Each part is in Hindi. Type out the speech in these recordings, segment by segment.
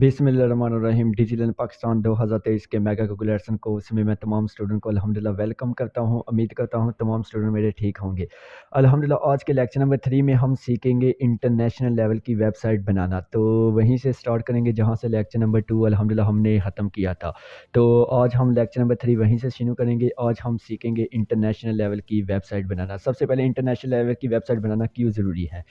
बिस्मिल्लाहिर्रहमानिर्रहीम। डिजिटल पाकिस्तान 2023 के मेगा कैलकुलेशन कोर्स में मैं तमाम स्टूडेंट को अल्हम्दुलिल्लाह वेलकम करता हूं। उम्मीद करता हूं तमाम स्टूडेंट मेरे ठीक होंगे। अल्हम्दुलिल्लाह आज के लेक्चर नंबर 3 में हम सीखेंगे इंटरनेशनल लेवल की वेबसाइट बनाना। तो वहीं से स्टार्ट करेंगे जहां से लेक्चर नंबर 2 अल्हम्दुलिल्लाह हमने ख़त्म किया था। तो आज हम लेक्चर नंबर 3 वहीं से शुरू करेंगे। आज हम सीखेंगे इंटरनेशनल लेवल की वेबसाइट बनाना। सबसे पहले इंटरनेशनल लेवल की वेबसाइट बनाना क्यों ज़रूरी है।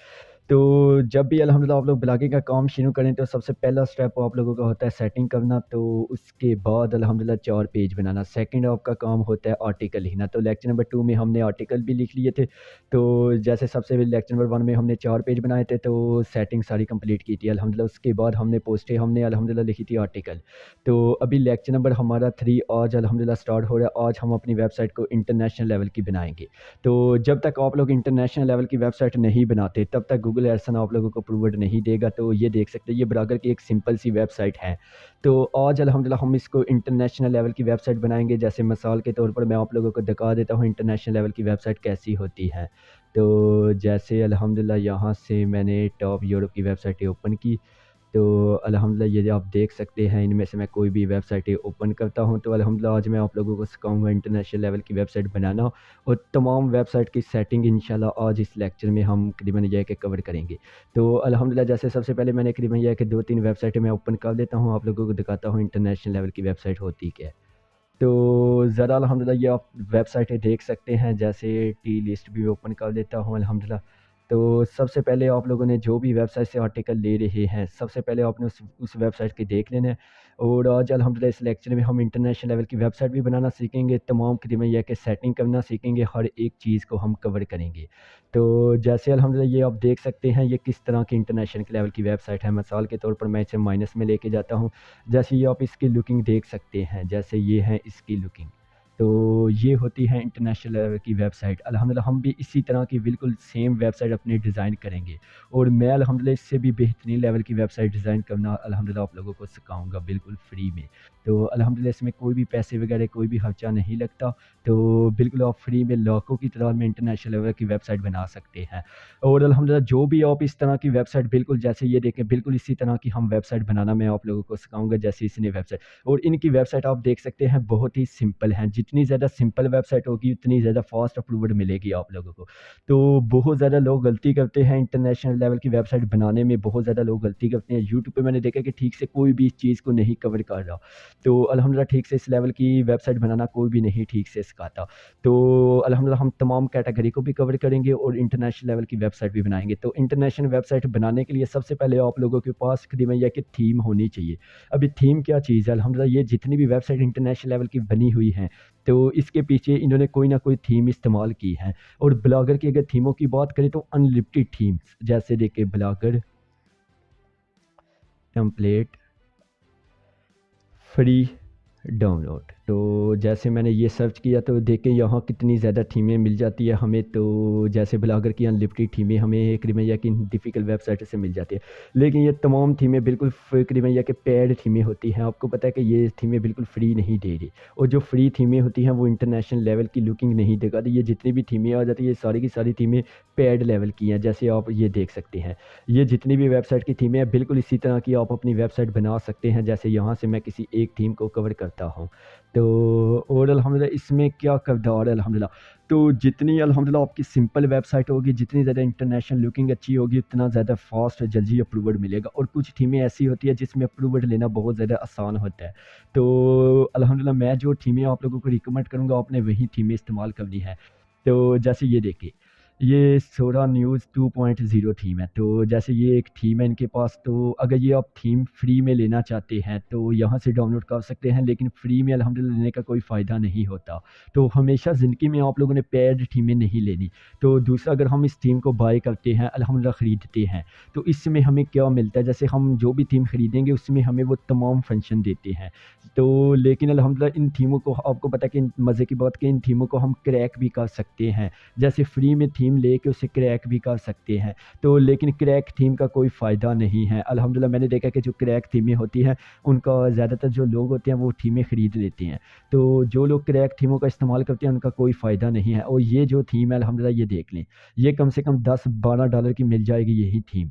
तो जब भी अल्हम्दुलिल्लाह आप लोग ब्लॉगिंग का काम शुरू करें तो सबसे पहला स्टेप आप लोगों का होता है सेटिंग करना। तो उसके बाद अल्हम्दुलिल्लाह 4 पेज बनाना। सेकंड आपका काम होता है आर्टिकल लिखना। तो लेक्चर नंबर 2 में हमने आर्टिकल भी लिख लिए थे। तो जैसे सबसे पहले लेक्चर नंबर 1 में हमने 4 पेज बनाए थे, तो सेटिंग सारी कंप्लीट की थी अल्हम्दुलिल्लाह। उसके बाद हमने पोस्टें हमने अल्हम्दुलिल्लाह लिखी थी आर्टिकल। तो अभी लेक्चर नंबर हमारा 3 आज अल्हम्दुलिल्लाह स्टार्ट हो रहा है। आज हम अपनी वेबसाइट को इंटरनेशनल लेवल की बनाएंगे। तो जब तक आप लोग इंटरनेशनल लेवल की वेबसाइट नहीं बनाते तब तक गूगल एडसन आप लोगों को अप्रूवल नहीं देगा। तो ये देख सकते हैं, ये ब्लॉगर की एक सिंपल सी वेबसाइट है। तो आज अल्हम्दुलिल्लाह हम इसको इंटरनेशनल लेवल की वेबसाइट बनाएंगे। जैसे मिसाल के तौर पर मैं आप लोगों को दिखा देता हूँ इंटरनेशनल लेवल की वेबसाइट कैसी होती है। तो जैसे अल्हम्दुलिल्लाह यहाँ से मैंने टॉप यूरोप की वेबसाइटें ओपन की। तो अल्हम्दुलिल्लाह ये आप देख सकते हैं, इनमें से मैं कोई भी वेबसाइटें ओपन करता हूं। तो अल्हम्दुलिल्लाह आज मैं आप लोगों को सिखाऊंगा इंटरनेशनल लेवल की वेबसाइट बनाना, और तमाम वेबसाइट की सेटिंग इंशाल्लाह आज इस लेक्चर में हम करीबन यह के कवर करेंगे। तो अल्हम्दुलिल्लाह जैसे सबसे पहले मैंने करीबन यह कि 2-3 वेबसाइटें मैं ओपन कर देता हूँ, आप लोगों को दिखाता हूँ इंटरनेशनल लेवल की वेबसाइट होती क्या है। तो ज़रा अल्हम्दुलिल्लाह ये आप वेबसाइटें देख सकते हैं। जैसे टी लिस्ट भी ओपन कर देता हूँ अल्हम्दुलिल्लाह। तो सबसे पहले आप लोगों ने जो भी वेबसाइट से आर्टिकल ले रहे हैं, सबसे पहले आपने उस वेबसाइट के देख लेना है। और आज अल्हम्दुलिल्लाह इस लेक्चर में हम इंटरनेशनल लेवल की वेबसाइट भी बनाना सीखेंगे। तमाम करीबन यह कि सेटिंग करना सीखेंगे, हर एक चीज़ को हम कवर करेंगे। तो जैसे अल्हम्दुलिल्लाह ये आप देख सकते हैं ये किस तरह की इंटरनेशनल लेवल की वेबसाइट है। मिसाल के तौर पर मैं इसे माइनस में लेके जाता हूँ। जैसे ये आप इसकी लुकिंग देख सकते हैं, जैसे ये है इसकी लुकिंग। तो ये होती है इंटरनेशनल लेवल की वेबसाइट। अल्हम्दुलिल्लाह हम भी इसी तरह की बिल्कुल सेम वेबसाइट अपनी डिज़ाइन करेंगे, और मैं अल्हम्दुलिल्लाह इससे भी बेहतरीन लेवल की वेबसाइट डिज़ाइन करना अल्हम्दुलिल्लाह आप लोगों को सिखाऊंगा बिल्कुल फ्री में। तो अल्हम्दुलिल्लाह इसमें कोई भी पैसे वगैरह कोई भी खर्चा नहीं लगता। तो बिल्कुल आप फ्री में लाखों की तादाद में इंटरनेशनल लेवल की वेबसाइट बना सकते हैं। और अल्हम्दुलिल्लाह जो भी आप इस तरह की वेबसाइट बिल्कुल जैसे ये देखें, बिल्कुल इसी तरह की हम वेबसाइट बनाना मैं आप लोगों को सिखाऊंगा जैसे इसने वेबसाइट। और इनकी वेबसाइट आप देख सकते हैं बहुत ही सिंपल है। जितनी ज़्यादा सिंपल वेबसाइट होगी उतनी ज़्यादा फास्ट अप्रूवल मिलेगी आप लोगों को। तो बहुत ज़्यादा लोग गलती करते हैं इंटरनेशनल लेवल की वेबसाइट बनाने में, बहुत ज़्यादा लोग गलती करते हैं। यूट्यूब पे मैंने देखा कि ठीक से कोई भी इस चीज़ को नहीं कवर कर रहा। तो अल्हम्दुलिल्लाह ठीक से इस लेवल की वेबसाइट बनाना कोई भी नहीं ठीक से सिखाता। तो अल्हम्दुलिल्लाह हम तमाम कैटेगरी को भी कवर करेंगे और इंटरनेशनल लेवल की वेबसाइट भी बनाएंगे। तो इंटरनेशनल वेबसाइट बनाने के लिए सबसे पहले आप लोगों के पास करीबन यह कि थीम होनी चाहिए। अभी थीम क्या चीज़ है, अल्हम्दुलिल्लाह ये जितनी भी वेबसाइट इंटरनेशनल लेवल की बनी हुई हैं, तो इसके पीछे इन्होंने कोई ना कोई थीम इस्तेमाल की है। और ब्लॉगर की अगर थीमों की बात करें तो अनलिमिटेड थीम्स, जैसे देखिए ब्लॉगर टेम्पलेट फ्री डाउनलोड। तो जैसे मैंने ये सर्च किया तो देखें यहाँ कितनी ज़्यादा थीमें मिल जाती है हमें। तो जैसे ब्लॉगर की अनलिमिटेड थीमें हमें करीबन या कि डिफ़िकल्ट वेबसाइट से मिल जाती है। लेकिन ये तमाम थीमें बिल्कुल करीबन या कि पेड थीमें होती हैं। आपको पता है कि ये थीमें बिल्कुल फ्री नहीं दे रही, और जो फ्री थीमें होती हैं वो इंटरनेशनल लेवल की लुकिंग नहीं दिखाती। ये जितनी भी थीमें आ जाती है ये सारी की सारी थीमें पेड लेवल की हैं। जैसे आप ये देख सकते हैं, ये जितनी भी वेबसाइट की थीमें हैं बिल्कुल इसी तरह की आप अपनी वेबसाइट बना सकते हैं। जैसे यहाँ से मैं किसी एक थीम को कवर करता हूँ। तो और अल्हम्दुलिल्लाह इसमें क्या किरदार है अल्हम्दुलिल्लाह। तो जितनी अल्हम्दुलिल्लाह आपकी सिंपल वेबसाइट होगी, जितनी ज़्यादा इंटरनेशनल लुकिंग अच्छी होगी, उतना ज़्यादा फास्ट जल्दी अप्रूवल मिलेगा। और कुछ थीमें ऐसी होती है जिसमें अप्रूवल लेना बहुत ज़्यादा आसान होता है। तो अल्हम्दुलिल्लाह मैं जो थीमें आप लोगों को रिकमेंड करूँगा आपने वही थीमें इस्तेमाल करनी है। तो जैसे ये देखिए, ये सोरा न्यूज़ 2.0 थीम है। तो जैसे ये एक थीम है इनके पास। तो अगर ये आप थीम फ्री में लेना चाहते हैं तो यहाँ से डाउनलोड कर सकते हैं, लेकिन फ्री में अल्हम्दुलिल्लाह लेने का कोई फ़ायदा नहीं होता। तो हमेशा ज़िंदगी में आप लोगों ने पेड थीमें नहीं लेनी। तो दूसरा, अगर हम इस थीम को बाय करते हैं अल्हम्दुलिल्लाह ख़रीदते हैं, तो इसमें हमें क्या मिलता है, जैसे हम जो भी थीम ख़रीदेंगे उसमें हमें वो तमाम फंक्शन देते हैं। तो लेकिन अल्हम्दुलिल्लाह इन थीमों को आपको पता है कि मज़े की बात कि इन थीमों को हम क्रैक भी कर सकते हैं। जैसे फ्री में थीम लेके उसे क्रैक भी कर सकते हैं। तो लेकिन क्रैक थीम का कोई फ़ायदा नहीं है। अल्हम्दुलिल्लाह मैंने देखा कि जो क्रैक थीमें होती हैं उनका ज़्यादातर जो लोग होते हैं वो थीमें ख़रीद लेते हैं। तो जो लोग क्रैक थीमों का इस्तेमाल करते हैं उनका कोई फ़ायदा नहीं है। और ये जो थीम है अल्हम्दुलिल्लाह ये देख लें, ये कम से कम $10-12 की मिल जाएगी यही थीम।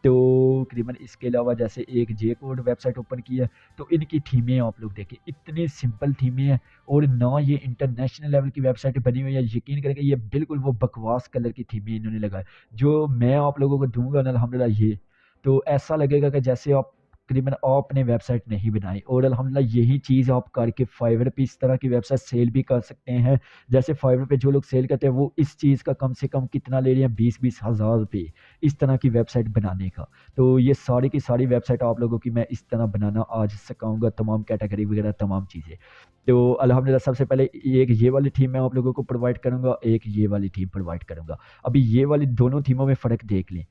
तो तकरीबन इसके अलावा जैसे एक जे कोड वेबसाइट ओपन की है, तो इनकी थीमें आप लोग देखें, इतनी सिंपल थीमें हैं और ना ये इंटरनेशनल लेवल की वेबसाइट बनी हुई है। यकीन करके ये बिल्कुल वो बकवास कलर की थीमें इन्होंने लगाई, जो मैं आप लोगों को दूंगा ना अल्हम्दुलिल्लाह, ये तो ऐसा लगेगा कि जैसे आप तकरीबन आपने वेबसाइट नहीं बनाई। और अल्हम्दुलिल्लाह यही चीज़ आप करके फाइवर पे इस तरह की वेबसाइट सेल भी कर सकते हैं। जैसे फाइवर पे जो लोग सेल करते हैं वो इस चीज़ का कम से कम कितना ले रहे हैं, 20-20 हज़ार रुपये इस तरह की वेबसाइट बनाने का। तो ये सारी की सारी वेबसाइट आप लोगों की मैं इस तरह बनाना आज सिखाऊंगा, तमाम कैटेगरी वगैरह तमाम चीज़ें। तो अल्हम्दुलिल्लाह सबसे पहले एक ये वाली थीम मैं आप लोगों को प्रोवाइड करूँगा, एक ये वाली थीम प्रोवाइड करूँगा। अभी ये वाली दोनों थीमों में फ़र्क देख लें।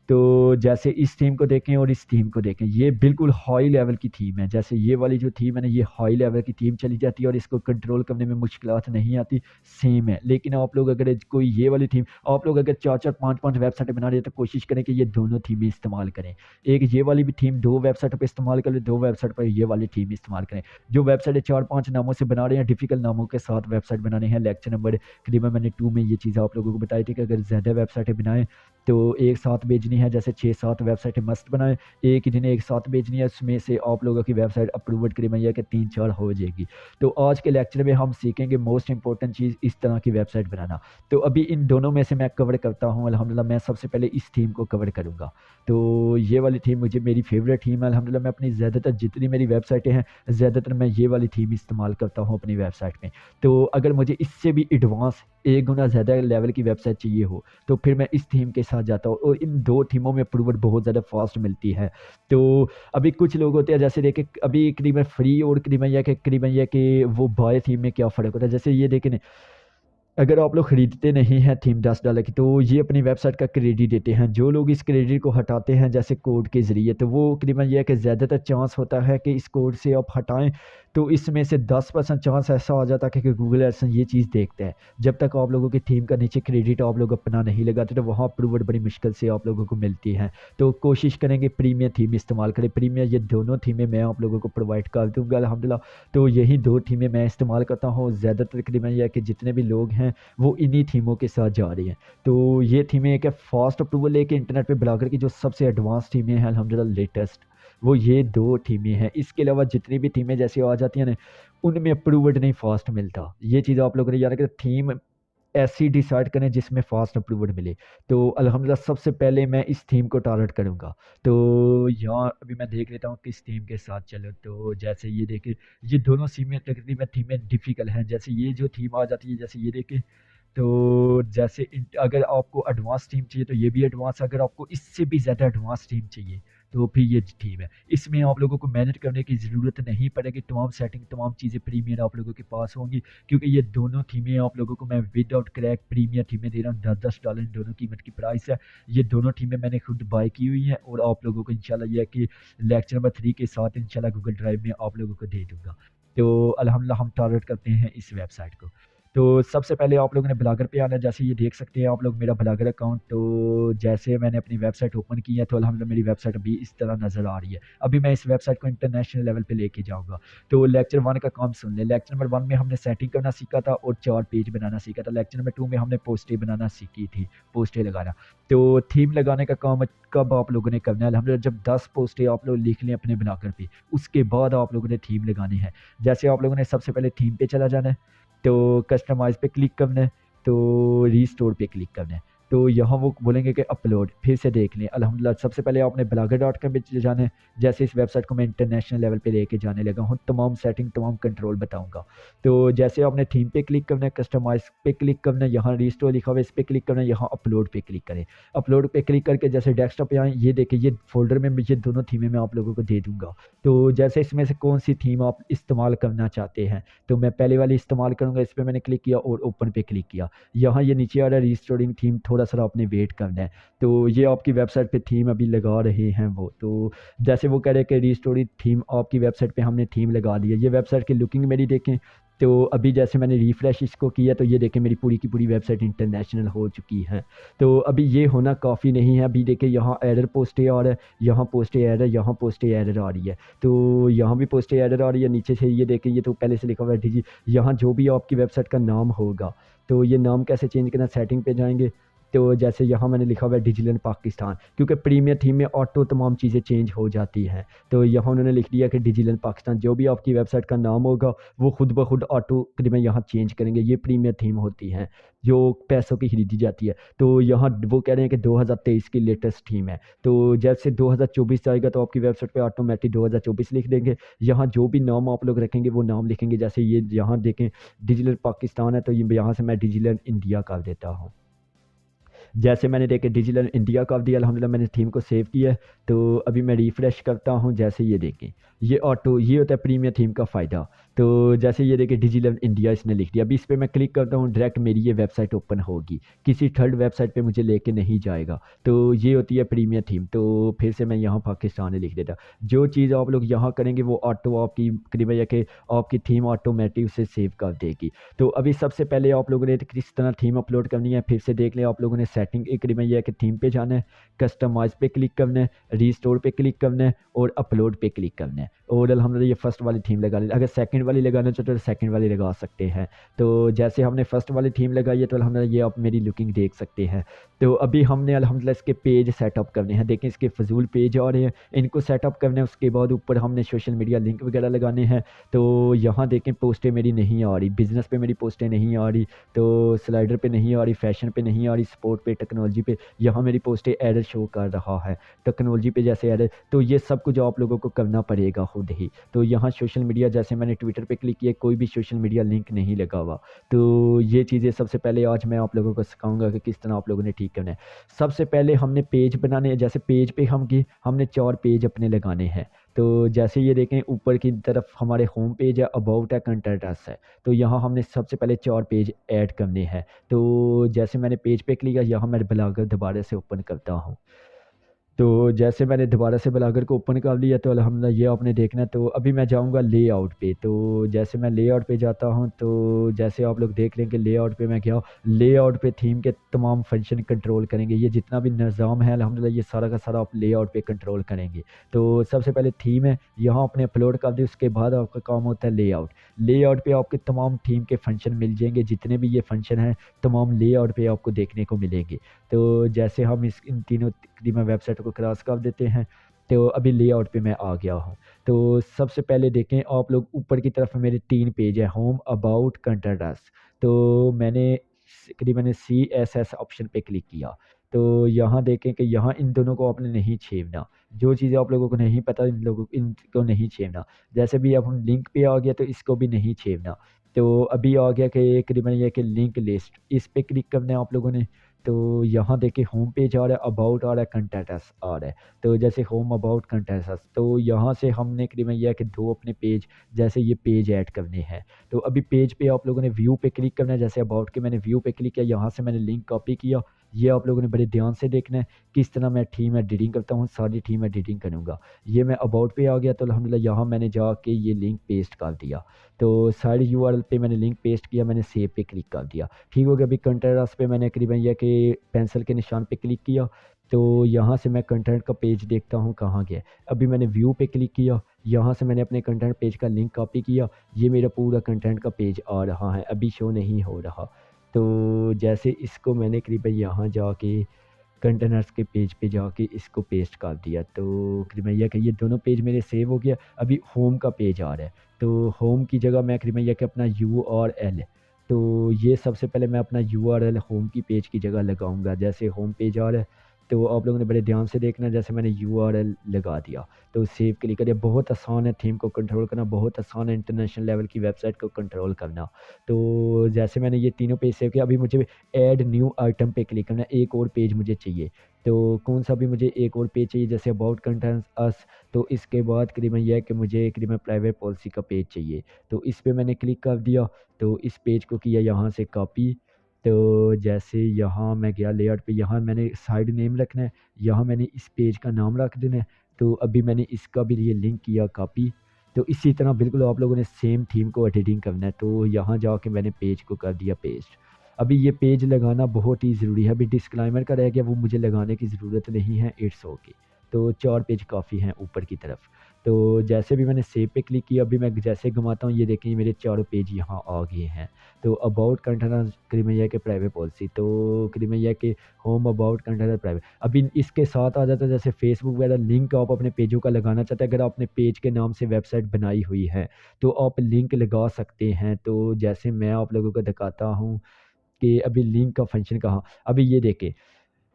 तो जैसे इस थीम को देखें और इस थीम को देखें, ये बिल्कुल हाई लेवल की थीम है। जैसे ये वाली जो थीम है ना, ये हाई लेवल की थीम चली जाती है और इसको कंट्रोल करने में मुश्किलात नहीं आती, सेम है। लेकिन आप लोग अगर कोई ये वाली थीम, आप लोग अगर 4-4 5-5 वेबसाइटें बना रहे हैं तो कोशिश करें कि ये दोनों थीमें इस्तेमाल करें। एक ये वाली भी थीम 2 वेबसाइटों पे इस्तेमाल करें, 2 वेबसाइट पर ये वाली थीम इस्तेमाल करें। जो वेबसाइटें 4-5 नामों से बना रहे हैं, डिफ़िकल्ट नामों के साथ वेबसाइट बनाने हैं, लेक्चर नंबर तकरीबन मैंने 2 में ये चीज़ आप लोगों को बताई थी कि अगर ज़्यादा वेबसाइटें बनाएँ तो एक साथ भेजनी है, जैसे 6-7 वेबसाइटें मस्ट बनाएँ, एक ही दिन एक साथ भेजनी है, उसमें से आप लोगों की वेबसाइट अप्रूव्ड करीबन यह कि 3-4 हो जाएगी। तो आज के लेक्चर में हम सीखेंगे मोस्ट इंपॉर्टेंट चीज़, इस तरह की वेबसाइट बनाना। तो अभी इन दोनों में से मैं कवर करता हूँ अल्हम्दुलिल्लाह। मैं सबसे पहले इस थीम को कवर करूँगा। तो ये वाली थीम मुझे मेरी फेवरेट थीम है अल्हम्दुलिल्लाह। मैं अपनी ज़्यादातर जितनी मेरी वेबसाइटें हैं, ज़्यादातर मैं ये वाली थीम इस्तेमाल करता हूँ अपनी वेबसाइट में। तो अगर मुझे इससे भी एडवांस 1 गुना ज़्यादा लेवल की वेबसाइट चाहिए हो, तो फिर मैं इस थीम के साथ जाता हूँ और इन 2 थीमों में अप्रूवल बहुत ज़्यादा फ़ास्ट मिलती है। तो अभी कुछ लोग होते हैं, जैसे देखिए अभी करीबन फ्री और करीबन ये कि वो बाय थीम में क्या फ़र्क होता है। जैसे ये देखें ना, अगर आप लोग खरीदते नहीं हैं थीम $10 की, तो ये अपनी वेबसाइट का क्रेडिट देते हैं। जो लोग इस क्रेडिट को हटाते हैं जैसे कोड के ज़रिए, तो वो तकरीबन ये है कि ज़्यादातर चांस होता है कि इस कोड से आप हटाएँ, तो इसमें से 10% चांस ऐसा आ जाता है कि गूगल एडसेंस ये चीज़ देखता है। जब तक आप लोगों की थीम का नीचे क्रेडिट आप लोग अपना नहीं लगाते, तो वहाँ अप्रूवल बड़ी मुश्किल से आप लोगों को मिलती है। तो कोशिश करेंगे प्रीमियम थीम इस्तेमाल करें। प्रीमियम ये दोनों थीमें मैं आप लोगों को प्रोवाइड कर दूँगा अल्हम्दुलिल्लाह। तो यही 2 थीमें मैं इस्तेमाल करता हूँ। ज़्यादातर तकरीबन ये है कि जितने भी लोग हैं वो इन्हीं थीमों के साथ जा रही हैं। तो ये थीमें एक है फास्ट अप्रूवल लेके इंटरनेट पे ब्लॉगर की जो सबसे एडवांस थीमें हैं अल्हम्दुलिल्लाह लेटेस्ट, वो ये 2 थीमें हैं। इसके अलावा जितनी भी थीमें जैसे आ जाती हैं ना, उनमें अप्रूवल नहीं फास्ट मिलता। ये चीज़ आप लोगों ने याद रखें, थीम ऐसी डिसाइड करें जिसमें फास्ट अप्रूवल मिले। तो अल्हम्दुलिल्लाह सबसे पहले मैं इस थीम को टारगेट करूँगा। तो यहाँ अभी मैं देख लेता हूँ किस थीम के साथ चलो। तो जैसे ये देखिए, ये दोनों सीमें तकरीबन थीमें डिफ़िकल्ट हैं। जैसे ये जो थीम आ जाती है, जैसे ये देखिए, तो जैसे अगर आपको एडवांस थीम चाहिए तो ये भी एडवांस, अगर आपको इससे भी ज़्यादा एडवांस थीम चाहिए तो फिर ये थीम है। इसमें आप लोगों को मेहनत करने की ज़रूरत नहीं पड़ेगी, तमाम सेटिंग तमाम चीज़ें प्रीमियम आप लोगों के पास होंगी, क्योंकि ये दोनों थीमें आप लोगों को मैं विदाउट क्रैक प्रीमियम थीमें दे रहा हूँ। $10-10 इन दोनों कीमत की प्राइस है। ये दोनों थीमें मैंने खुद बाय की हुई हैं और आप लोगों को इंशाल्लाह ये है कि लेक्चर नंबर 3 के साथ इंशाल्लाह गूगल ड्राइव में आप लोगों को दे दूँगा। तो अल्हम्दुलिल्लाह हम टारगेट करते हैं इस वेबसाइट को। तो सबसे पहले आप लोगों ने ब्लॉगर पे आना है। जैसे ये देख सकते हैं आप लोग मेरा ब्लॉगर अकाउंट। तो जैसे मैंने अपनी वेबसाइट ओपन की है, तो अल्हम्दुलिल्लाह मेरी वेबसाइट अभी इस तरह नज़र आ रही है। अभी मैं इस वेबसाइट को इंटरनेशनल लेवल पे लेके जाऊँगा। तो लेक्चर 1 का काम सुन लें। लेक्चर नंबर 1 में हमने सेटिंग करना सीखा था और 4 पेज बनाना सीखा था। लेक्चर नंबर 2 में हमने पोस्टें बनाना सीखी थी, पोस्टें लगाना। तो थीम लगाने का काम कब आप लोगों ने करना है, अल्हम्दुलिल्लाह जब 10 पोस्टें आप लोग लिख लें अपने ब्लॉगर पे, उसके बाद आप लोगों ने थीम लगानी है। जैसे आप लोगों ने सबसे पहले थीम पे चला जाना है, तो कस्टमाइज़ पे क्लिक करना है, तो रीस्टोर पे क्लिक करना है। तो यहाँ वो बोलेंगे कि अपलोड, फिर से देख लें। अल्हम्दुलिल्लाह सबसे पहले आपने blogger.com पे जाना है। जैसे इस वेबसाइट को मैं इंटरनेशनल लेवल पे लेके जाने लगा हूँ, तमाम सेटिंग तमाम कंट्रोल बताऊँगा। तो जैसे आपने थीम पे क्लिक करना है, कस्टमाइज़ पे क्लिक करना है, यहाँ रीस्टोर लिखा हुआ है इस पे क्लिक करना है, यहाँ अपलोड पे क्लिक करें। अपलोड पे क्लिक करके जैसे डेस्कटॉप पे आएँ, ये देखिए ये फ़ोल्डर में ये दोनों थीमें मैं आप लोगों को दे दूँगा। तो जैसे इसमें से कौन-सी थीम आप इस्तेमाल करना चाहते हैं, तो मैं पहले वाली इस्तेमाल करूँगा। इस पे मैंने क्लिक किया और ओपन पे क्लिक किया। यहाँ ये नीचे आ रहा है रीस्टोरिंग थीम, थोड़ा-सा आपने वेट करना है। तो ये आपकी वेबसाइट पे थीम अभी लगा रहे हैं वो। तो जैसे वो कह रहे हैं कि रीस्टोरिंग थीम आपकी वेबसाइट पे हमने थीम लगा दी है। ये वेबसाइट की लुकिंग मेरी देखें, तो अभी जैसे मैंने रिफ़्रेश इसको किया तो ये देखें मेरी पूरी की पूरी वेबसाइट इंटरनेशनल हो चुकी है। तो अभी ये होना काफ़ी नहीं है, अभी देखिए यहाँ एरर पोस्टे आ रहा है, यहाँ पोस्टे एरर, यहाँ पोस्टे एरर आ रही है। तो यहाँ भी पोस्टे एरर आ रही है, नीचे से ये देखें ये तो पहले से लिखा हुआ है डिजी। यहाँ जो भी आपकी वेबसाइट का नाम होगा, तो ये नाम कैसे चेंज करना, सेटिंग पे जाएँगे। तो जैसे यहाँ मैंने लिखा हुआ है डिजिटल पाकिस्तान, क्योंकि प्रीमियर थीम में ऑटो तमाम चीज़ें चेंज हो जाती हैं। तो यहाँ उन्होंने लिख दिया कि डिजिटल पाकिस्तान, जो भी आपकी वेबसाइट का नाम होगा वो खुद ब खुद ऑटो करीबन यहाँ चेंज करेंगे। ये प्रीमियर थीम होती हैं जो पैसों की खरीदी जाती है। तो यहाँ वो कह रहे हैं कि 2023 की लेटेस्ट थीम है। तो जैसे 2024 जाएगा तो आपकी वेबसाइट पे ऑटोमेटिक 2024 लिख देंगे। यहाँ जो भी नाम आप लोग रखेंगे वो नाम लिखेंगे। जैसे ये यहाँ देखें डिजिटल पाकिस्तान है, तो ये यहाँ से मैं डिजिटल इंडिया कर देता हूँ। जैसे मैंने देखे डिजिटल इंडिया का दिया, अल्हम्दुलिल्लाह मैंने थीम को सेव किया है। तो अभी मैं रिफ़्रेश करता हूँ, जैसे ये देखें ये ऑटो, ये होता है प्रीमियर थीम का फ़ायदा। तो जैसे ये देखें डिजिटल इंडिया इसने लिख दिया। अभी इस पे मैं क्लिक करता हूँ, डायरेक्ट मेरी ये वेबसाइट ओपन होगी, किसी थर्ड वेबसाइट पे मुझे लेके नहीं जाएगा। तो ये होती है प्रीमियर थीम। तो फिर से मैं यहाँ पाकिस्तान लिख देता। जो चीज़ आप लोग यहाँ करेंगे वो ऑटो आपकी करीबन या कि आपकी थीम ऑटोमेटिक उसे सेव कर देगी। तो अभी सबसे पहले आप लोगों ने किस तरह थीम अपलोड करनी है फिर से देख लें। आप लोगों ने सेटिंग एक करीबन यह है कि थीम पे जाना है, कस्टमाइज़ पे क्लिक करना है, रीस्टोर पे क्लिक करना है और अपलोड पे क्लिक करना है। और अल्हम्दुलिल्लाह ये फर्स्ट वाली थीम लगा ली। अगर सेकंड वाली लगाना चाहते हो तो सेकंड वाली लगा सकते हैं। तो जैसे हमने फर्स्ट वाली थीम लगाई है तो अल्हम्दुलिल्लाह ये आप मेरी लुकिंग देख सकते हैं। तो अभी हमने अल्हम्दुलिल्लाह इसके पेज सेटअप करने हैं। देखें इसके फजूल पेज आ रहे हैं, इनको सेटअप करना है। उसके बाद ऊपर हमने सोशल मीडिया लिंक वगैरह लगाने हैं। तो यहाँ देखें पोस्टें मेरी नहीं आ रही, बिज़नेस पे मेरी पोस्टें नहीं आ रही, तो स्लाइडर पे नहीं आ रही, फैशन पे नहीं आ रही, स्पोर्ट पे, टेक्नोलॉजी पे यहाँ मेरी पोस्टें एरर शो कर रहा है। टेक्नोलॉजी पे जैसे एरर, तो ये सब कुछ आप लोगों को करना पड़ेगा खुद ही। तो यहाँ सोशल मीडिया, जैसे मैंने ट्विटर पे क्लिक किया, कोई भी सोशल मीडिया लिंक नहीं लगा हुआ। तो ये चीज़ें सबसे पहले आज मैं आप लोगों को सिखाऊंगा कि किस तरह आप लोगों ने ठीक करना है। सबसे पहले हमने पेज बनाने हैं। जैसे पेज पे हमने 4 पेज अपने लगाने हैं। तो जैसे ये देखें ऊपर की तरफ हमारे होम पेज है, अबाउट है, कंटेंट अस है। तो यहाँ हमने सबसे पहले 4 पेज ऐड करने हैं। तो जैसे मैंने पेज पे क्लिक किया, यहाँ मैं ब्लॉगर दोबारा से ओपन करता हूँ। तो जैसे मैंने दोबारा से ब्लॉगर को ओपन कर लिया तो अल्हम्दुलिल्लाह ये आपने देखना है। तो अभी मैं जाऊँगा लेआउट पे। तो जैसे मैं लेआउट पे जाता हूँ तो जैसे आप लोग देख लें कि लेआउट पे मैं गया, लेआउट पे थीम के तमाम फंक्शन कंट्रोल करेंगे। ये जितना भी निज़ाम है अल्हम्दुलिल्लाह ये सारा का सारा आप लेआउट पे कंट्रोल करेंगे। तो सबसे पहले थीम है, यहाँ आपने अपलोड कर दी, उसके बाद आपका काम होता है लेआउट। लेआउट पे आपके तमाम थीम के फंक्शन मिल जाएंगे, जितने भी ये फंक्शन हैं तमाम लेआउट पे आपको देखने को मिलेंगे। तो जैसे हम इन तीनों तकरीबन वेबसाइट को क्रॉस कर देते हैं। तो अभी लेआउट पे मैं आ गया हूँ। तो सबसे पहले देखें आप लोग ऊपर की तरफ मेरे 3 पेज है, होम, अबाउट, कंटेंट अस। तो मैंने तकरीबन CSS ऑप्शन पे क्लिक किया। तो यहाँ देखें कि यहाँ इन दोनों को आपने नहीं छेड़ना। जो चीज़ें आप लोगों को नहीं पता इनको नहीं छेड़ना। जैसे भी अब हम लिंक पे आ गया तो इसको भी नहीं छेड़ना। तो अभी आ गया कि तकरीबन ये कि लिंक लिस्ट, इस पे क्लिक करना है आप लोगों ने। तो यहाँ देखिए होम पेज आ रहा है, अबाउट आ रहा है, कंटेंट अस आ रहा है। तो जैसे होम, अबाउट, कंटेंट अस, तो यहाँ से हमने करीबन यह है कि 2 अपने पेज, जैसे ये पेज ऐड करने हैं। तो अभी पेज पे आप लोगों ने व्यू पे क्लिक करना है। जैसे अबाउट के मैंने व्यू पे क्लिक किया, यहाँ से मैंने लिंक कॉपी किया। ये आप लोगों ने बड़े ध्यान से देखना है किस तरह मैं थीम एडिटिंग करता हूँ, सारी थीम एडिटिंग करूँगा। ये मैं अबाउट पे आ गया तो अल्हम्दुलिल्लाह यहाँ मैंने जाके ये लिंक पेस्ट कर दिया। तो सारी URL पे मैंने लिंक पेस्ट किया, मैंने सेव पे क्लिक कर दिया। ठीक हो गया। अभी कंटेंट अस पे मैंने करीबन यह कि पेंसिल के निशान पे क्लिक किया। तो यहाँ से मैं कंटेंट का पेज देखता हूँ कहाँ गया। अभी मैंने व्यू पे क्लिक किया, यहाँ से मैंने अपने कंटेंट पेज का लिंक कॉपी किया। ये मेरा पूरा कंटेंट का पेज आ रहा है, अभी शो नहीं हो रहा। तो जैसे इसको मैंने करीबन यहाँ जाके कंटेनर्स के पेज पे जाके इसको पेस्ट कर दिया। तो करीबन यह कि ये दोनों पेज मेरे सेव हो गया। अभी होम का पेज आ रहा है। तो होम की जगह मैं करीबन यह कि अपना URL, तो ये सबसे पहले मैं अपना URL होम की पेज की जगह लगाऊंगा। जैसे होम पेज आ रहा है तो आप लोगों ने बड़े ध्यान से देखना। जैसे मैंने URL लगा दिया तो सेव क्लिक कर दिया। बहुत आसान है थीम को कंट्रोल करना, बहुत आसान है इंटरनेशनल लेवल की वेबसाइट को कंट्रोल करना। तो जैसे मैंने ये तीनों पेज सेव किया, अभी मुझे ऐड न्यू आइटम पे क्लिक करना है। एक और पेज मुझे चाहिए। तो कौन सा भी मुझे एक और पेज चाहिए, जैसे अबाउट, कंटेंट्स अस। तो इसके बाद करीबन यह है कि मुझे करीबन प्राइवेट पॉलिसी का पेज चाहिए। तो इस पर मैंने क्लिक कर दिया। तो इस पेज को किया यहाँ से कॉपी। तो जैसे यहाँ मैं गया लेआउट पे, यहाँ मैंने साइड नेम रखना है, यहाँ मैंने इस पेज का नाम रख देना है। तो अभी मैंने इसका भी ये लिंक किया कॉपी। तो इसी तरह बिल्कुल आप लोगों ने सेम थीम को एडिटिंग करना है। तो यहाँ जाके मैंने पेज को कर दिया पेस्ट। अभी ये पेज लगाना बहुत ही ज़रूरी है। अभी डिस्क्लाइमर का रह गया, वो मुझे लगाने की ज़रूरत नहीं है, इट्स ओके। तो 4 पेज काफ़ी हैं ऊपर की तरफ। तो जैसे भी मैंने सेव पे क्लिक किया, अभी मैं जैसे घुमाता हूँ, ये देखें मेरे चारों पेज यहाँ आ गए हैं। तो अबाउट कंटेनर क्रीमिया के प्राइवेट पॉलिसी, तो क्रीमिया के होम अबाउट कंटेनर प्राइवेट। अभी इसके साथ आ जाता है जैसे फेसबुक वगैरह लिंक आप अपने पेजों का लगाना चाहते हैं। अगर आपने पेज के नाम से वेबसाइट बनाई हुई है तो आप लिंक लगा सकते हैं। तो जैसे मैं आप लोगों को दिखाता हूँ कि अभी लिंक का फंक्शन कहाँ। अभी ये देखें,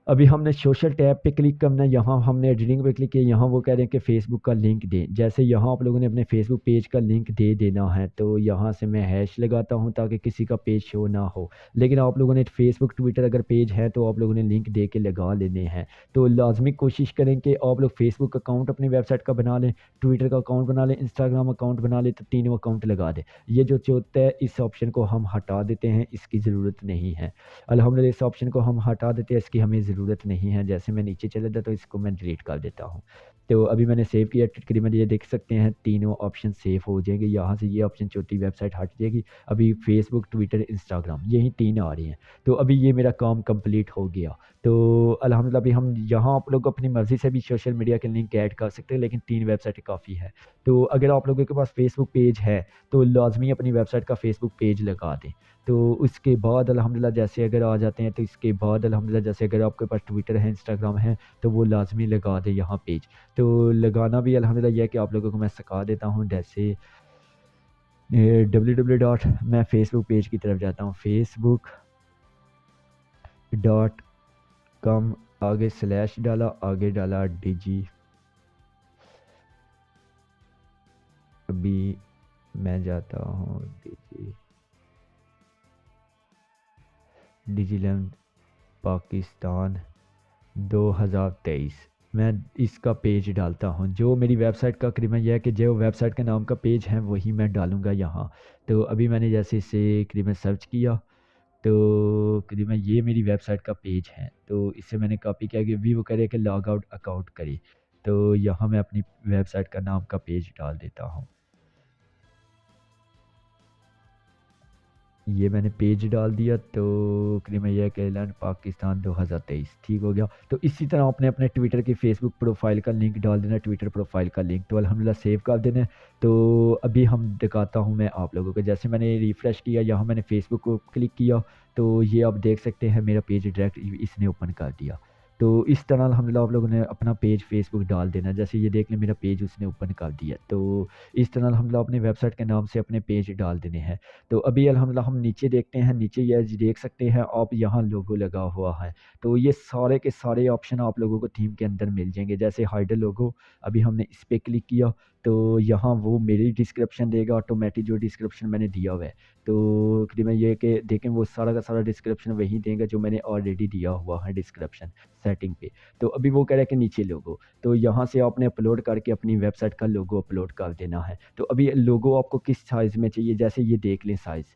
अभी हमने सोशल टैब पे क्लिक करना है, यहाँ हमने एडिटिंग पे क्लिक किया, यहाँ वो कह रहे हैं कि फेसबुक का लिंक दें। जैसे यहाँ आप लोगों ने अपने फेसबुक पेज का लिंक दे देना है। तो यहाँ से मैं हैश लगाता हूँ ताकि किसी का पेज शो ना हो। लेकिन आप लोगों ने फेसबुक ट्विटर अगर पेज है तो आप लोगों ने लिंक दे के लगा लेने हैं। तो लाजमी कोशिश करें कि आप लोग फेसबुक अकाउंट अपनी वेबसाइट का बना लें, ट्विटर का अकाउंट बना लें, इंस्टाग्राम अकाउंट बना लें, तो तीनों अकाउंट लगा दें। ये जो चौथा है, इस ऑप्शन को हम हटा देते हैं, इसकी ज़रूरत नहीं है। अल्हम्दुलिल्लाह इस ऑप्शन को हम हटा देते हैं, इसकी हमें ज़रूरत नहीं है। जैसे मैं नीचे चले जाता तो इसको मैं डिलीट कर देता हूँ। तो अभी मैंने सेव किया, तकरीबन ये देख सकते हैं तीनों ऑप्शन सेव हो जाएंगे। यहाँ से ये ऑप्शन चौथी वेबसाइट हट जाएगी। अभी फेसबुक, ट्विटर, इंस्टाग्राम, यही 3 आ रही हैं। तो अभी ये मेरा काम कंप्लीट हो गया। तो अल्हम्दुलिल्लाह अभी हम यहाँ आप लोग अपनी मर्ज़ी से भी सोशल मीडिया के लिंक ऐड कर सकते हैं, लेकिन 3 वेबसाइटें काफ़ी है। तो अगर आप लोगों के पास फेसबुक पेज है तो लाजमी अपनी वेबसाइट का फेसबुक पेज लगा दें। तो उसके बाद अल्हम्दुलिल्लाह जैसे अगर आ जाते हैं, तो इसके बाद अल्हम्दुलिल्लाह जैसे अगर आपके पास ट्विटर है, इंस्टाग्राम है, तो वो लाज़मी लगा दें यहाँ पेज। तो लगाना भी अल्हम्दुलिल्लाह ये है कि आप लोगों को मैं सिखा देता हूँ। जैसे www. मैं फेसबुक पेज की तरफ जाता हूँ, facebook.com, आगे स्लैश डाला, आगे डाला डिजी। अभी मैं जाता हूँ डिजीलैंड पाकिस्तान 2023। मैं इसका पेज डालता हूँ। जो मेरी वेबसाइट का करीबन यह है कि जो वेबसाइट के नाम का पेज है वही मैं डालूँगा यहाँ। तो अभी मैंने जैसे इसे करीबन सर्च किया, तो करीबन ये मेरी वेबसाइट का पेज है। तो इससे मैंने कॉपी किया कि भी वो कह रहे कि लॉग आउट अकाउंट करे। तो यहाँ मैं अपनी वेबसाइट का नाम का पेज डाल देता हूँ। ये मैंने पेज डाल दिया। तो क्रीमिया के आइलैंड पाकिस्तान 2023 ठीक हो गया। तो इसी तरह आपने अपने ट्विटर की फेसबुक प्रोफाइल का लिंक डाल देना, ट्विटर प्रोफाइल का लिंक। तो अल्हम्दुलिल्लाह सेव कर देना है। तो अभी हम दिखाता हूँ मैं आप लोगों को। जैसे मैंने रिफ़्रेश किया, यहाँ मैंने फेसबुक को क्लिक किया, तो ये आप देख सकते हैं मेरा पेज डायरेक्ट इसने ओपन कर दिया। तो इस तरह अल्हम्दुलिल्लाह आप लोगों ने अपना पेज फेसबुक डाल देना। जैसे ये देख लें मेरा पेज उसने ओपन कर दिया। तो इस तरह अल्हम्दुलिल्लाह अपनी वेबसाइट के नाम से अपने पेज डाल देने हैं। तो अभी अल्हम्दुलिल्लाह हम नीचे देखते हैं, नीचे ये देख सकते हैं आप, यहाँ लोगो लगा हुआ है। तो ये सारे के सारे ऑप्शन आप लोगों को थीम के अंदर मिल जाएंगे। जैसे हाइडर लोगो, अभी हमने इस पर क्लिक किया तो यहाँ वो मेरी डिस्क्रिप्शन देगा ऑटोमेटिक, जो डिस्क्रिप्शन मैंने दिया हुआ है। तो करीबन ये कि देखें वो सारा का सारा डिस्क्रिप्शन वही देगा जो मैंने ऑलरेडी दिया हुआ है डिस्क्रिप्शन सेटिंग पे। तो अभी वो कह रहा है कि नीचे लोगो, तो यहाँ से आपने अपलोड करके अपनी वेबसाइट का लोगो अपलोड कर देना है। तो अभी लोगो आपको किस साइज़ में चाहिए, जैसे ये देख लें साइज़।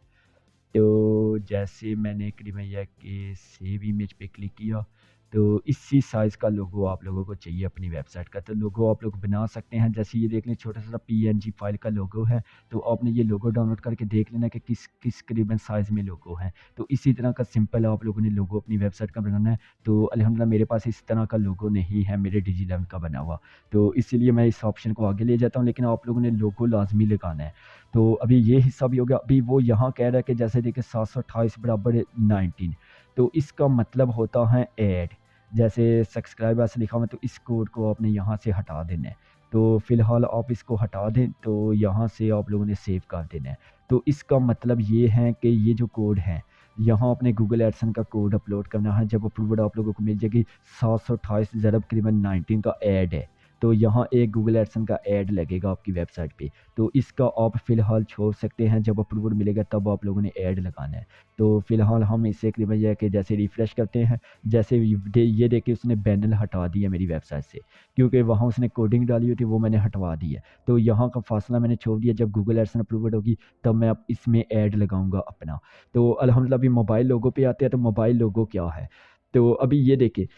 तो जैसे मैंने करीबन यह कि सेव इमेज पे क्लिक किया, तो इसी साइज़ का लोगो आप लोगों को चाहिए अपनी वेबसाइट का। तो लोगो आप लोग बना सकते हैं। जैसे ये देख लें छोटा सा पीएनजी फाइल का लोगो है। तो आपने ये लोगो डाउनलोड करके देख लेना कि किस किस करीबन साइज़ में लोगो है। तो इसी तरह का सिंपल आप लोगों ने लोगो अपनी वेबसाइट का बनाना है। तो अल्हम्दुलिल्लाह मेरे पास इस तरह का लोगो नहीं है मेरे डिजी11 का बना हुआ, तो इसीलिए मैं इस ऑप्शन को आगे ले जाता हूँ। लेकिन आप लोगों ने लोगो लाजमी लगाना है। तो अभी ये हिस्सा भी हो गया। अभी वो यहाँ कह रहा है कि जैसे देखिए 728 बराबर 19, तो इसका मतलब होता है ऐड। जैसे सब्सक्राइब ऐसे लिखा हुआ है, तो इस कोड को आपने यहाँ से हटा देना है। तो फ़िलहाल आप इसको हटा दें, तो यहाँ से आप लोगों ने सेव कर देना है। तो इसका मतलब ये है कि ये जो कोड है, यहाँ आपने गूगल एडसन का कोड अपलोड करना है। जब अप्रूवड आप लोगों को मिल जाएगी 728 ज़रब करीबन 19 का ऐड है, तो यहाँ एक गूगल एडसन का ऐड लगेगा आपकी वेबसाइट पे। तो इसका आप फ़िलहाल छोड़ सकते हैं, जब अप्रूवल मिलेगा तब आप लोगों ने ऐड लगाना है। तो फ़िलहाल हम इसे करीबन यह है कि जैसे रिफ़्रेश करते हैं, जैसे ये देखिए उसने बैनर हटा दिया मेरी वेबसाइट से, क्योंकि वहाँ उसने कोडिंग डाली हुई थी, वो मैंने हटवा दी है। तो यहाँ का फासला मैंने छोड़ दिया। जब गूगल एडसन अप्रूवड होगी तब मैं अब इसमें ऐड लगाऊंगा अपना। तो अल्हम्दुलिल्लाह अभी मोबाइल लोगो पे आते हैं। तो मोबाइल लोगो क्या है, तो अभी ये देखिए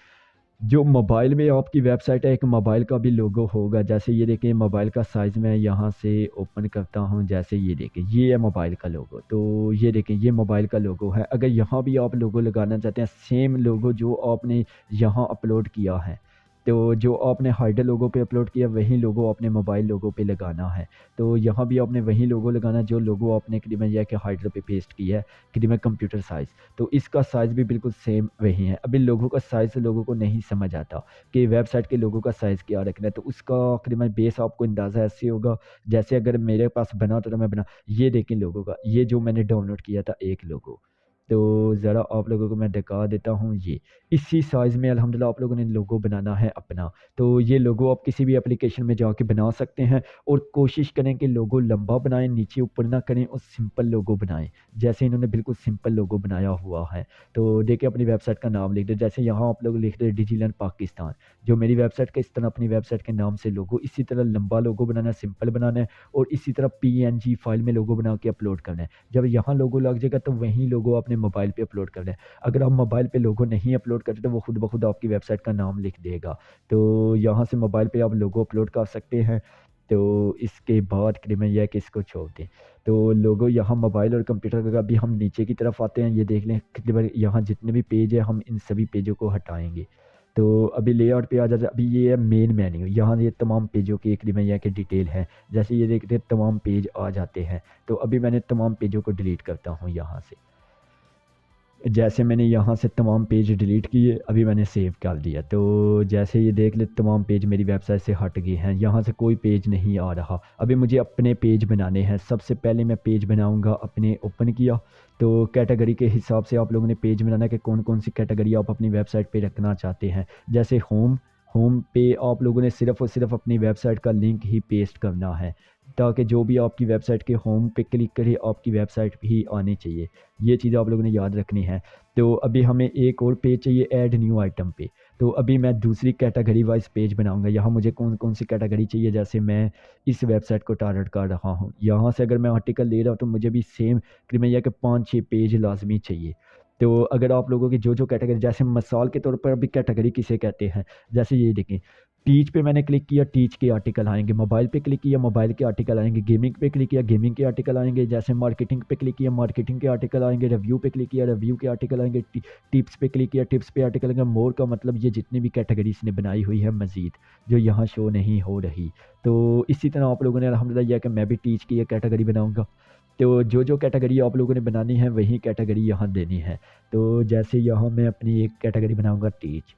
जो मोबाइल में आपकी वेबसाइट है, एक मोबाइल का भी लोगो होगा। जैसे ये देखिए मोबाइल का साइज़ मैं यहाँ से ओपन करता हूँ, जैसे ये देखिए ये है मोबाइल का लोगो। तो ये देखिए ये मोबाइल का लोगो है। अगर यहाँ भी आप लोगो लगाना चाहते हैं, सेम लोगो जो आपने यहाँ अपलोड किया है, तो जो आपने हाइडर लोगो पे अपलोड किया वही लोगो अपने मोबाइल लोगो पे लगाना है। तो यहाँ भी आपने वही लोगो लगाना है जो लोगो आपने करीबन यह कि हाइडर पे पेस्ट किया है, करीबन कंप्यूटर साइज़। तो इसका साइज़ भी बिल्कुल सेम वही है। अभी लोगों का साइज़ से लोगों को नहीं समझ आता कि वेबसाइट के लोगों का साइज़ क्या रखना है, तो उसका करीबन बेस आपको अंदाज़ा ऐसे होगा। जैसे अगर मेरे पास बना होता तो मैं बना, ये देखें लोगों का, ये जो मैंने डाउनलोड किया था एक लोगो, तो ज़रा आप लोगों को मैं दिखा देता हूँ। ये इसी साइज़ में अल्हम्दुलिल्लाह आप लोगों ने लोगो बनाना है अपना। तो ये लोगो आप किसी भी एप्लीकेशन में जाके बना सकते हैं, और कोशिश करें कि लोगो लंबा बनाएं, नीचे ऊपर ना करें, और सिंपल लोगो बनाएं। जैसे इन्होंने बिल्कुल सिंपल लोगो बनाया हुआ है। तो देखिए अपनी वेबसाइट का नाम लिख दे, जैसे यहाँ आप लोग लिख दे डिजिलैंड पाकिस्तान, जो मेरी वेबसाइट का, इस तरह अपनी वेबसाइट के नाम से लोगो, इसी तरह लंबा लोगो बनाना है, सिंपल बनाना है, और इसी तरह पीएनजी फाइल में लोगो बना के अपलोड करना है। जब यहाँ लोगो लग जाएगा तो वही लोगो अपने मोबाइल पे अपलोड करना है। अगर आप मोबाइल पे लोगो नहीं अपलोड करते तो वो खुद ब खुद आपकी वेबसाइट का नाम लिख देगा। तो यहाँ से मोबाइल पे आप लोगो अपलोड कर सकते हैं। तो इसके बाद करीबन यह है कि इसको छोड़ दें। तो लोगो यहाँ मोबाइल और कंप्यूटर का, अभी हम नीचे की तरफ आते हैं, ये देख लें कितनी बार यहाँ जितने भी पेज है हम इन सभी पेजों को हटाएंगे। तो अभी लेआउट पे आ जाता है। अभी ये है मेन मेन्यू, यहाँ ये तमाम पेजों की करीबन यह कि डिटेल है। जैसे ये देखते हैं तमाम पेज आ जाते हैं। तो अभी मैंने तमाम पेजों को डिलीट करता हूँ यहाँ से। जैसे मैंने यहाँ से तमाम पेज डिलीट किए, अभी मैंने सेव कर दिया, तो जैसे ये देख ले तमाम पेज मेरी वेबसाइट से हट गए हैं, यहाँ से कोई पेज नहीं आ रहा। अभी मुझे अपने पेज बनाने हैं। सबसे पहले मैं पेज बनाऊँगा, अपने ओपन किया, तो कैटेगरी के हिसाब से आप लोगों ने पेज बनाना है कि कौन कौन सी कैटेगरी आप अपनी वेबसाइट पे रखना चाहते हैं। जैसे होम, होम पे आप लोगों ने सिर्फ़ और सिर्फ अपनी वेबसाइट का लिंक ही पेस्ट करना है, ताकि जो भी आपकी वेबसाइट के होम पे क्लिक करे आपकी वेबसाइट ही आनी चाहिए। ये चीज़ आप लोगों ने याद रखनी है। तो अभी हमें एक और पेज चाहिए ऐड न्यू आइटम पे। तो अभी मैं दूसरी कैटेगरी वाइज़ पेज बनाऊँगा। यहाँ मुझे कौन-कौन सी कैटेगरी चाहिए, जैसे मैं इस वेबसाइट को टारगेट कर रहा हूँ। यहाँ से अगर मैं आर्टिकल ले रहा हूँ तो मुझे भी सेम करीबन यह कि 5-6 पेज लाज़मी चाहिए। तो अगर आप लोगों की जो-जो कैटेगरी, जैसे मिसाल के तौर पर अभी कैटेगरी किसे कहते हैं, जैसे ये देखें, टीच पे मैंने क्लिक किया, टीच के आर्टिकल आएँगे, मोबाइल पे क्लिक किया, मोबाइल के आर्टिकल आएँगे, गेमिंग पे क्लिक किया, गेमिंग के आर्टिकल आएँगे, जैसे मार्केटिंग पे क्लिक किया, मार्केटिंग के आर्टिकल आएँगे, रिव्यू पे क्लिक किया, रिव्यू के आर्टिकल आएँगे, टिप्स पे क्लिक किया, टिप्स पे आर्टिकल आएँगे, मोर का मतलब ये जितनी भी कैटेगरी इसने बनाई हुई है मज़ीद, जो यहाँ शो नहीं हो रही। तो इसी तरह आप लोगों ने अल्हम्दुलिल्लाह यह कि मैं भी टीच की एक कैटेगरी बनाऊँगा। तो जो-जो कैटेगरी आप लोगों ने बनानी है वही कैटेगरी यहाँ देनी है। तो जैसे यहाँ मैं अपनी एक कैटेगरी बनाऊँगा टीच।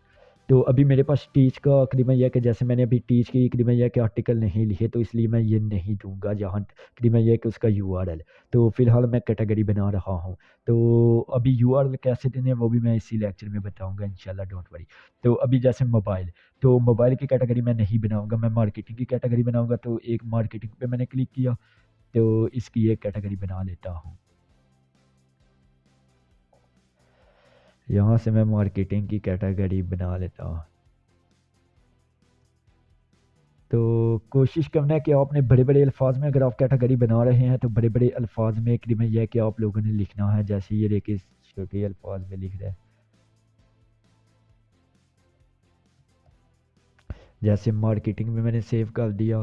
तो अभी मेरे पास टीच का करीबन यह है कि जैसे मैंने अभी टीच की करीबन यह है कि आर्टिकल नहीं लिखे, तो इसलिए मैं ये नहीं दूँगा जहाँ करीबन यह है कि उसका यूआरएल। तो फ़िलहाल मैं कैटेगरी बना रहा हूँ। तो अभी यूआरएल कैसे देने हैं वो भी मैं इसी लेक्चर में बताऊँगा इंशाल्लाह, डोंट वरी। तो अभी जैसे मोबाइल, तो मोबाइल की कैटेगरी मैं नहीं बनाऊँगा, मैं मार्केटिंग की कैटेगरी बनाऊँगा। तो एक मार्केटिंग पे मैंने क्लिक किया, तो इसकी एक कैटेगरी बना लेता हूँ। यहाँ से मैं मार्केटिंग की कैटेगरी बना लेता हूँ। तो कोशिश करना है कि आपने बड़े-बड़े अल्फ़ाज़ में, अगर आप कैटेगरी बना रहे हैं तो बड़े-बड़े अल्फ़ाज़ में करीबन यह है कि आप लोगों ने लिखना है। जैसे ये देखिए छोटे अल्फ़ाज़ में लिख रहा है। जैसे मार्केटिंग में मैंने सेव कर दिया।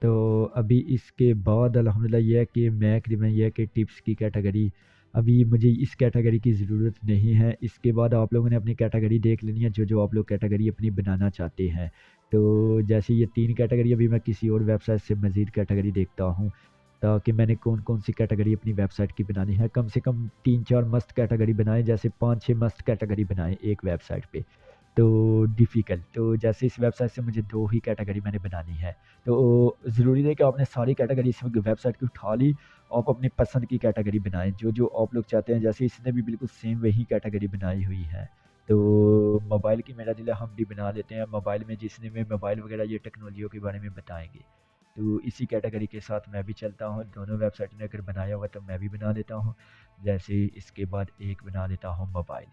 तो अभी इसके बाद अल्हम्दुलिल्लाह ये है कि मैं करीबन ये है कि टिप्स की कैटेगरी, अभी मुझे इस कैटेगरी की ज़रूरत नहीं है। इसके बाद आप लोगों ने अपनी कैटेगरी देख लेनी है, जो-जो आप लोग कैटेगरी अपनी बनाना चाहते हैं। तो जैसे ये 3 कैटेगरी, अभी मैं किसी और वेबसाइट से मज़ीद कैटेगरी देखता हूँ, ताकि मैंने कौन-कौन सी कैटेगरी अपनी वेबसाइट की बनानी है। कम से कम 3-4 मस्त कैटेगरी बनाएँ, जैसे 5-6 मस्त कैटेगरी बनाएँ एक वेबसाइट पे। तो डिफ़िकल्ट, तो जैसे इस वेबसाइट से मुझे 2 ही कैटेगरी मैंने बनानी है। तो ज़रूरी नहीं कि आपने सारी कैटेगरी इस वेबसाइट की उठा ली, आप अपनी पसंद की कैटेगरी बनाएँ, जो-जो आप लोग चाहते हैं। जैसे इसने भी बिल्कुल सेम वही कैटेगरी बनाई हुई है। तो मोबाइल की मेरा दिल है हम भी बना लेते हैं, मोबाइल में जिसने में मोबाइल वगैरह ये टेक्नोलॉजियों के बारे में बताएँगे। तो इसी कैटेगरी के साथ मैं भी चलता हूँ, दोनों वेबसाइट ने अगर बनाया हुआ तो मैं भी बना लेता हूँ। जैसे इसके बाद एक बना लेता हूँ मोबाइल।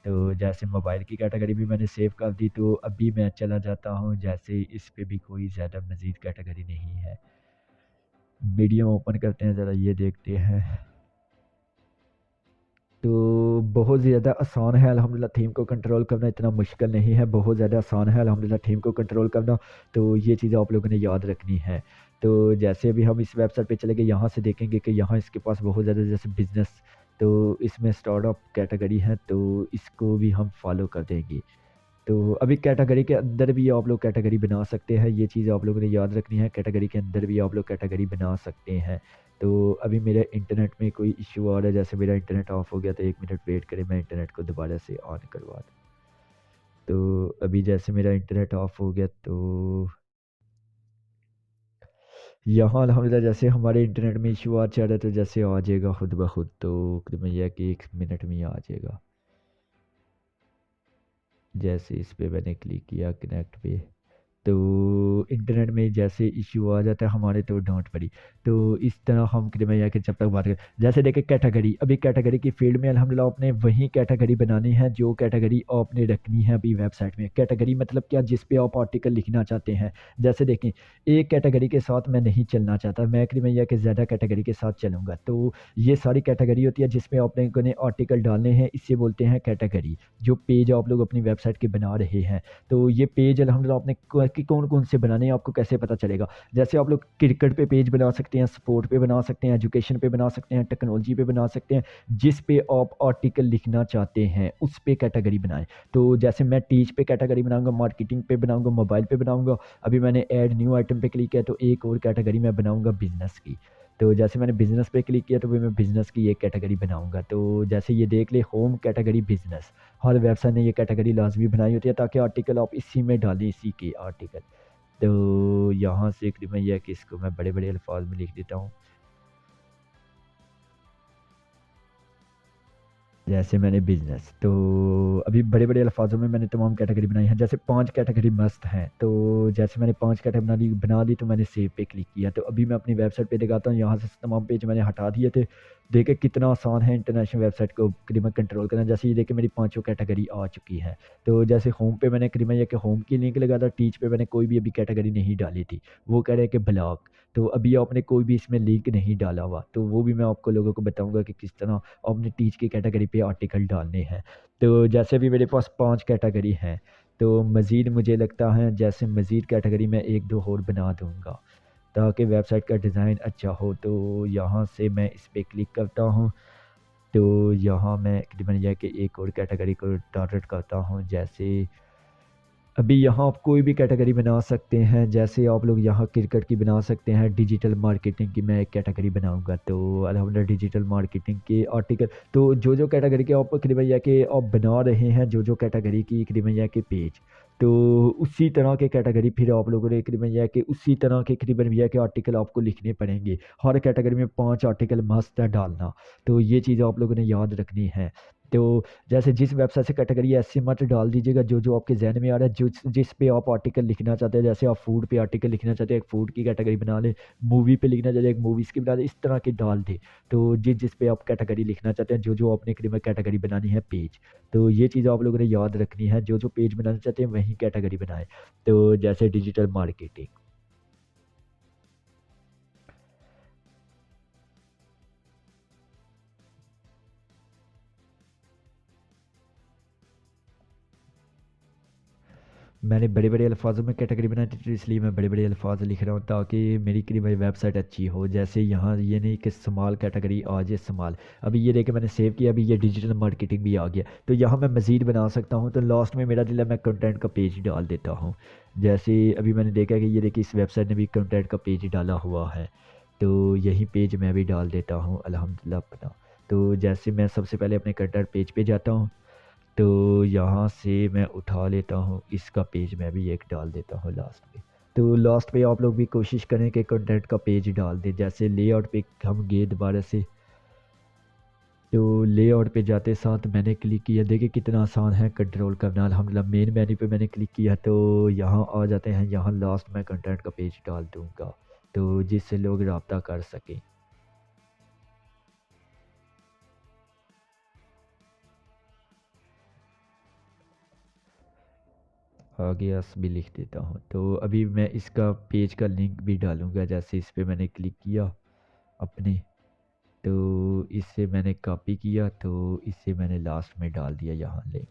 तो जैसे मोबाइल की कैटेगरी भी मैंने सेव कर दी, तो अभी मैं चला जाता हूँ, जैसे इस पे भी कोई ज़्यादा मज़ीद कैटेगरी नहीं है। मीडियम ओपन करते हैं, ज़रा ये देखते हैं। तो बहुत ज़्यादा आसान है अल्हम्दुलिल्लाह, थीम को कंट्रोल करना इतना मुश्किल नहीं है, बहुत ज़्यादा आसान है अल्हम्दुलिल्लाह थीम को कंट्रोल करना। तो ये चीज़ें आप लोगों ने याद रखनी है। तो जैसे अभी हम इस वेबसाइट पे चले गए, यहाँ से देखेंगे कि यहाँ इसके पास बहुत ज़्यादा जैसे बिज़नेस, तो इसमें स्टार्टअप कैटेगरी है, तो इसको भी हम फॉलो कर देंगे। तो अभी कैटेगरी के अंदर भी आप लोग कैटेगरी बना सकते हैं, ये चीज़ आप लोगों ने याद रखनी है, कैटेगरी के अंदर भी आप लोग कैटेगरी बना सकते हैं। तो अभी मेरे इंटरनेट में कोई इश्यू आ रहा है, जैसे मेरा इंटरनेट ऑफ हो गया, तो 1 मिनट वेट करें, मैं इंटरनेट को दोबारा से ऑन करवा दूँ। तो अभी जैसे मेरा इंटरनेट ऑफ हो गया, तो यहाँ अल्हम्दुलिल्लाह जैसे हमारे इंटरनेट में इश्यू आ चल रहा है, तो जैसे आ जाएगा खुद ब खुद, तो करीबन यह है कि 1 मिनट में ही आ जाएगा। जैसे इस पे मैंने क्लिक किया कनेक्ट पे, तो इंटरनेट में जैसे इश्यू आ जाता है हमारे, तो डोंट वरी। तो इस तरह हम कृपया कि जब तक बात करें, जैसे देखिए कैटेगरी, अभी कैटेगरी की फील्ड में अल्हम्दुलिल्लाह आपने वही कैटेगरी बनानी है जो कैटेगरी आपने रखनी है अभी वेबसाइट में। कैटेगरी मतलब क्या, जिस पे आप आर्टिकल लिखना चाहते हैं। जैसे देखें, एक कैटेगरी के साथ मैं नहीं चलना चाहता, मैं कृपया कि ज़्यादा कैटेगरी के साथ चलूँगा। तो ये सारी कैटेगरी होती है जिसमें आपने को ने आर्टिकल डालने हैं, इसे बोलते हैं कैटेगरी। जो पेज आप लोग अपनी वेबसाइट के बना रहे हैं, तो ये पेज अल्हम्दुलिल्लाह आपने कि कौन-कौन से बनाने हैं, आपको कैसे पता चलेगा? जैसे आप लोग क्रिकेट पे पेज बना सकते हैं, स्पोर्ट पे बना सकते हैं, एजुकेशन पे बना सकते हैं, टेक्नोलॉजी पे बना सकते हैं। जिस पे आप आर्टिकल लिखना चाहते हैं, उस पे कैटेगरी बनाएँ। तो जैसे मैं टीच पे कैटेगरी बनाऊँगा, मार्केटिंग पे बनाऊँगा, मोबाइल पे बनाऊँगा। अभी मैंने ऐड न्यू आइटम पे क्लिक किया, तो एक और कैटेगरी मैं बनाऊँगा बिज़नेस की। तो जैसे मैंने बिज़नेस पे क्लिक किया, तो फिर मैं बिज़नेस की एक कैटेगरी बनाऊँगा। तो जैसे ये देख ले, होम कैटेगरी बिज़नेस। हर वेबसाइट ने ये कैटेगरी लाज़मी बनाई होती है, ताकि आर्टिकल आप इसी में डालें, इसी के आर्टिकल। तो यहाँ से तकरीबन ये है कि इसको मैं बड़े-बड़े अल्फ़ाज में लिख देता हूँ। जैसे मैंने बिज़नेस, तो अभी बड़े-बड़े अल्फ़ाज़ों में मैंने तमाम कैटेगरी बनाई हैं, जैसे 5 कैटेगरी मस्ट हैं। तो जैसे मैंने 5 कैटेगरी बना ली, तो मैंने सेव पे क्लिक किया। तो अभी मैं अपनी वेबसाइट पे दिखाता हूँ, यहाँ से तमाम पेज मैंने हटा दिए थे। देखिए कितना आसान है इंटरनेशनल वेबसाइट को करीबन कंट्रोल करना। जैसे ये देखिए मेरी पाँचों कैटेगरी आ चुकी हैं। तो जैसे होम पे मैंने करीबन ये कि होम की लिंक लगा था, टीच पे मैंने कोई भी अभी कैटेगरी नहीं डाली थी। वो कह रहे हैं कि ब्लॉग, तो अभी आपने कोई भी इसमें लिंक नहीं डाला हुआ, तो वो भी मैं आपको लोगों को बताऊँगा कि किस तरह अपने टीच की कैटेगरी पे आर्टिकल डालने हैं। तो जैसे भी मेरे पास 5 कैटेगरी हैं, तो मज़ीद मुझे लगता है जैसे मज़ीद कैटेगरी मैं 1-2 और बना दूँगा, ताकि वेबसाइट का डिज़ाइन अच्छा हो। तो यहाँ से मैं इस पे क्लिक करता हूँ, तो यहाँ मैं तकरीबन यह है कि एक और कैटेगरी को टारगेट करता हूँ। जैसे अभी यहाँ आप कोई भी कैटेगरी बना सकते हैं, जैसे आप लोग यहाँ क्रिकेट की बना सकते हैं, डिजिटल मार्केटिंग की मैं एक कैटेगरी बनाऊँगा, तो अल्हम्दुलिल्लाह डिजिटल मार्केटिंग के आर्टिकल, तो जो-जो कैटेगरी के आप करीबन या कि आप बना रहे हैं, जो-जो कैटेगरी की करीबन या कि पेज, तो उसी तरह के कैटेगरी फिर आप लोगों ने करीबन या कि उसी तरह के करीबन भैया के आर्टिकल आपको लिखने पड़ेंगे। हर कैटेगरी में 5 आर्टिकल मस्ट है डालना, तो ये चीज़ आप लोगों ने याद रखनी है। तो जैसे जिस वेबसाइट से कैटेगरी ऐसे मत डाल दीजिएगा जो आपके ज़हन में आ रहा है, जिस पे आप आर्टिकल लिखना चाहते हैं। जैसे आप फूड पे आर्टिकल लिखना चाहते हैं, एक फूड की कैटेगरी बना लें, मूवी पे लिखना चाहते हैं, एक मूवीज़ की बना लें, इस तरह की डाल दें। तो जिस पे आप कैटेगरी लिखना चाहते हैं, जो आपने करीबन कैटेगरी बनानी है पेज, तो ये चीज़ आप लोगों ने याद रखनी है, जो पेज बनाना चाहते हैं वही कैटेगरी बनाएँ। तो जैसे डिजिटल मार्केटिंग, मैंने बड़े-बड़े अल्फ़ाज़ों में कैटेगरी बनाई थी, तो इसलिए मैं बड़े-बड़े अल्फ़ाज़ लिख रहा हूँ, ताकि मेरी कि भाई वेबसाइट अच्छी हो। जैसे यहाँ ये नहीं कि स्मॉल कैटेगरी आ जाए स्मॉल। अभी ये देखिए मैंने सेव किया, अभी ये डिजिटल मार्केटिंग भी आ गया। तो यहाँ मैं मज़ीद बना सकता हूँ, तो लास्ट में मेरा दिल है मैं कंटेंट का पेज डाल देता हूँ। जैसे अभी मैंने देखा कि ये देखिए इस वेबसाइट ने भी कंटेंट का पेज डाला हुआ है। तो यही पेज मैं भी डाल देता हूँ अल्हम्दुलिल्लाह अपना। तो जैसे मैं सबसे पहले अपने कंटेंट पेज पे जाता हूँ, तो यहाँ से मैं उठा लेता हूँ, इसका पेज मैं भी एक डाल देता हूँ लास्ट पे। तो लास्ट पे आप लोग भी कोशिश करें कि कंटेंट का पेज डाल दें। जैसे लेआउट पे हम गए दोबारा से, तो लेआउट पे जाते साथ मैंने क्लिक किया, देखिए कितना आसान है कंट्रोल करना। अल्हम्दुलिल्लाह मेन मेन्यू पे मैंने क्लिक किया, तो यहाँ आ जाते हैं, यहाँ लास्ट में कंटेंट का पेज डाल दूँगा, तो जिससे लोग राब्ता कर सकें। आगे यस भी लिख देता हूँ। तो अभी मैं इसका पेज का लिंक भी डालूँगा, जैसे इस पे मैंने क्लिक किया अपने, तो इससे मैंने कॉपी किया, तो इससे मैंने लास्ट में डाल दिया यहाँ लिंक।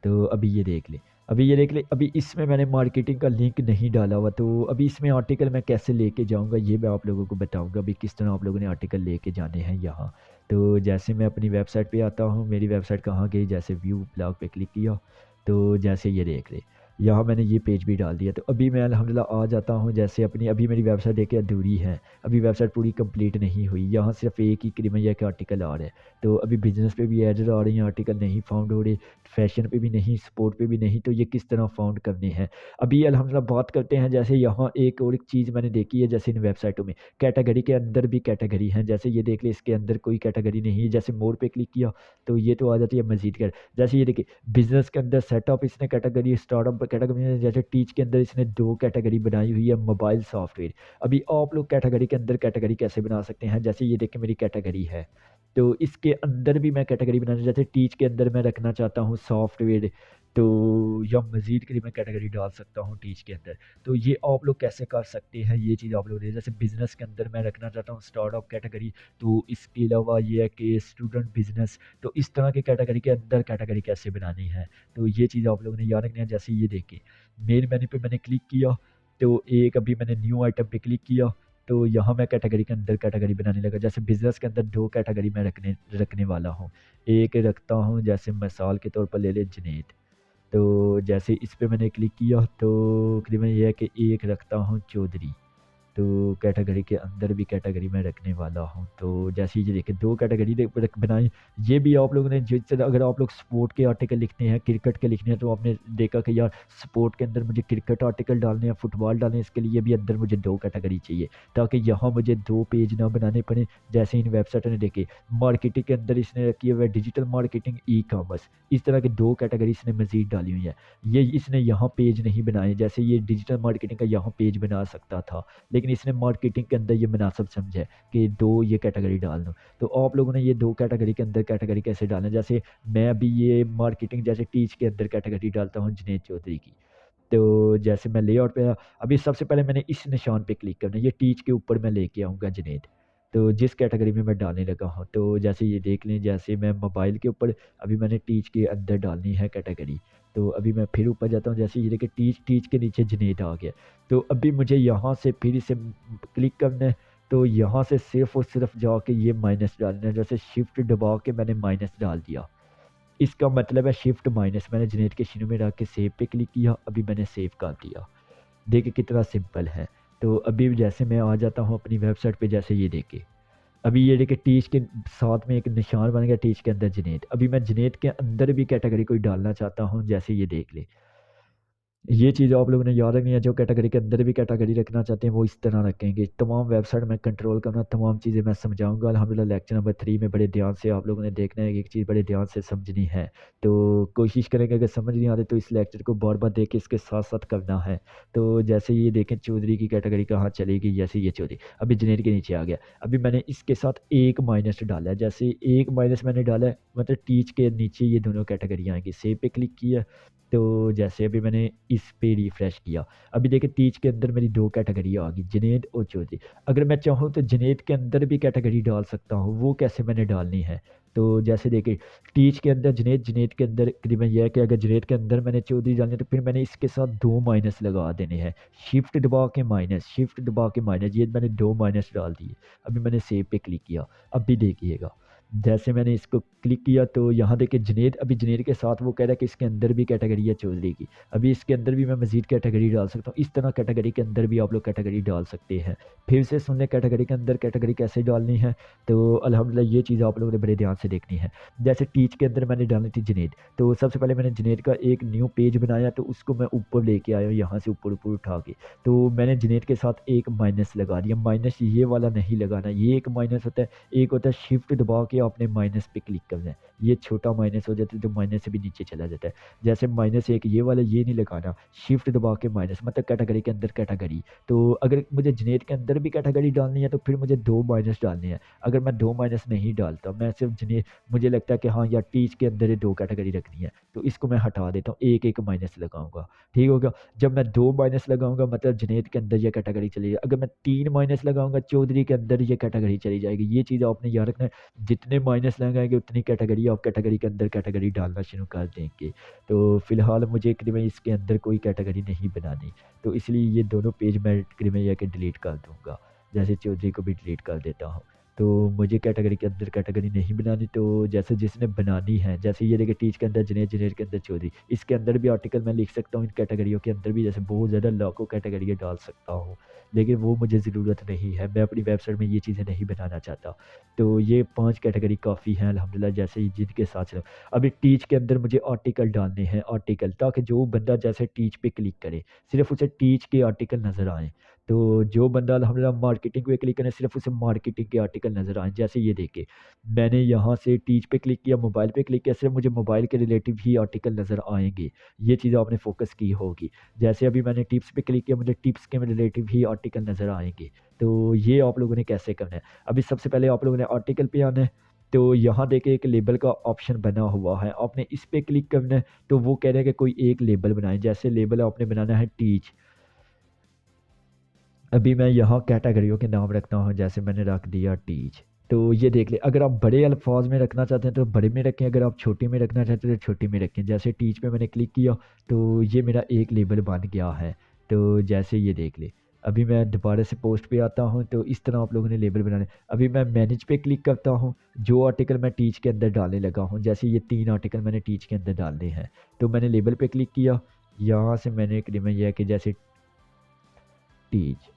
तो अभी ये देख ले, अभी ये देख ले, अभी इसमें मैंने मार्केटिंग का लिंक नहीं डाला हुआ, तो अभी इसमें आर्टिकल मैं कैसे लेके जाऊँगा ये मैं आप लोगों को बताऊँगा अभी किस तरह आप लोगों ने आर्टिकल लेके जाने हैं यहाँ। तो जैसे मैं अपनी वेबसाइट पे आता हूँ, मेरी वेबसाइट कहाँ गई, जैसे व्यू ब्लॉग पे क्लिक किया, तो जैसे ये देख ले यहाँ मैंने ये पेज भी डाल दिया। तो अभी मैं अल्हम्दुलिल्लाह आ जाता हूँ जैसे अपनी, अभी मेरी वेबसाइट देखिए अधूरी है, अभी वेबसाइट पूरी कंप्लीट नहीं हुई, यहाँ सिर्फ एक ही क्रीमिया के आर्टिकल आ रहे हैं। तो अभी बिजनेस पे भी एरर आ रही हैं, आर्टिकल नहीं फाउंड हो रहे, फैशन पे भी नहीं, स्पोर्ट पे भी नहीं, तो ये किस तरह फाउंड करने हैं। अभी अल्हम्दुलिल्लाह बात करते हैं, जैसे यहाँ एक और एक चीज़ मैंने देखी है, जैसे इन वेबसाइटों में कैटेगरी के अंदर भी कैटेगरी हैं, जैसे ये देख ले इसके अंदर कोई कैटेगरी नहीं है, जैसे मोर पे क्लिक किया तो ये तो आ जाती है मजीद कर, जैसे ये देखिए बिजनेस के अंदर सेटअप इसने कैटेगरी, स्टार्टअप कैटेगरी में, जैसे टीच के अंदर इसने 2 कैटेगरी बनाई हुई है, मोबाइल सॉफ्टवेयर। अभी आप लोग कैटेगरी के अंदर कैटेगरी कैसे बना सकते हैं, जैसे ये देखिए मेरी कैटेगरी है, तो इसके अंदर भी मैं कैटेगरी बनाना, जैसे टीच के अंदर मैं रखना चाहता हूँ सॉफ्टवेयर, तो या मज़ीद के लिए मैं कैटेगरी डाल सकता हूँ टीच के अंदर। तो ये आप लोग कैसे कर सकते हैं, ये चीज़ आप लोग देखें। जैसे बिज़नेस के अंदर मैं रखना चाहता हूँ स्टार्टअप कैटेगरी, तो इसके अलावा ये है कि स्टूडेंट बिज़नेस, तो इस तरह की कैटेगरी के अंदर कैटेगरी कैसे बनानी है, तो ये चीज़ आप लोगों ने याद रखनी है। जैसे ये देखें मेन मेन्यू पे मैंने क्लिक किया, तो एक अभी मैंने न्यू आइटम पे क्लिक किया, तो यहाँ मैं कैटेगरी के अंदर कैटेगरी बनाने लगा। जैसे बिज़नेस के अंदर 2 कैटेगरी मैं रखने वाला हूँ। एक रखता हूँ, जैसे मिसाल के तौर पर ले ले जुनैद, तो जैसे इस पे मैंने क्लिक किया तो तकरीबन ये है कि एक रखता हूँ चौधरी, तो कैटेगरी के अंदर भी कैटेगरी में रखने वाला हूँ। तो जैसे ये देखिए 2 कैटेगरी बनाई। ये भी आप लोगों ने जिस तरह, अगर आप लोग स्पोर्ट के आर्टिकल लिखते हैं, क्रिकेट के लिखने हैं, तो आपने देखा कि यार स्पोर्ट के अंदर मुझे क्रिकेट आर्टिकल डालने हैं, फुटबॉल डालने हैं, इसके लिए भी अंदर मुझे 2 कैटेगरी चाहिए, ताकि यहाँ मुझे 2 पेज ना बनाने पड़े। जैसे इन वेबसाइट ने देखे मार्केटिंग के अंदर इसने रखी हुई है डिजिटल मार्केटिंग, ई कॉमर्स, इस तरह की 2 कैटेगरी इसने मज़ीद डाली हुई है। ये इसने यहाँ पेज नहीं बनाए, जैसे ये डिजिटल मार्केटिंग का यहाँ पेज बना सकता था, लेकिन इसने मार्केटिंग के अंदर ये मुनासिब समझा है कि 2 ये कैटेगरी डाल दूँ। तो आप लोगों ने ये 2 कैटेगरी के अंदर कैटेगरी कैसे डालें, जैसे मैं अभी ये मार्केटिंग जैसे टीच के अंदर कैटेगरी डालता हूँ जुनैद चौधरी की। तो जैसे मैं लेआउट पे अभी सबसे पहले मैंने इस निशान पे क्लिक करना है, ये टीच के ऊपर मैं लेके आऊँगा जुनैद, तो जिस कैटेगरी में मैं डालने लगा हूँ। तो जैसे ये देख लें, जैसे मैं मोबाइल के ऊपर अभी मैंने टीच के अंदर डालनी है कैटेगरी, तो अभी मैं फिर ऊपर जाता हूँ, जैसे ये देखिए टीच टीच के नीचे जुनैद आ गया। तो अभी मुझे यहाँ से फिर इसे क्लिक करना है, तो यहाँ से सिर्फ़ और सिर्फ जाके ये माइनस डालना है, जैसे शिफ्ट दबा के मैंने माइनस डाल दिया। इसका मतलब है शिफ्ट माइनस, मैंने जनरेट के शुरू में रख के सेव पे क्लिक किया, अभी मैंने सेव कर दिया। देखिए कितना सिंपल है। तो अभी जैसे मैं आ जाता हूँ अपनी वेबसाइट पे, जैसे ये देखिए अभी ये देखिए टीच के साथ में एक निशान बन गया, टीच के अंदर जुनैद। अभी मैं जुनैद के अंदर भी कैटेगरी कोई डालना चाहता हूँ, जैसे ये देख ले। ये चीज़ आप लोगों ने याद रखनी है, जो कैटेगरी के अंदर भी कैटेगरी रखना चाहते हैं वो इस तरह रखेंगे। तमाम वेबसाइट में कंट्रोल करना, तमाम चीज़ें मैं समझाऊंगा अल्हम्दुलिल्लाह। लेक्चर नंबर 3 में बड़े ध्यान से आप लोगों ने देखना है, एक चीज़ बड़े ध्यान से समझनी है। तो कोशिश करेंगे, अगर समझ नहीं आ रही तो इस लेक्चर को बार बार देख के इसके साथ साथ करना है। तो जैसे ये देखें चौधरी की कैटेगरी कहाँ चलेगी, जैसे ये चौधरी अभी जुनैद के नीचे आ गया। अभी मैंने इसके साथ एक माइनस डाला है, जैसे एक माइनस मैंने डाला है, मतलब टीच के नीचे ये दोनों कैटेगरी आएंगी। सेव पे क्लिक किया, तो जैसे अभी मैंने इस पे रिफ्रेश किया, अभी देखिए टीच के अंदर मेरी 2 कैटेगरी आ गई, जुनैद और चौधरी। अगर मैं चाहूँ तो जुनैद के अंदर भी कैटेगरी डाल सकता हूँ, वो कैसे मैंने डालनी है। तो जैसे देखिए टीच के अंदर जुनैद, जुनैद के अंदर तकरीबन यह है कि अगर जुनैद के अंदर मैंने चौधरी डालनी है, तो फिर मैंने इसके साथ 2 माइनस लगा देने हैं, शिफ्ट दबा के माइनस, शिफ्ट दबा के माइनस, ये मैंने 2 माइनस डाल दिए। अभी मैंने सेव पे क्लिक किया, अभी देखिएगा जैसे मैंने इसको क्लिक किया, तो यहाँ देखिए जुनैद, अभी जुनैद के साथ वो कह रहा है कि इसके अंदर भी कैटेगरी है चौधरी की। अभी इसके अंदर भी मैं मज़ीद कैटेगरी डाल सकता हूँ। इस तरह कैटेगरी के अंदर भी आप लोग कैटेगरी डाल सकते हैं। फिर से सुन लें कैटेगरी के अंदर कैटेगरी कैसे डालनी है। तो अल्हम्दुलिल्लाह ये चीज़ आप लोगों ने बड़े ध्यान से देखनी है। जैसे टीच के अंदर मैंने डालनी थी जुनैद, तो सबसे पहले मैंने जुनैद का एक न्यू पेज बनाया, तो उसको मैं ऊपर लेके आया हूँ, यहाँ से ऊपर ऊपर उठा के। तो मैंने जुनैद के साथ एक माइनस लगा दिया, माइनस ये वाला नहीं लगाना, ये एक माइनस होता है, एक होता है शिफ्ट दबा के के आपने माइनस पे क्लिक करना है। ये छोटा माइनस हो जाता है तो माइनस से भी नीचे चला जाता है। जैसे माइनस एक ये वाला ये नहीं लगाना, शिफ्ट दबा के माइनस मतलब कैटेगरी के अंदर कैटेगरी। तो अगर मुझे जनेट के अंदर भी कैटेगरी डालनी है तो फिर मुझे 2 माइनस डालने हैं। अगर मैं 2 माइनस नहीं डालता, मैं सिर्फ जनेट, मुझे लगता है कि हाँ यार टीच के अंदर ही 2 कैटेगरी रखनी है, तो इसको मैं हटा देता हूँ, एक माइनस लगाऊंगा। ठीक होगा। जब मैं 2 माइनस लगाऊंगा मतलब जनेत के अंदर ये कैटेगरी चली जाएगी। अगर मैं 3 माइनस लगाऊंगा चौधरी के अंदर ये कैटेगरी चली जाएगी। ये चीज़ आपने याद रखना है, जितने माइनस लगाएंगे उतनी कैटेगरी आप कैटेगरी के अंदर कैटेगरी डालना शुरू कर देंगे। तो फिलहाल मुझे करीबन इसके अंदर कोई कैटेगरी नहीं बनानी, तो इसलिए ये दोनों पेज मैं करीबन यह कि डिलीट कर दूंगा। जैसे चौधरी को भी डिलीट कर देता हूँ। तो मुझे कैटेगरी के अंदर कैटेगरी नहीं बनानी, तो जैसे जिसने बनानी है, जैसे ये देखिए टीच के अंदर जनेट, जनेट के अंदर चौधरी, इसके अंदर भी आर्टिकल मैं लिख सकता हूँ। इन कैटेगरियों के अंदर भी जैसे बहुत ज़्यादा लाखों कैटेगरियाँ डाल सकता हूँ, लेकिन वो मुझे ज़रूरत नहीं है, मैं अपनी वेबसाइट में ये चीज़ें नहीं बनाना चाहता। तो ये 5 कैटेगरी काफ़ी हैं अल्हम्दुलिल्लाह, जैसे जिनके साथ चलो। अभी टीच के अंदर मुझे आर्टिकल डालने हैं, आर्टिकल, ताकि जो बंदा जैसे टीच पे क्लिक करे सिर्फ उसे टीच के आर्टिकल नज़र आएँ। तो जो बंदा अल्हम्दुलिल्लाह मार्केटिंग पे क्लिक करें सिर्फ उसे मार्केटिंग के आर्टिकल नज़र आएँ। जैसे ये देखिए, मैंने यहाँ से टीच पे क्लिक किया, मोबाइल पे क्लिक किया, सिर्फ मुझे मोबाइल के रिलेटिव ही आर्टिकल नज़र आएंगे। ये चीज़ आपने फोकस की होगी। जैसे अभी मैंने टिप्स पे क्लिक किया, मुझे टिप्स के रिलेटिव ही आर्टिकल नज़र आएंगे। तो ये आप लोगों ने कैसे करना है, अभी सबसे पहले आप लोगों ने आर्टिकल पे आना है। तो यहाँ देखिए एक लेबल का ऑप्शन बना हुआ है, आपने इस पे क्लिक करना है। तो वो कह रहे हैं कि कोई एक लेबल बनाए, जैसे लेबल आपने बनाना है टीच। अभी मैं यहाँ कैटेगरियों के नाम रखता हूँ, जैसे मैंने रख दिया टीच। तो ये देख ले, अगर आप बड़े अल्फाज में रखना चाहते हैं तो बड़े में रखें, अगर आप छोटे में रखना चाहते हैं तो छोटे में रखें। जैसे टीच पे मैंने क्लिक किया तो ये मेरा एक लेबल बन गया है। तो जैसे ये देख ले, अभी मैं दोबारा से पोस्ट पे आता हूँ, तो इस तरह आप लोगों ने लेबल बनाने। अभी मैं मैनेज पे क्लिक करता हूँ, जो आर्टिकल मैं टीच के अंदर डालने लगा हूँ, जैसे ये 3 आर्टिकल मैंने टीच के अंदर डालने हैं। तो मैंने लेबल पे क्लिक किया, यहाँ से मैंने करीबन यह है कि जैसे टीच,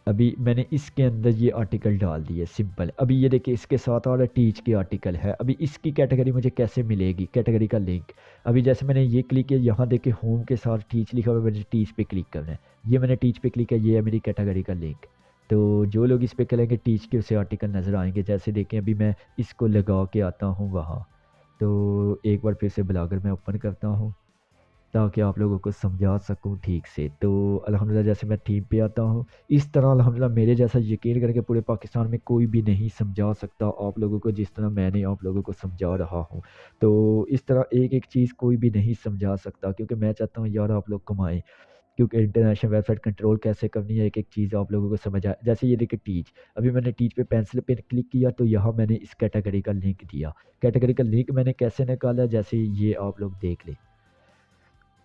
अभी मैंने इसके अंदर ये आर्टिकल डाल दिए सिंपल। अभी ये देखिए इसके साथ और टीच की आर्टिकल है। अभी इसकी कैटेगरी मुझे कैसे मिलेगी, कैटेगरी का लिंक। अभी जैसे मैंने ये क्लिक किया, यहाँ देखिए होम के साथ टीच लिखा हुआ है, मुझे टीच पे क्लिक करना है। ये मैंने टीच पे क्लिक किया, ये है मेरी कैटेगरी का लिंक। तो जो लोग इस पर करेंगे टीच के उसे आर्टिकल नज़र आएंगे। जैसे देखें अभी मैं इसको लगा के आता हूँ वहाँ, तो एक बार फिर से बुलाकर मैं ओपन करता हूँ ताकि आप लोगों को समझा सकूं ठीक से। तो अल्हम्दुलिल्लाह जैसे मैं थीम पे आता हूँ, इस तरह अल्हम्दुलिल्लाह मेरे जैसा यकीन करके पूरे पाकिस्तान में कोई भी नहीं समझा सकता आप लोगों को जिस तरह मैंने आप लोगों को समझा रहा हूँ। तो इस तरह एक एक चीज़ कोई भी नहीं समझा सकता, क्योंकि मैं चाहता हूँ यार आप लोग कमाएँ। क्योंकि इंटरनेशनल वेबसाइट कंट्रोल कैसे करनी है, एक एक चीज़ आप लोगों को समझ आए। जैसे ये देखिए टीच, अभी मैंने टीच पे पेंसिल पे क्लिक किया तो यहाँ मैंने इस कैटेगरी का लिंक दिया। कैटेगरी का लिंक मैंने कैसे निकाला, जैसे ये आप लोग देख लें।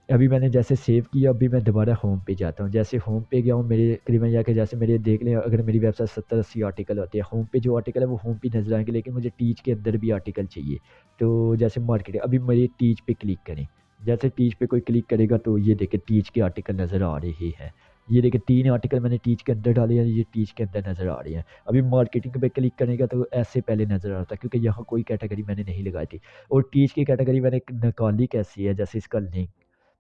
अभी मैंने जैसे सेव किया, अभी मैं दोबारा होम पे जाता हूँ। जैसे होम पे गया हूँ, मेरे करीबन जाके जैसे मेरे देख लें, अगर मेरी वेबसाइट 70-80 आर्टिकल होते हैं, होम पे जो आर्टिकल है वो होम पे नजर आएंगे, लेकिन मुझे टीच के अंदर भी आर्टिकल चाहिए। तो जैसे मार्केट, अभी मेरी टीच पे क्लिक करें, जैसे टीच पे कोई क्लिक करेगा तो ये देखे टीच के आर्टिकल नज़र आ रहे हैं। ये देखिए 3 आर्टिकल मैंने टीच के अंदर डाले हैं, ये टीच के अंदर नज़र आ रहे हैं। अभी मार्केटिंग पे क्लिक करेगा तो ऐसे पहले नज़र आ रहा था, क्योंकि यहाँ कोई कैटेगरी मैंने नहीं लगाई थी। और टीच की कैटेगरी मैंने निकाली कैसी है, जैसे इसका लिंक।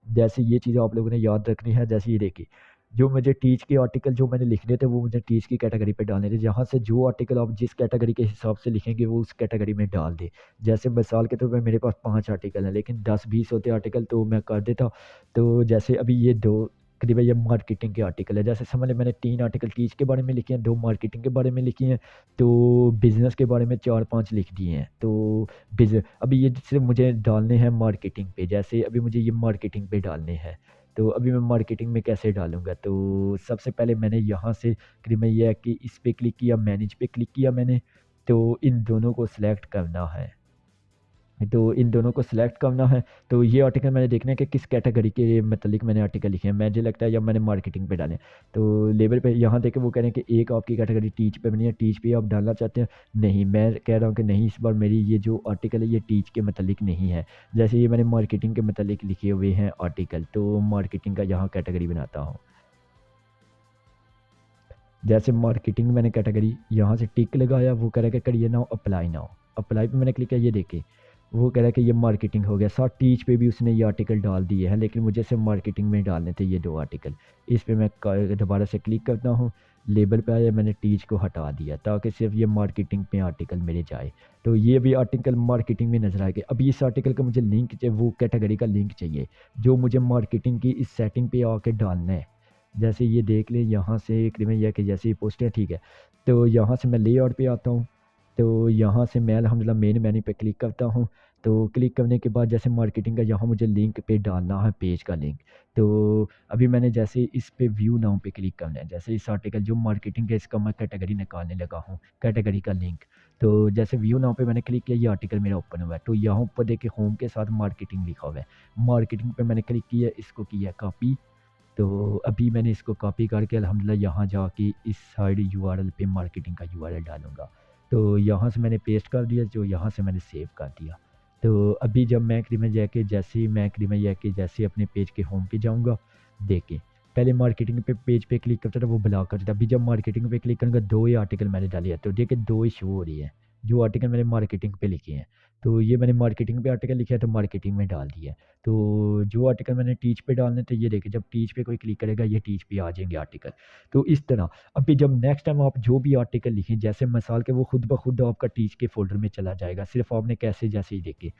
जैसे ये चीज़ आप लोगों ने याद रखनी है। जैसे ये देखिए, जो मुझे टीच के आर्टिकल जो मैंने लिखने थे वो मुझे टीच की कैटेगरी पे डालने थे। जहाँ से जो आर्टिकल आप जिस कैटेगरी के हिसाब से लिखेंगे वो उस कैटेगरी में डाल दे। जैसे मिसाल के तौर पे मेरे पास 5 आर्टिकल हैं, लेकिन 10-20 होते आर्टिकल तो मैं कर देता। तो जैसे अभी ये 2 करीबन ये मार्केटिंग के आर्टिकल है। जैसे समझ लें मैंने 3 आर्टिकल टीच के बारे में लिखे हैं, 2 मार्केटिंग के बारे में लिखे हैं, तो बिज़नेस के बारे में 4-5 लिख दिए हैं। तो बिज़ अभी ये सिर्फ मुझे डालने हैं मार्केटिंग पे। जैसे अभी मुझे ये मार्केटिंग पे डालने हैं, तो अभी मैं मार्केटिंग में कैसे डालूँगा। तो सबसे पहले मैंने यहाँ से करीबन ये है कि इस पे क्लिक किया, मैनेज पे क्लिक किया मैंने, तो इन दोनों को सिलेक्ट करना है। तो इन दोनों को सिलेक्ट करना है। तो ये आर्टिकल मैंने देखना है कि किस कैटेगरी के मतलब मैंने आर्टिकल लिखे हैं। मुझे लगता है या मैंने मार्केटिंग पे डाले। तो लेवल पे यहाँ देखे वो कह रहे हैं कि एक आपकी कैटेगरी टीच पे बनी है, टीच पे आप डालना चाहते हैं। नहीं, मैं कह रहा हूँ कि नहीं, इस बार मेरी ये जो आर्टिकल है ये टीच के मतलब नहीं है। जैसे ये मैंने मार्केटिंग के मतलब लिखे हुए हैं आर्टिकल, तो मार्केटिंग का यहाँ कैटेगरी बनाता हूँ। जैसे मार्केटिंग मैंने कैटेगरी यहाँ से टिक लगाया, वो कह रहा है कि करिए नाउ, अप्लाई नाउ। अप्लाई पे मैंने क्लिक किया, ये देखे वो कह रहा है कि ये मार्केटिंग हो गया। साथ टीच पे भी उसने ये आर्टिकल डाल दिए हैं, लेकिन मुझे सिर्फ मार्केटिंग में डालने थे ये 2 आर्टिकल। इस पे मैं दोबारा से क्लिक करता हूँ, लेबल पे आया, मैंने टीच को हटा दिया ताकि सिर्फ ये मार्केटिंग पे आर्टिकल मेरे जाए। तो ये भी आर्टिकल मार्केटिंग में नज़र आएगा। अभी इस आर्टिकल का मुझे लिंक चाहिए, वो कैटेगरी का लिंक चाहिए जो मुझे मार्केटिंग की इस सेटिंग पे आके डालना है। जैसे ये देख लें, यहाँ से क्रिमिया के जैसे ही पोस्ट है, ठीक है। तो यहाँ से मैं लेआउट पे आता हूँ। तो यहाँ से मैं अल्हम्दुलिल्लाह मेन मेन्यू पे क्लिक करता हूँ। तो क्लिक करने के बाद जैसे मार्केटिंग का यहाँ मुझे लिंक पे डालना है, पेज का लिंक। तो अभी मैंने जैसे इस पे व्यू नाउ पे क्लिक करना है, जैसे इस आर्टिकल जो मार्केटिंग है इसका मैं कैटेगरी निकालने लगा हूँ, कैटेगरी का लिंक। तो जैसे व्यू नाउ पे मैंने क्लिक किया, ये आर्टिकल मेरा ओपन हुआ है। तो यहाँ ऊपर देखिए होम के साथ मार्केटिंग लिखा हुआ है। मार्केटिंग पे मैंने क्लिक किया, इसको किया कॉपी। तो अभी मैंने इसको कॉपी करके अल्हम्दुलिल्लाह यहाँ जाके इस साइड यूआरएल पे मार्केटिंग का यूआरएल डालूँगा। तो यहाँ से मैंने पेस्ट कर दिया, जो यहाँ से मैंने सेव कर दिया। तो अभी जब मैं में जाके जैसे अपने पेज के होम पे जाऊँगा, देखें पहले मार्केटिंग पे पेज पे क्लिक करता था, वो ब्लॉक करता था। अभी जब मार्केटिंग पे क्लिक करूँगा, 2 ही आर्टिकल मैंने डाले हैं, तो देखिए 2 ही शो हो रही है, जो आर्टिकल मैंने मार्केटिंग पे लिखे हैं। तो ये मैंने मार्केटिंग पे आर्टिकल लिखे हैं, तो मार्केटिंग में डाल दिया है। तो जो आर्टिकल मैंने टीच पे डालने थे, ये देखिए जब टीच पे कोई क्लिक करेगा, ये टीच पे आ जाएंगे आर्टिकल। तो इस तरह अभी जब नेक्स्ट टाइम आप जो भी आर्टिकल लिखें, जैसे मिसाल के वो खुद ब खुद आपका टीच के फ़ोल्डर में चला जाएगा, सिर्फ़ आपने कैसे जैसे ही देखे।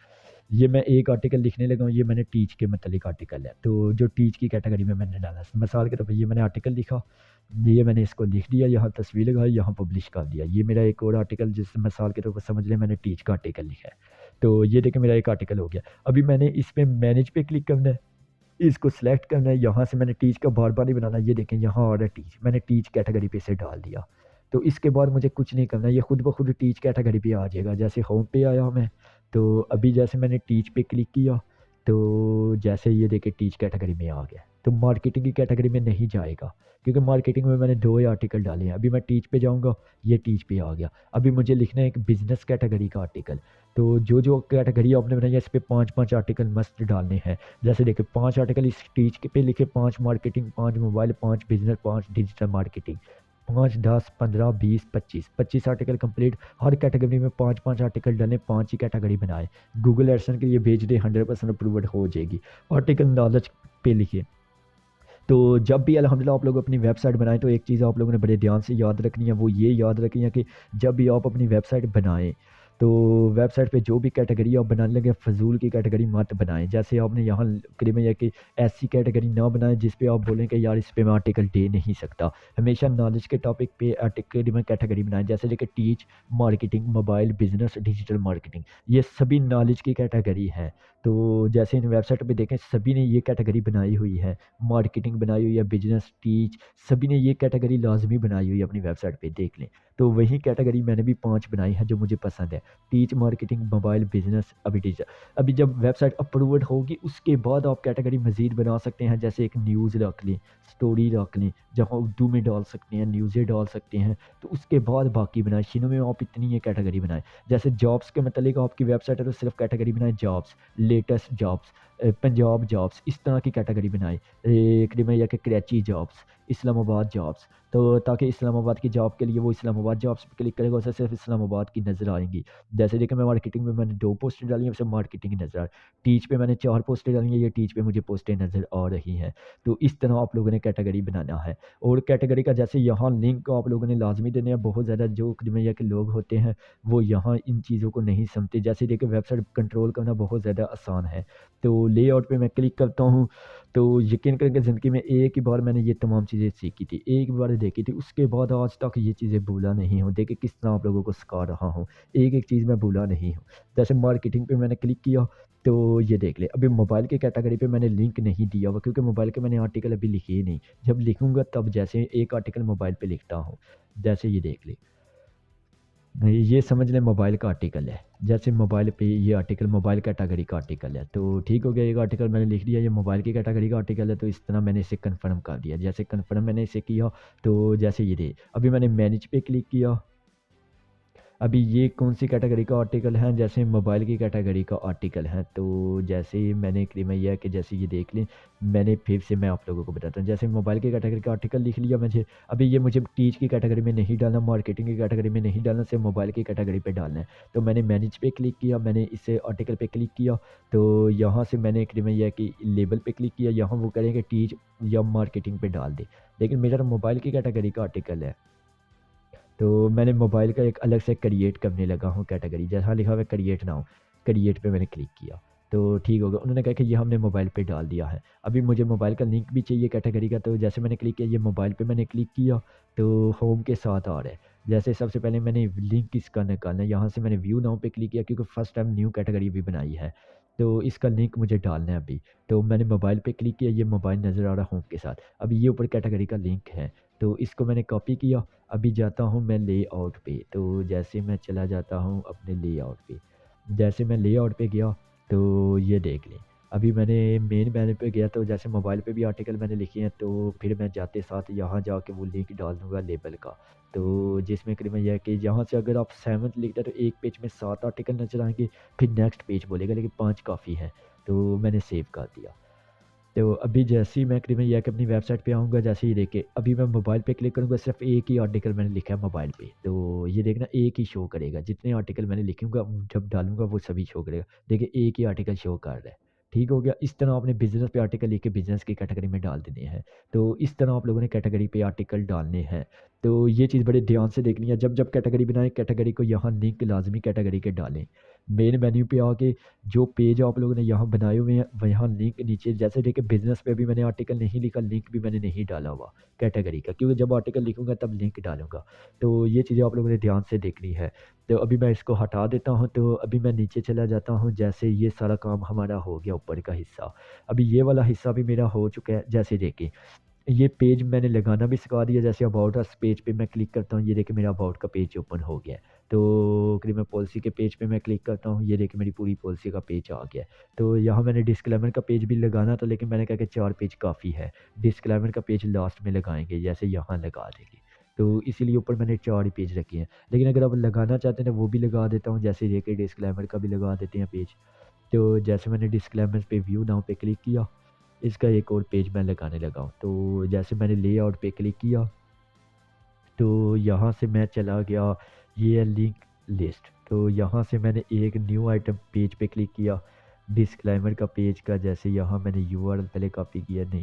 ये मैं एक आर्टिकल लिखने लगा हूँ, ये मैंने टीच के मतलब आर्टिकल है, तो जो टीच की कैटेगरी में मैंने डाला, मिसाल के तौर पर ये मैंने आर्टिकल लिखा, ये मैंने इसको लिख दिया, यहाँ तस्वीर लगाई, यहाँ पब्लिश कर दिया। ये मेरा एक और आर्टिकल, जिस मिसाल के तौर पर समझ लें मैंने टीच का आर्टिकल लिखा है। तो ये देखिए मेरा एक आर्टिकल हो गया। अभी मैंने इस पे मैनेज पे क्लिक करना है, इसको सिलेक्ट करना है, यहाँ से मैंने टीच का बार बार नहीं बनाना। ये देखें यहाँ आ रहा है टीच, मैंने टीच कैटेगरी पे से डाल दिया। तो इसके बाद मुझे कुछ नहीं करना, ये खुद ब खुद टीच कैटेगरी पे आ जाएगा। जैसे होम पे आया मैं, तो अभी जैसे मैंने टीच पे क्लिक किया, तो जैसे ये देखिए टीच कैटेगरी में आ गया। तो मार्केटिंग की कैटेगरी में नहीं जाएगा, क्योंकि मार्केटिंग में मैंने 2 ही आर्टिकल डाले हैं। अभी मैं टीच पे जाऊँगा, ये टीच पे आ गया। अभी मुझे लिखना है एक बिज़नेस कैटेगरी का आर्टिकल। तो जो कैटेगरी आपने बनाई है, इस पे 5-5 आर्टिकल मस्ट डालने हैं। जैसे देखिए 5 आर्टिकल इस टीच के पे लिखे, 5 marketing, 5 mobile, 5 business, 5 digital marketing, 5, 10, 15, 20, 25 article complete. हर कैटेगरी में 5-5 आर्टिकल डालें, 5 ही कैटेगरी बनाए। गूगल एडसेंस के लिए भेज दें, 100% अप्रूवड हो जाएगी। आर्टिकल नॉलेज पे लिखिए। तो जब भी अल्हम्दुलिल्लाह आप लोग अपनी वेबसाइट बनाएं, तो एक चीज़ आप लोगों ने बड़े ध्यान से याद रखनी है, वो ये याद रखनी है कि जब भी आप अपनी वेबसाइट बनाएं, तो वेबसाइट पे जो भी कैटेगरी आप बनाने लगे, फजूल की कैटेगरी मत बनाएं। जैसे आपने यहाँ में यह कि ऐसी कैटेगरी ना बनाएं जिस पे आप बोलें कि यार इस पे मैं आर्टिकल दे नहीं सकता। हमेशा नॉलेज के टॉपिक पे आर्टिकल में कैटेगरी बनाएं। जैसे देखिए teach, marketing, mobile, business, digital marketing, ये सभी नॉलेज की कैटेगरी है। तो जैसे इन वेबसाइट पे देखें, सभी ने ये कैटेगरी बनाई हुई है, मार्केटिंग बनाई हुई है, बिजनेस, टीच, सभी ने ये कैटेगरी लाजमी बनाई हुई है अपनी वेबसाइट पे, देख लें। तो वही कैटेगरी मैंने भी 5 बनाई है जो मुझे पसंद है, टीच, मार्केटिंग, मोबाइल, बिजनेस, अभी डिजिटल। अभी जब वेबसाइट अप्रूवड होगी, उसके बाद आप कैटेगरी मज़ीद बना सकते हैं। जैसे एक न्यूज़ रख लें, स्टोरी रख लें, जहाँ उर्दू में डाल सकते हैं, न्यूज़ें डाल सकते हैं। तो उसके बाद बाकी बनाएं, तीनों में आप इतनी ये कैटेगरी बनाएं। जैसे जॉब्स के मतलब आपकी वेबसाइट है, तो सिर्फ कैटेगरी बनाएं jobs, latest jobs, Punjab jobs, इस तरह की कैटेगरी बनाएं। या कि कराची जॉब्स, इस्लामाबाद जॉब्स, तो ताकि इस्लामाबाद की जॉब के लिए वो इस्लामाबाद जॉब्स पे क्लिक करेगा, उससे सिर्फ इस्लामाबाद की नज़र आएंगी। जैसे देखिए मैं मार्केटिंग में मैंने 2 पोस्टें डाली हैं, उससे मार्केटिंग की नज़र आ, टीच पे मैंने 4 पोस्टें डाली हैं, ये टीच पे मुझे पोस्टें नज़र आ रही हैं। तो इस तरह आप लोगों ने कैटेगरी बनाना है। और कैटेगरी का जैसे यहाँ लिंक आप लोगों ने लाजमी देने हैं। बहुत ज़्यादा जो क्रिमिया के लोग होते हैं, वो यहाँ इन चीज़ों को नहीं समझते। जैसे देखिए वेबसाइट कंट्रोल करना बहुत ज़्यादा आसान है। तो लेआउट पे मैं क्लिक करता हूँ, तो यकीन करेंगे ज़िंदगी में एक ही बार मैंने ये तमाम चीज़ें सीखी थी, एक बार देखी थी, उसके बाद आज तक ये चीज़ें भूला नहीं हूँ। देखिए किस तरह आप लोगों को सिखा रहा हूँ, एक-एक चीज़ मैं भूला नहीं हूँ। जैसे मार्केटिंग पे मैंने क्लिक किया, तो ये देख लें। अभी मोबाइल की कैटेगरी पे मैंने लिंक नहीं दिया हुआ, क्योंकि मोबाइल के मैंने आर्टिकल अभी लिखे ही नहीं। जब लिखूँगा तब जैसे एक आर्टिकल मोबाइल पे लिखता हूँ। जैसे ये देख लें, ये समझ लें मोबाइल का आर्टिकल है। जैसे मोबाइल पे ये आर्टिकल मोबाइल कैटेगरी का आर्टिकल है, तो ठीक हो गया, एक आर्टिकल मैंने लिख दिया, ये मोबाइल की कैटेगरी का आर्टिकल है। तो इस तरह मैंने इसे कन्फर्म कर दिया। जैसे कन्फर्म मैंने इसे किया, तो जैसे ये अभी मैंने मैनेज पे क्लिक किया। अभी ये कौन सी कैटेगरी का आर्टिकल है, जैसे मोबाइल की कैटेगरी का आर्टिकल है। तो जैसे मैंने क्रीमैया के जैसे ये देख लें, मैंने फिर से मैं आप लोगों को बताता हूँ। जैसे मोबाइल की कैटेगरी का आर्टिकल लिख लिया मुझे, अभी ये मुझे टीच की कैटेगरी में नहीं डालना, मार्केटिंग की कैटेगरी में नहीं डालना, सिर्फ मोबाइल की कैटेगरी पे डालना है। तो मैंने मैनेज पे क्लिक किया, मैंने इसे आर्टिकल पे क्लिक किया, तो यहाँ से मैंने क्रीमैया की लेबल पे क्लिक किया, यहाँ वो करेंगे टीच या मार्केटिंग पे डाल दे, लेकिन मेरा मोबाइल की कैटेगरी का आर्टिकल है। तो मैंने मोबाइल का एक अलग से क्रिएट करने लगा हूँ कैटेगरी, जैसा लिखा हुआ है क्रिएट नाउ, क्रिएट पे मैंने क्लिक किया तो ठीक होगा। उन्होंने कहा कि ये हमने मोबाइल पे डाल दिया है। अभी मुझे मोबाइल का लिंक भी चाहिए कैटेगरी का, तो जैसे मैंने क्लिक किया, ये मोबाइल पे मैंने क्लिक किया तो होम के साथ आ रहा है। जैसे सबसे पहले मैंने लिंक इसका निकालना है, यहाँ से मैंने व्यू नाउ पे क्लिक किया क्योंकि फर्स्ट टाइम न्यू कैटेगरी भी बनाई है, तो इसका लिंक मुझे डालना है अभी। तो मैंने मोबाइल पे क्लिक किया, ये मोबाइल नज़र आ रहा होम के साथ। अभी ये ऊपर कैटेगरी का लिंक है, तो इसको मैंने कॉपी किया। अभी जाता हूँ मैं लेआउट पे, तो जैसे मैं चला जाता हूँ अपने लेआउट पे, जैसे मैं लेआउट पे गया तो ये देख लें, अभी मैंने मेन मेन्यू पे गया, तो जैसे मोबाइल पे भी आर्टिकल मैंने लिखे हैं, तो फिर मैं जाते साथ यहाँ जाके वो लिंक डाल दूँगा लेबल का। तो जिसमें करीबन यह है कि यहाँ से अगर आप 7 लिखते हैं तो एक पेज में 7 आर्टिकल नज़र आएंगे, फिर नेक्स्ट पेज बोलेगा, लेकिन 5 काफ़ी है, तो मैंने सेव कर दिया। तो अभी जैसे ही मैं करीबन यह कि अपनी वेबसाइट पे आऊँगा, जैसे ही देखे अभी मैं मोबाइल पे क्लिक करूँगा, सिर्फ एक ही आर्टिकल मैंने लिखा है मोबाइल पे, तो ये देखना एक ही शो करेगा, जितने आर्टिकल मैंने लिखूँगा जब डालूँगा वो सभी शो करेगा। देखिए एक ही आर्टिकल शो कर रहा है, ठीक हो गया। इस तरह आपने बिज़नेस पे आर्टिकल लिख के बिज़नेस की कैटेगरी में डाल देने हैं। तो इस तरह आप लोगों ने कैटेगरी पे आर्टिकल डालने हैं। तो ये चीज़ बड़े ध्यान से देखनी है, जब जब कैटेगरी बनाएं कैटेगरी को यहाँ लिंक लाजमी कैटेगरी के डालें। मेन मेन्यू पे आके जो पेज आप लोगों ने यहाँ बनाए हुए हैं वहाँ लिंक नीचे, जैसे देखिए बिजनेस पे भी मैंने आर्टिकल नहीं लिखा, लिंक भी मैंने नहीं डाला हुआ कैटेगरी का, क्योंकि जब आर्टिकल लिखूंगा तब लिंक डालूंगा। तो ये चीज़ें आप लोगों ने ध्यान से देखनी है। तो अभी मैं इसको हटा देता हूँ, तो अभी मैं नीचे चला जाता हूँ। जैसे ये सारा काम हमारा हो गया ऊपर का हिस्सा, अभी ये वाला हिस्सा भी मेरा हो चुका है। जैसे देखिए ये पेज मैंने लगाना भी सिखा दिया। जैसे अबाउट अस पेज पे मैं क्लिक करता हूँ, ये देखिए मेरा अबाउट का पेज ओपन हो गया है। तो करीब मैं पॉलिसी के पेज पे मैं क्लिक करता हूँ, ये देखिए मेरी पूरी पॉलिसी का पेज आ गया है। तो यहाँ मैंने डिस्क्लेमर का पेज भी लगाना था, लेकिन मैंने कहा कि 4 पेज काफ़ी है, डिस्क्लेमर का पेज लास्ट में लगाएंगे, जैसे यहाँ लगा देंगे। तो इसीलिए ऊपर मैंने 4 ही पेज रखे हैं, लेकिन अगर आप लगाना चाहते हैं तो वो भी लगा देता हूँ। जैसे देखिए डिस्क्लेमर का भी लगा देते हैं पेज। तो जैसे मैंने डिस्क्लेमर पे व्यू नाउ पे क्लिक किया, इसका एक और पेज मैं लगाने लगा हूँ। तो जैसे मैंने लेआउट पे क्लिक किया, तो यहाँ से मैं चला गया, ये है लिंक लिस्ट। तो यहाँ से मैंने एक न्यू आइटम पेज पे क्लिक किया, डिस्क्लेमर का पेज का। जैसे यहाँ मैंने यूआरएल पहले कॉपी किया, नहीं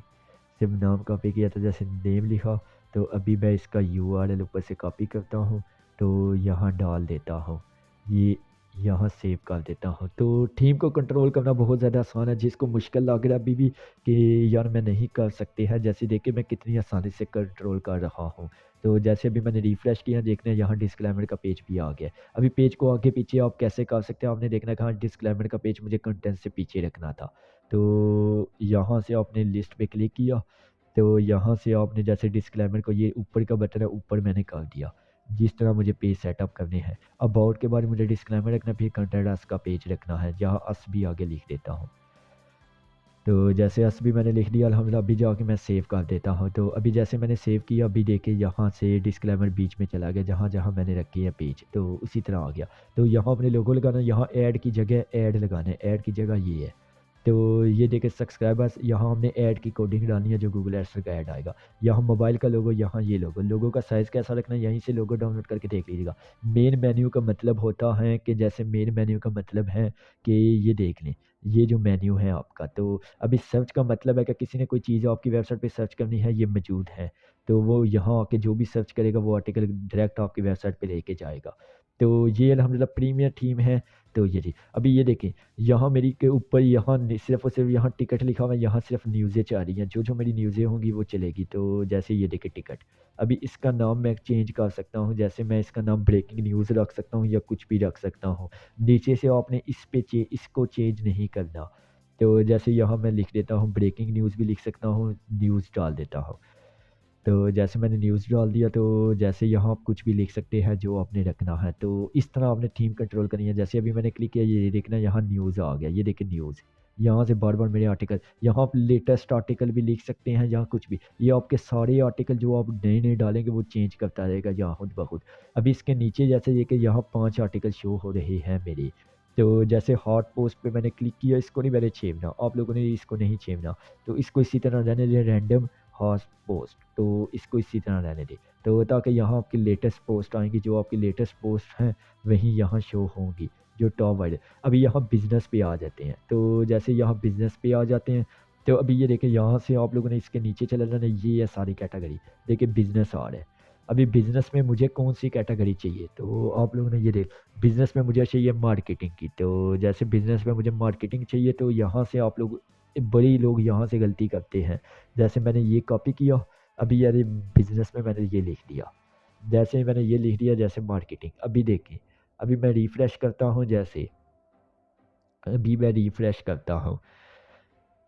सिर्फ नाम कॉपी किया था, जैसे नेम लिखा। तो अभी मैं इसका यूआरएल ऊपर से कॉपी करता हूँ, तो यहाँ डाल देता हूँ, ये यहाँ सेव कर देता हूँ। तो टीम को कंट्रोल करना बहुत ज़्यादा आसान है, जिसको मुश्किल लग रहा है अभी भी कि यार मैं नहीं कर सकते हैं, जैसे देखिए मैं कितनी आसानी से कंट्रोल कर रहा हूँ। तो जैसे अभी मैंने रिफ्रेश किया, देखना है यहाँ डिस्क्लेमर का पेज भी आ गया। अभी पेज को आगे पीछे आप कैसे कर सकते हैं, आपने देखना है कहाँ डिस्क्लेमर का पेज मुझे कंटेंट से पीछे रखना था। तो यहाँ से आपने लिस्ट पे क्लिक किया, तो यहाँ से आपने जैसे डिस्क्लेमर को, ये ऊपर का बटन है, ऊपर मैंने कर दिया। जिस तरह मुझे पेज सेटअप करने हैं, अबाउट के बाद मुझे डिस्क्लेमर रखना, फिर कंटेंट अस का पेज रखना है, जहाँ अस भी आगे लिख देता हूँ। तो जैसे अस भी मैंने लिख दिया अल्हम्दुलिल्लाह। अभी जाके मैं सेव कर देता हूँ। तो अभी जैसे मैंने सेव किया, अभी देखिए यहाँ से डिस्क्लेमर बीच में चला गया, जहाँ जहाँ मैंने रखी है पेज, तो उसी तरह आ गया। तो यहाँ अपने लोगो लगाना, यहाँ ऐड की जगह ऐड लगाना है, ऐड की जगह ये है। तो ये देखिए सब्सक्राइबर्स, यहाँ हमने ऐड की कोडिंग डालनी है, जो गूगल एड्स का ऐड आएगा। यहाँ मोबाइल का लोगो, यहाँ ये लोगो का साइज़ कैसा रखना है, यहीं से लोगो डाउनलोड करके देख लीजिएगा। मेन मेन्यू का मतलब होता है कि, जैसे मेन मेन्यू का मतलब है कि ये देख लें, ये जो मेन्यू है आपका। तो अभी सर्च का मतलब है कि किसी ने कोई चीज़ आपकी वेबसाइट पे सर्च करनी है, ये मौजूद है, तो वो यहाँ आके जो भी सर्च करेगा वो आर्टिकल डायरेक्ट आपकी वेबसाइट पे लेके जाएगा। तो ये अल्हम्दुलिल्लाह प्रीमियर थीम है। तो ये जी, अभी ये देखें, यहाँ मेरी के ऊपर यहाँ सिर्फ और सिर्फ यहाँ टिकट लिखा हुआ है, यहाँ सिर्फ न्यूज़ें चाह रही हैं, जो जो मेरी न्यूज़ें होंगी वो चलेगी। तो जैसे ये देखें टिकट, अभी इसका नाम मैं चेंज कर सकता हूँ, जैसे मैं इसका नाम ब्रेकिंग न्यूज़ रख सकता हूँ या कुछ भी रख सकता हूँ। नीचे से आपने इस पे इसको चेंज नहीं करना। तो जैसे यहाँ मैं लिख देता हूँ ब्रेकिंग न्यूज़ भी लिख सकता हूँ, न्यूज़ डाल देता हूँ। तो जैसे मैंने न्यूज़ डाल दिया, तो जैसे यहाँ आप कुछ भी लिख सकते हैं जो आपने रखना है। तो इस तरह आपने थीम कंट्रोल करनी है। जैसे अभी मैंने क्लिक किया, ये देखना यहाँ न्यूज़ आ गया, ये देखिए न्यूज़, यहाँ से बार बार मेरे आर्टिकल, यहाँ आप लेटेस्ट आर्टिकल भी लिख सकते हैं, यहाँ कुछ भी, ये आपके सारे आर्टिकल जो आप नए नए डालेंगे वो चेंज करता रहेगा यहाँ खुद ब खुद। अभी इसके नीचे जैसे ये कि यहाँ 5 आर्टिकल शो हो रहे हैं मेरे। तो जैसे हॉट पोस्ट पे मैंने क्लिक किया, इसको नहीं मैंने छेड़ना, आप लोगों ने इसको नहीं छेड़ना, तो इसको इसी तरह रहने दें, रैंडम हॉट पोस्ट, तो इसको इसी तरह रहने दें, तो ताकि यहाँ आपकी लेटेस्ट पोस्ट आएंगी, जो आपकी लेटेस्ट पोस्ट हैं वही यहाँ शो होंगी, जो टॉप वाले। अभी यहाँ बिज़नेस पे आ जाते हैं, तो जैसे यहाँ बिज़नेस पे आ जाते हैं, तो अभी ये देखिए यहाँ से आप लोगों ने इसके नीचे चले जाना, ये है सारी कैटेगरी, देखिए बिज़नेस आ रहा है। अभी बिज़नेस में मुझे कौन सी कैटेगरी चाहिए, तो आप लोगों ने ये देख, बिज़नेस में मुझे चाहिए मार्केटिंग की, तो जैसे बिज़नेस में मुझे मार्केटिंग चाहिए, तो यहाँ से आप लोग, बड़ी लोग यहाँ से गलती करते हैं, जैसे मैंने ये कॉपी किया, अभी यार बिज़नेस में मैंने ये लिख दिया, जैसे मैंने ये लिख दिया जैसे मार्केटिंग। अभी देखिए, अभी मैं रिफ़्रेश करता हूँ, जैसे अभी मैं रिफ़्रेश करता हूँ,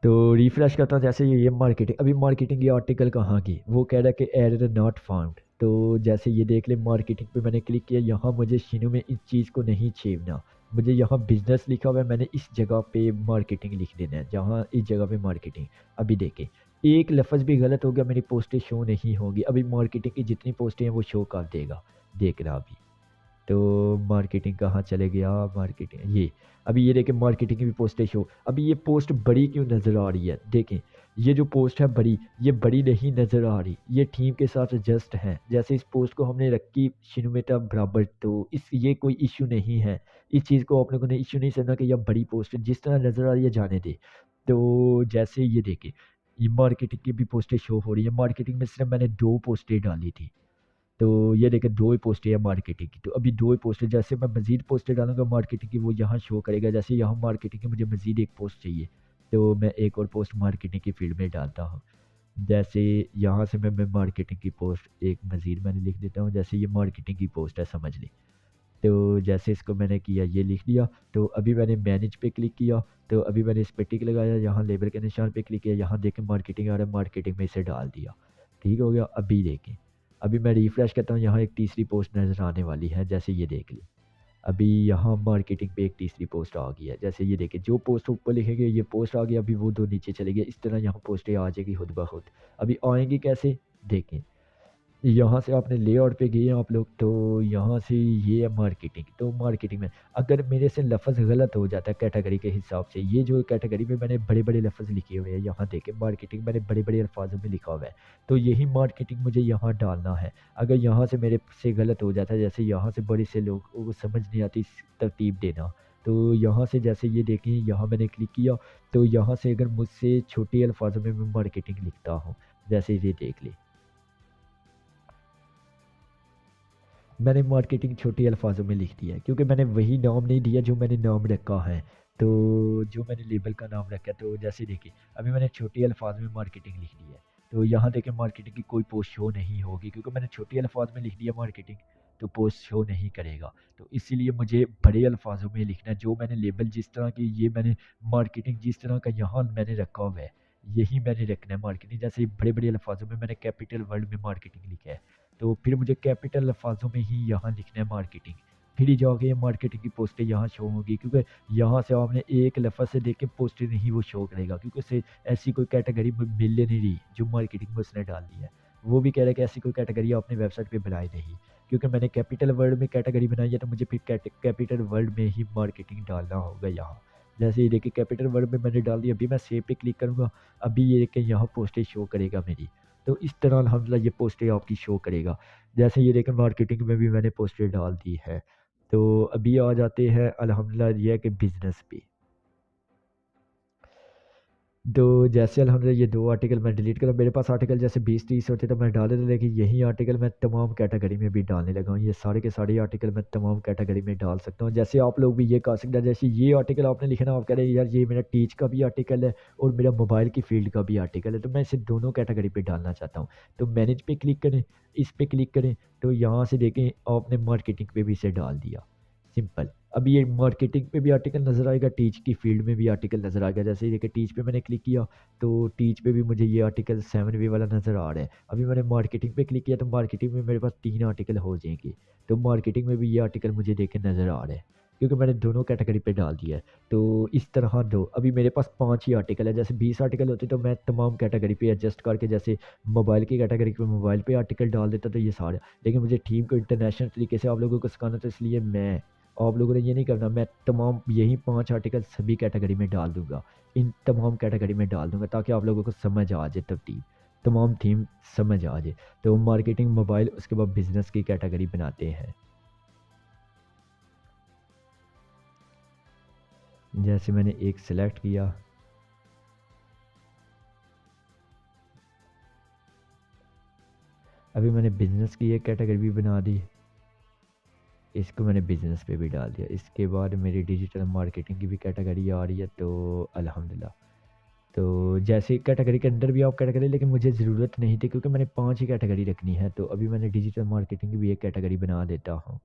तो रिफ़्रेश करता हूँ, जैसे ये मार्केटिंग, अभी मार्केटिंग ये आर्टिकल कहाँ की, वो कह रहा है कि एरर नॉट फाउंड, तो जैसे ये देख ले मार्केटिंग पे मैंने क्लिक किया, यहाँ मुझे शिनू में इस चीज़ को नहीं छेड़ना, मुझे यहाँ बिज़नेस लिखा हुआ है, मैंने इस जगह पे मार्केटिंग लिख देना है, जहाँ इस जगह पे मार्केटिंग। अभी देखें, एक लफ्ज़ भी गलत हो गया, मेरी पोस्टें शो नहीं होगी, अभी मार्केटिंग की जितनी पोस्टें हैं वो शो कर देगा, देख रहा अभी। तो मार्केटिंग कहाँ चले गया, मार्केटिंग ये, अभी ये देखें मार्केटिंग की भी पोस्टें शो। अभी ये पोस्ट बड़ी क्यों नज़र आ रही है, देखें ये जो पोस्ट है बड़ी, ये बड़ी नहीं नज़र आ रही, ये थीम के साथ एडजस्ट है, जैसे इस पोस्ट को हमने रखी शिनुमेटा बराबर, तो इस ये कोई इशू नहीं है, इस चीज़ को आप लोगों ने इशू नहीं समझना कि यह बड़ी पोस्ट है, जिस तरह नज़र आ रही है जाने दे। तो जैसे ये देखें, ये मार्केटिंग की भी पोस्टें शो हो रही है, मार्केटिंग में सिर्फ मैंने 2 पोस्टें डाली थी, तो ये देखिए 2 ही पोस्टें हैं मार्केटिंग की, तो अभी 2 ही पोस्टें, जैसे मैं मज़ीद पोस्टें डालूँगा मार्केटिंग की, वो यहाँ शो करेगा, जैसे यहाँ मार्केटिंग की मुझे मज़ीद एक पोस्ट चाहिए, तो मैं एक और पोस्ट मार्केटिंग की फील्ड में डालता हूँ। जैसे यहाँ से मैं मार्केटिंग की पोस्ट एक मज़ीद मैंने लिख देता हूँ, जैसे ये मार्केटिंग की पोस्ट है समझ लें। तो जैसे इसको मैंने किया, ये लिख लिया, तो अभी मैंने मैनेज पे क्लिक किया, तो अभी मैंने इस पे टिक लगाया, यहाँ लेबल के निशान पे क्लिक किया, यहाँ देखें मार्केटिंग आ रहा है, मार्केटिंग में इसे डाल दिया, ठीक हो गया। अभी देखें, अभी मैं रिफ़्रेश करता हूँ, यहाँ एक तीसरी पोस्ट नज़र आने वाली है, जैसे ये देख लें, अभी यहाँ मार्केटिंग पे एक तीसरी पोस्ट आ गई है, जैसे ये देखिए जो पोस्ट ऊपर लिखेंगे ये पोस्ट आ गई, अभी वो 2 नीचे चले गए, इस तरह यहाँ पोस्टें आ जाएगी खुद ब खुद। अभी आएंगी कैसे, देखें, यहाँ से आपने लेआउट पे गए हैं आप लोग, तो यहाँ से ये है मार्केटिंग, तो मार्केटिंग में अगर मेरे से लफ्ज़ गलत हो जाता है कैटेगरी के हिसाब से, ये जो कैटेगरी में मैंने बड़े बड़े लफ्ज़ लिखे हुए हैं, यहाँ देखें मार्केटिंग मैंने बड़े बड़े अल्फाजों में लिखा हुआ है, तो यही मार्केटिंग मुझे यहाँ डालना है। अगर यहाँ से मेरे से गलत हो जाता है, जैसे यहाँ से बड़े से लोग को समझ नहीं आती तरतीब देना, तो यहाँ से जैसे ये देखें, यहाँ मैंने क्लिक किया, तो यहाँ से अगर मुझसे छोटे अल्फाजों में मैं मार्केटिंग लिखता हूँ, जैसे ये देख ले, मैंने मार्केटिंग छोटे अल्फाजों में लिख दिया है, क्योंकि मैंने वही नाम नहीं दिया जो मैंने नाम रखा है, तो जो मैंने लेबल का नाम रखा है, तो जैसे देखिए अभी मैंने छोटे अल्फाज में मार्केटिंग लिख दी है, तो यहाँ देखें मार्केटिंग की कोई पोस्ट शो नहीं होगी, क्योंकि मैंने छोटे अल्फाज में लिख दिया मार्केटिंग, तो पोस्ट शो नहीं करेगा। तो इसीलिए मुझे बड़े अल्फाजों में लिखना है, जो मैंने लेबल जिस तरह की, ये मैंने मार्केटिंग जिस तरह का यहाँ मैंने रखा हुआ है, यही मैंने रखना है मार्केटिंग, जैसे बड़े बड़े अल्फाजों में मैंने कैपिटल वर्ड में मार्केटिंग लिखा है, तो फिर मुझे कैपिटल अल्फाजों में ही यहाँ लिखना है मार्केटिंग, फिर ही जाके ये मार्केटिंग की पोस्टें यहाँ शो होंगी, क्योंकि यहाँ से आपने एक लफ्ज़ से देख के पोस्टें नहीं वो शो करेगा, क्योंकि उसे ऐसी कोई कैटेगरी मिल नहीं रही जो मार्केटिंग में उसने डाल दी है। वो भी कह रहा है कि ऐसी कोई कैटेगरी आपने वेबसाइट पे बनाई नहीं, क्योंकि मैंने कैपिटल वर्ड में कैटेगरी बनाई है, तो मुझे फिर कैपिटल वर्ड में ही मार्केटिंग डालना होगा यहाँ। जैसे ये देखिए कैपिटल वर्ड में मैंने डाल दिया, अभी मैं सेव पे क्लिक करूँगा, अभी ये देखिए यहाँ पोस्टें शो करेगा मेरी, तो इस तरह अल्हम्दुलिल्लाह ये पोस्टें आपकी शो करेगा। जैसे ये देखें मार्केटिंग में भी मैंने पोस्टें डाल दी है। तो अभी आ जाते हैं अल्हम्दुलिल्लाह ये है कि बिज़नेस पे। तो जैसे अल्हम्दुलिल्लाह ये 2 आर्टिकल मैं डिलीट करा, मेरे पास आर्टिकल जैसे 20-30 होते तो मैं डाल देता, लेकिन यही आर्टिकल मैं तमाम कैटेगरी में भी डालने लगा हूँ। ये सारे के सारे आर्टिकल मैं तमाम कैटेगरी में डाल सकता हूँ। जैसे आप लोग भी ये कर सकते हैं, जैसे ये आर्टिकल आपने लिखा ना, आप कह रहे हैं यार ये मेरा टीच का भी आर्टिकल है और मेरा मोबाइल की फ़ील्ड का भी आर्टिकल है, तो मैं इसे दोनों कैटेगरी पे डालना चाहता हूँ। तो मैनेज पे क्लिक करें, इस पे क्लिक करें, तो यहाँ से देखें आपने मार्केटिंग पे भी इसे डाल दिया, सिंपल। अब ये मार्केटिंग पे भी आर्टिकल नज़र आएगा, टीच की फील्ड में भी आर्टिकल नज़र आएगा। जैसे ये देखिए टीच पे मैंने क्लिक किया, तो टीच पे भी मुझे ये आर्टिकल 7 वे वाला नज़र आ रहा है। अभी मैंने मार्केटिंग पे क्लिक किया, तो मार्केटिंग में मेरे पास 3 आर्टिकल हो जाएंगे, तो मार्केटिंग में भी ये आर्टिकल मुझे देखे नज़र आ रहा है। क्योंकि मैंने दोनों कैटेगरी पे डाल दिया है। तो इस तरह दो, अभी मेरे पास 5 ही आर्टिकल है, जैसे 20 आर्टिकल होते तो मैं तमाम कैटेगरी पे एडजस्ट करके, जैसे मोबाइल की कैटेगरी पे मोबाइल पे आर्टिकल डाल देता तो ये सारे। लेकिन मुझे टीम को इंटरनेशनल तरीके से आप लोगों को सिखाना, तो इसलिए मैं, आप लोगों ने ये नहीं करना, मैं तमाम यही 5 आर्टिकल सभी कैटेगरी में डाल दूँगा, इन तमाम कैटेगरी में डाल दूँगा, ताकि आप लोगों को समझ आ जाए तरतीब, तमाम थीम समझ आ जाए। तो मार्केटिंग, मोबाइल, उसके बाद बिज़नेस की कैटेगरी बनाते हैं। जैसे मैंने एक सेलेक्ट किया, अभी मैंने बिज़नेस की एक कैटेगरी भी बना दी, इसको मैंने बिज़नेस पे भी डाल दिया। इसके बाद मेरी डिजिटल मार्केटिंग की भी कैटेगरी आ रही है, तो अल्हम्दुलिल्लाह। तो जैसे कैटेगरी के अंदर भी आप कैटेगरी, लेकिन मुझे ज़रूरत नहीं थी क्योंकि मैंने 5 ही कैटेगरी रखनी है, तो अभी मैंने डिजिटल मार्केटिंग की भी एक कैटेगरी बना देता हूँ।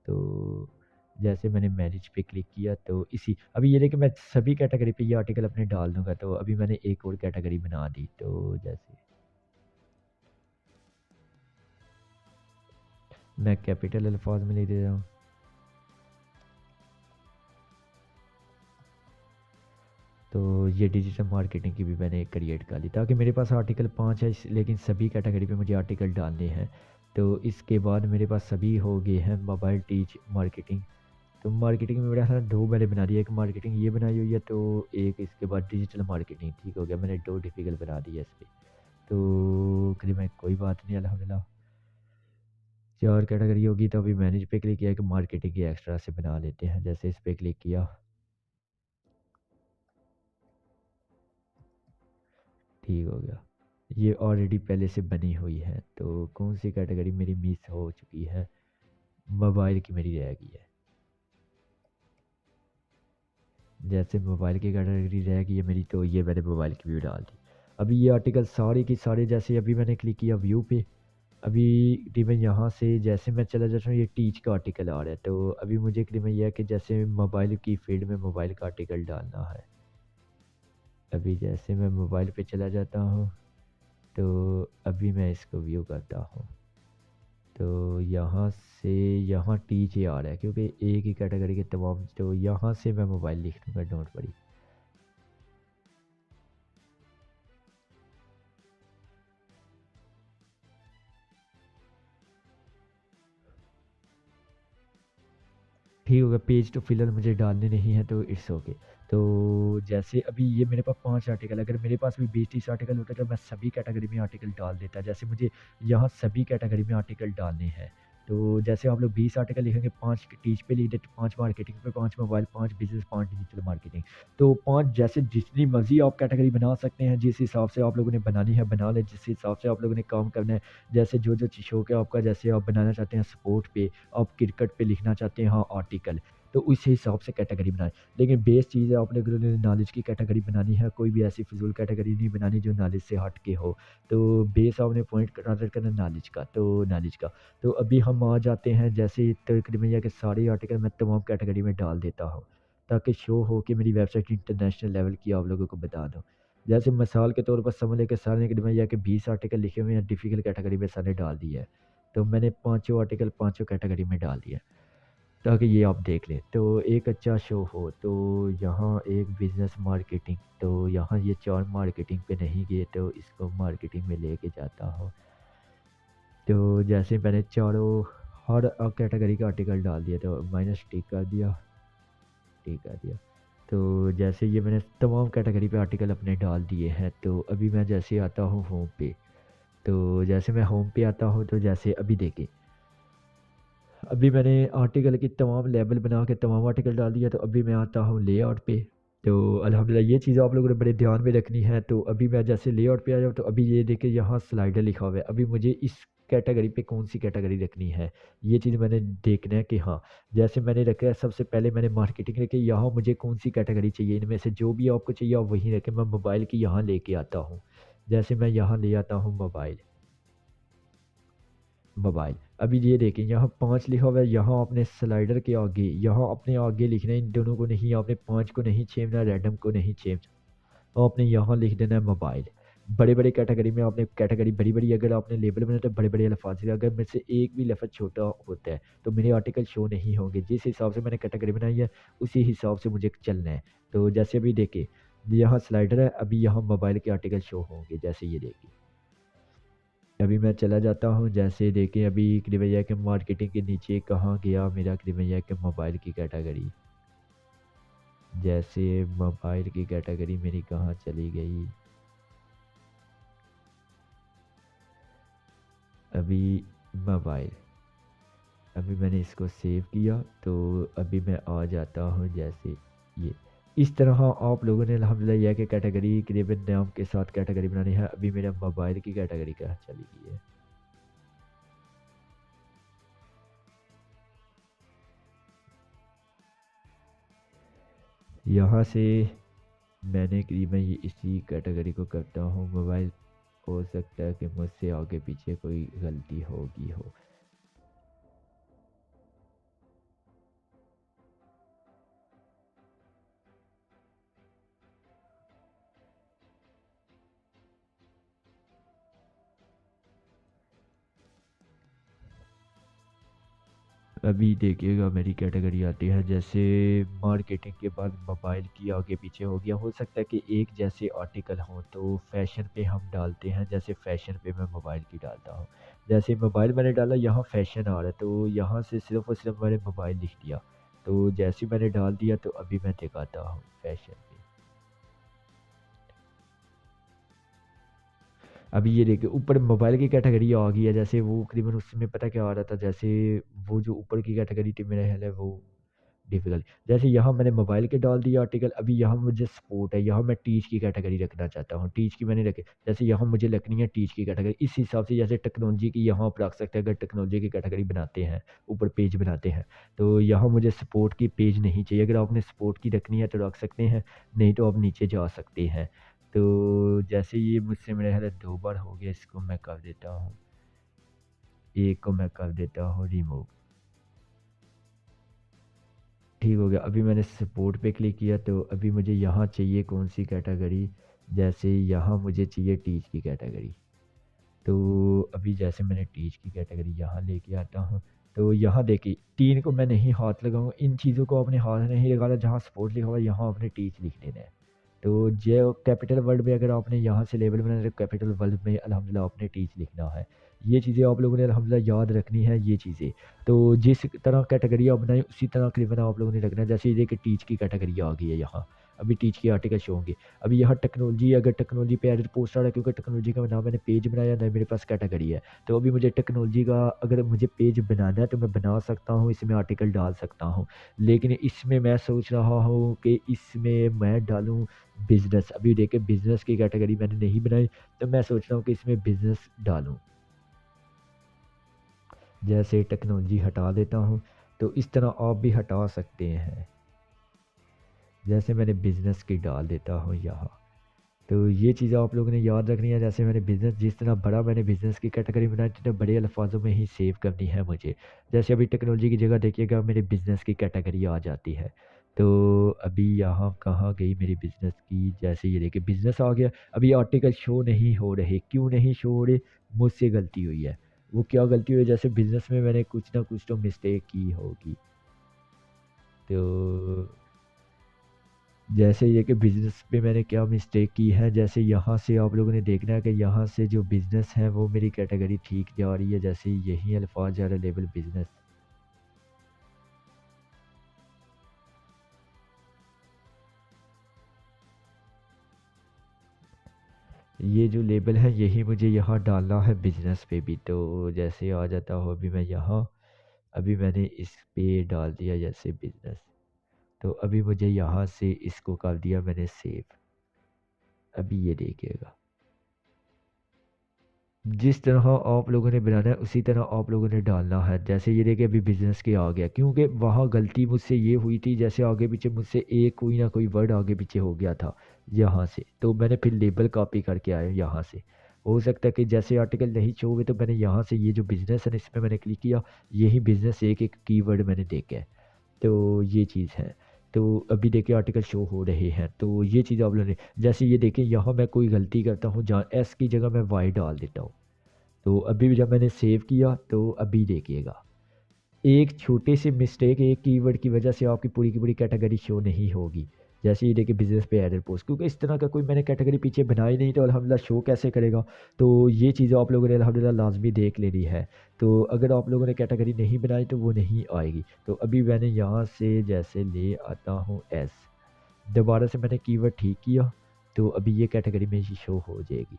तो जैसे मैंने मैनेज पे क्लिक किया, तो इसी, अभी ये देखिए मैं सभी कैटेगरी पे ये आर्टिकल अपने डाल दूँगा, तो अभी मैंने एक और कैटेगरी बना दी। तो जैसे मैं कैपिटल अल्फाज में लिख दे रहा हूँ, तो ये डिजिटल मार्केटिंग की भी मैंने क्रिएट कर ली, ताकि मेरे पास आर्टिकल 5 है लेकिन सभी कैटेगरी पे मुझे आर्टिकल डालने हैं। तो इसके बाद मेरे पास सभी हो गए हैं मोबाइल, टीच, मार्केटिंग। तो मार्केटिंग में मेरा है 2 मैंने बना दिया, एक मार्केटिंग ये बनाई हुई है, तो एक इसके बाद डिजिटल मार्केटिंग, ठीक हो गया, मैंने 2 डिफ़िकल्ट बना दिया इस पे। तो करीब में कोई बात नहीं, अल्हम्दुलिल्लाह। 4 कैटेगरी होगी, तो अभी मैनेज पे क्लिक किया कि मार्केटिंग की एक्स्ट्रा से बना लेते हैं, जैसे इस पे क्लिक किया, ठीक हो गया। ये ऑलरेडी पहले से बनी हुई है, तो कौन सी कैटेगरी मेरी मिस हो चुकी है, मोबाइल की मेरी रह गई है। जैसे मोबाइल की कैटेगरी रह गई है मेरी, तो ये मैंने मोबाइल की भी डाल दी। अभी ये आर्टिकल सारे के सारे, जैसे अभी मैंने क्लिक किया व्यू पे, अभी करीबन यहाँ से जैसे मैं चला जाता हूँ, ये टीच का आर्टिकल आ रहा है, तो अभी मुझे करीबन यह है कि जैसे मोबाइल की फील्ड में मोबाइल का आर्टिकल डालना है। अभी जैसे मैं मोबाइल पे चला जाता हूँ, तो अभी मैं इसको व्यू करता हूँ, तो यहाँ से यहाँ टीच ही आ रहा है, क्योंकि एक ही कैटेगरी के तमाम, तो यहाँ से मैं मोबाइल लिख दूँगा, डोंट वरी। ठीक हो गया, पेज तो फिलहाल मुझे डालने नहीं है, तो इट्स ओके। तो जैसे अभी ये मेरे पास 5 आर्टिकल, अगर मेरे पास भी 20-30 आर्टिकल होते तो मैं सभी कैटेगरी में आर्टिकल डाल देता। जैसे मुझे यहाँ सभी कैटेगरी में आर्टिकल डालने हैं, तो जैसे आप लोग 20 आर्टिकल लिखेंगे, 5 टीच पे लिख देते, 5 मार्केटिंग पे, 5 मोबाइल, 5 बिज़नेस, 5 डिजिटल मार्केटिंग। तो 5 जैसे जितनी मर्ज़ी आप कैटेगरी बना सकते हैं, जिस हिसाब से आप लोगों ने बनानी है बना लें, जिस हिसाब से आप लोगों ने काम करना है। जैसे जो शौक है आपका, जैसे आप बनाना चाहते हैं स्पोर्ट पे, आप क्रिकेट पे लिखना चाहते हैं हाँ आर्टिकल, तो उस हिसाब से कैटेगरी बनाएँ। लेकिन बेस चीज़ है, आपने अगर नॉलेज की कैटेगरी बनानी है, कोई भी ऐसी फ़िज़ूल कैटेगरी नहीं बनानी जो नॉलेज से हट के हो। तो बेस आपने पॉइंट टारगेट करना नॉलेज का, तो नॉलेज का। तो अभी हम आ जाते हैं, जैसे तकरीबन ये कि सारे आर्टिकल मैं तमाम कैटेगरी में डाल देता हूँ, ताकि शो हो कि मेरी वेबसाइट इंटरनेशनल लेवल की आप लोगों को बता दूँ। जैसे मिसाल के तौर पर समझ लें कि सर ने करीबन यह कि 20 आर्टिकल लिखे हुए हैं, डिफ़िकल्ट कैटेगरी में सर ने डाल दिया है। तो मैंने पाँचों आर्टिकल पाँचों कैटेगरी में डाल दिया, ताकि ये आप देख लें, तो एक अच्छा शो हो। तो यहाँ एक बिज़नेस मार्केटिंग, तो यहाँ ये 4 मार्केटिंग पे नहीं गए, तो इसको मार्केटिंग में लेके जाता हूँ। तो जैसे मैंने चारों हर कैटेगरी का आर्टिकल डाल दिया, तो माइनस टिक कर दिया, टिक कर दिया। तो जैसे ये मैंने तमाम कैटेगरी पे आर्टिकल अपने डाल दिए हैं, तो अभी मैं जैसे आता हूँ होम पे, तो जैसे मैं होम पे आता हूँ, तो जैसे अभी देखिए, अभी मैंने आर्टिकल की तमाम लेबल बना के तमाम आर्टिकल डाल दिया, तो अभी मैं आता हूँ लेआउट पे। तो अल्हम्दुलिल्लाह ये चीज़ आप लोगों ने बड़े ध्यान में रखनी है। तो अभी मैं जैसे लेआउट पे आ जाऊँ, तो अभी ये देखिए यहाँ स्लाइडर लिखा हुआ है, अभी मुझे इस कैटेगरी पे कौन सी कैटेगरी रखनी है, ये चीज़ मैंने देखना है कि हाँ, जैसे मैंने रखा है सबसे पहले मैंने मार्केटिंग रखी, यहाँ मुझे कौन सी कैटेगरी चाहिए, इनमें से जो भी आपको चाहिए आप वहीं रखें। मैं मोबाइल की यहाँ लेके आता हूँ, जैसे मैं यहाँ ले आता हूँ मोबाइल, मोबाइल। अभी ये देखें यहाँ 5 लिखा हुआ है, यहाँ आपने स्लाइडर के आगे, यहाँ अपने आगे लिखना है, इन दोनों को नहीं, आपने 5 को नहीं छेड़ना, रैंडम को नहीं छेड़ना, आपने यहाँ लिख देना है मोबाइल। बड़े बड़े कैटेगरी में आपने कैटेगरी बड़ी बड़ी अगर आपने लेबल बनाए तो बड़े बड़े अल्फाज से, अगर मेरे से एक भी लफ्ज़ छोटा होता है तो मेरे आर्टिकल शो नहीं होंगे। जिस हिसाब से मैंने कैटेगरी बनाई है उसी हिसाब से मुझे चलना है। तो जैसे अभी देखिए यहाँ स्लाइडर है, अभी यहाँ मोबाइल के आर्टिकल शो होंगे, जैसे ये देखिए अभी मैं चला जाता हूँ। जैसे देखिए अभी क्रिवैया के मार्केटिंग के नीचे कहाँ गया मेरा क्रिवैया के मोबाइल की कैटेगरी, जैसे मोबाइल की कैटेगरी मेरी कहाँ चली गई, अभी मोबाइल, अभी मैंने इसको सेव किया तो अभी मैं आ जाता हूँ। जैसे ये इस तरह आप लोगों ने अल्हम्दुलिल्लाह यह कि कैटेगरी करीबन नाम के साथ कैटेगरी बनानी है। अभी मेरा मोबाइल की कैटेगरी कहाँ चली गई है, यहाँ से मैंने करीबन ये इसी कैटेगरी को करता हूँ मोबाइल। हो सकता है कि मुझसे आगे पीछे कोई गलती होगी हो। अभी देखिएगा मेरी कैटेगरी आती है, जैसे मार्केटिंग के बाद मोबाइल की आगे पीछे हो गया। हो सकता है कि एक जैसे आर्टिकल हों तो फैशन पे हम डालते हैं, जैसे फैशन पे मैं मोबाइल की डालता हूँ। जैसे मोबाइल मैंने डाला यहाँ फैशन आ रहा है तो यहाँ से सिर्फ और सिर्फ मैंने मोबाइल लिख दिया। तो जैसे मैंने डाल दिया तो अभी मैं दिखाता हूँ फैशन पे। अभी ये देखिए ऊपर मोबाइल की कैटेगरी आ गई है, जैसे वो करीबन उसमें पता क्या आ रहा था, जैसे वो जो ऊपर की कैटेगरी थी मेरा ख्याल है वो डिफ़िकल्ट, जैसे यहाँ मैंने मोबाइल के डाल दिया आर्टिकल। अभी यहाँ मुझे सपोर्ट है, यहाँ मैं टीच की कैटेगरी रखना चाहता हूँ, टीच की मैंने रखी। जैसे यहाँ मुझे रखनी है टीच की कैटेगरी, इस हिसाब से जैसे टेक्नोलॉजी की यहाँ आप रख सकते हैं। अगर टेक्नोलॉजी की कैटेगरी बनाते हैं, ऊपर पेज बनाते हैं, तो यहाँ मुझे सपोर्ट की पेज नहीं चाहिए। अगर आपने सपोर्ट की रखनी है तो रख सकते हैं, नहीं तो आप नीचे जा सकते हैं। तो जैसे ये मुझसे मेरा ख्याल है 2 बार हो गया, इसको मैं कर देता हूँ, एक को मैं कर देता हूँ रिमूव। ठीक हो गया। अभी मैंने सपोर्ट पे क्लिक किया तो अभी मुझे यहाँ चाहिए कौन सी कैटेगरी, जैसे यहाँ मुझे चाहिए टीच की कैटेगरी। तो अभी जैसे मैंने टीच की कैटेगरी यहाँ लेके आता हूँ, तो यहाँ देखिए 3 को मैं नहीं हाथ लगाऊंगा, इन चीज़ों को आपने हाथ नहीं लगाना। जहाँ सपोर्ट लिखा हुआ है यहाँ आपने टीच लिख देना है। तो जो कैपिटल वर्ड में अगर आपने यहाँ से लेबल बनाना है तो कैपिटल वर्ड में अल्हम्दुलिल्लाह आपने टीच लिखना है। ये चीज़ें आप लोगों ने अल्हम्दुलिल्लाह याद रखनी है ये चीज़ें। तो जिस तरह कैटेगरी आप बनाए उसी तरह करीबन आप लोगों ने रखना है। जैसे ये देखिए टीच की कैटेगरी आ गई है यहाँ, अभी टीच के आर्टिकल शो होंगे। अभी यहाँ टेक्नोलॉजी, अगर टेक्नोलॉजी पे एडिट पोस्ट आ रहा है क्योंकि टेक्नोलॉजी का नाम मैंने पेज बनाया ना, मेरे पास कैटेगरी है। तो अभी मुझे टेक्नोलॉजी का अगर मुझे पेज बनाना है तो मैं बना सकता हूँ, इसमें आर्टिकल डाल सकता हूँ। लेकिन इसमें मैं सोच रहा हूँ कि इसमें मैं डालूँ बिज़नेस। अभी देखिए बिज़नेस की कैटेगरी मैंने नहीं बनाई, तो मैं सोच रहा हूँ कि इसमें बिज़नेस डालूँ। जैसे टेक्नोलॉजी हटा देता हूँ, तो इस तरह आप भी हटा सकते हैं। जैसे मैंने बिज़नेस की डाल देता हूँ यहाँ। तो ये चीज़ें आप लोगों ने याद रखनी है। जैसे मैंने बिज़नेस, जिस तरह बड़ा मैंने बिज़नेस की कैटेगरी बनाई जितने बड़े अल्फाजों में ही सेव करनी है मुझे। जैसे अभी टेक्नोलॉजी की जगह देखिएगा मेरे बिज़नेस की कैटेगरी आ जाती है। तो अभी यहाँ कहाँ गई मेरी बिज़नेस की, जैसे ये देखिए बिज़नेस आ गया। अभी आर्टिकल शो नहीं हो रहे, क्यों नहीं शो हो रहे, मुझसे गलती हुई है। वो क्या गलती हुई है, जैसे बिज़नेस में मैंने कुछ ना कुछ तो मिस्टेक की होगी। तो जैसे ये कि बिज़नेस पे मैंने क्या मिस्टेक की है, जैसे यहाँ से आप लोगों ने देखना है कि यहाँ से जो बिज़नेस है वो मेरी कैटेगरी ठीक जा रही है। जैसे यही अल्फाज जा रहा है लेबल बिज़नेस, ये जो लेबल है यही मुझे यहाँ डालना है बिज़नेस पे भी। तो जैसे आ जाता हूँ अभी मैं यहाँ, अभी मैंने इस पे डाल दिया जैसे बिज़नेस। तो अभी मुझे यहाँ से इसको कर दिया मैंने सेव। अभी ये देखिएगा जिस तरह आप लोगों ने बनाना है उसी तरह आप लोगों ने डालना है। जैसे ये देखिए अभी बिज़नेस के आ गया, क्योंकि वहाँ गलती मुझसे ये हुई थी, जैसे आगे पीछे मुझसे एक कोई ना कोई वर्ड आगे पीछे हो गया था यहाँ से। तो मैंने फिर लेबल कॉपी करके आया यहाँ से। हो सकता है कि जैसे आर्टिकल नहीं शो हुए तो मैंने यहाँ से ये जो बिज़नेस है इस पर मैंने क्लिक किया, यही बिज़नेस एक एक कीवर्ड मैंने देखा है। तो ये चीज़ है। तो अभी देखिए आर्टिकल शो हो रहे हैं। तो ये चीज़ आप लोगों ने, जैसे ये देखिए यहाँ मैं कोई गलती करता हूँ, जहाँ एस की जगह मैं वाई डाल देता हूँ। तो अभी भी जब मैंने सेव किया तो अभी देखिएगा एक छोटे से मिस्टेक, एक कीवर्ड की वजह से आपकी पूरी की पूरी कैटेगरी शो नहीं होगी। जैसे ये देखिए बिजनेस पे एरर पोस्ट, क्योंकि इस तरह का कोई मैंने कैटेगरी पीछे बनाई नहीं, तो अल्हम्दुलिल्लाह शो कैसे करेगा। तो ये चीज़ आप लोगों ने अल्हम्दुलिल्लाह लाजमी देख लेनी है। तो अगर आप लोगों ने कैटेगरी नहीं बनाई तो वो नहीं आएगी। तो अभी मैंने यहाँ से जैसे ले आता हूँ एस, दोबारा से मैंने कीवर्ड ठीक किया, तो अभी ये कैटेगरी में ही शो हो जाएगी।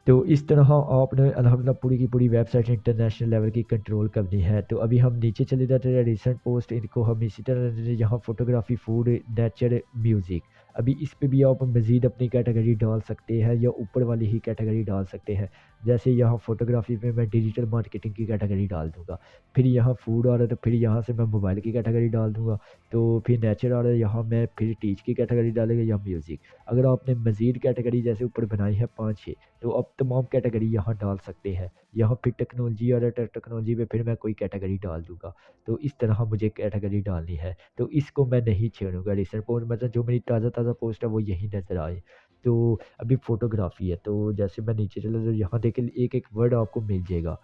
तो इस तरह आपने अल्हम्दुलिल्लाह पूरी की पूरी वेबसाइट इंटरनेशनल लेवल की कंट्रोल करनी है। तो अभी हम नीचे चले जाते हैं, रिसेंट पोस्ट, इनको हम इसी तरह यहाँ फोटोग्राफी, फूड, नेचर, म्यूज़िक, अभी इस पे भी आप मज़ीद अपनी कैटेगरी डाल सकते हैं या ऊपर वाली ही कैटेगरी डाल सकते हैं। जैसे यहाँ फोटोग्राफी में मैं डिजिटल मार्केटिंग की कैटेगरी डाल दूँगा, फिर यहाँ फूड आ रहा है तो फिर यहाँ से मैं मोबाइल की कैटेगरी डाल दूँगा, तो फिर नेचर आ रहा है, यहाँ मैं फिर टीच की कैटेगरी डालेंगे या म्यूज़िक। अगर आपने मज़ीद कैटेगरी जैसे ऊपर बनाई है 5-6, तो अब तमाम कैटेगरी यहाँ डाल सकते हैं। यहाँ फिर टेक्नोलॉजी और टेक्नोलॉजी में फिर मैं कोई कैटेगरी डाल दूँगा। तो इस तरह मुझे कैटेगरी डालनी है, तो इसको मैं नहीं छेड़ूँगा। रिसेंट पोस्ट मतलब जो मेरी ताज़ा पोस्ट है वो यही नज़र आए। तो अभी फ़ोटोग्राफ़ी है, तो जैसे मैं नीचे चला तो यहाँ देखिए एक-एक वर्ड आपको मिल जाएगा।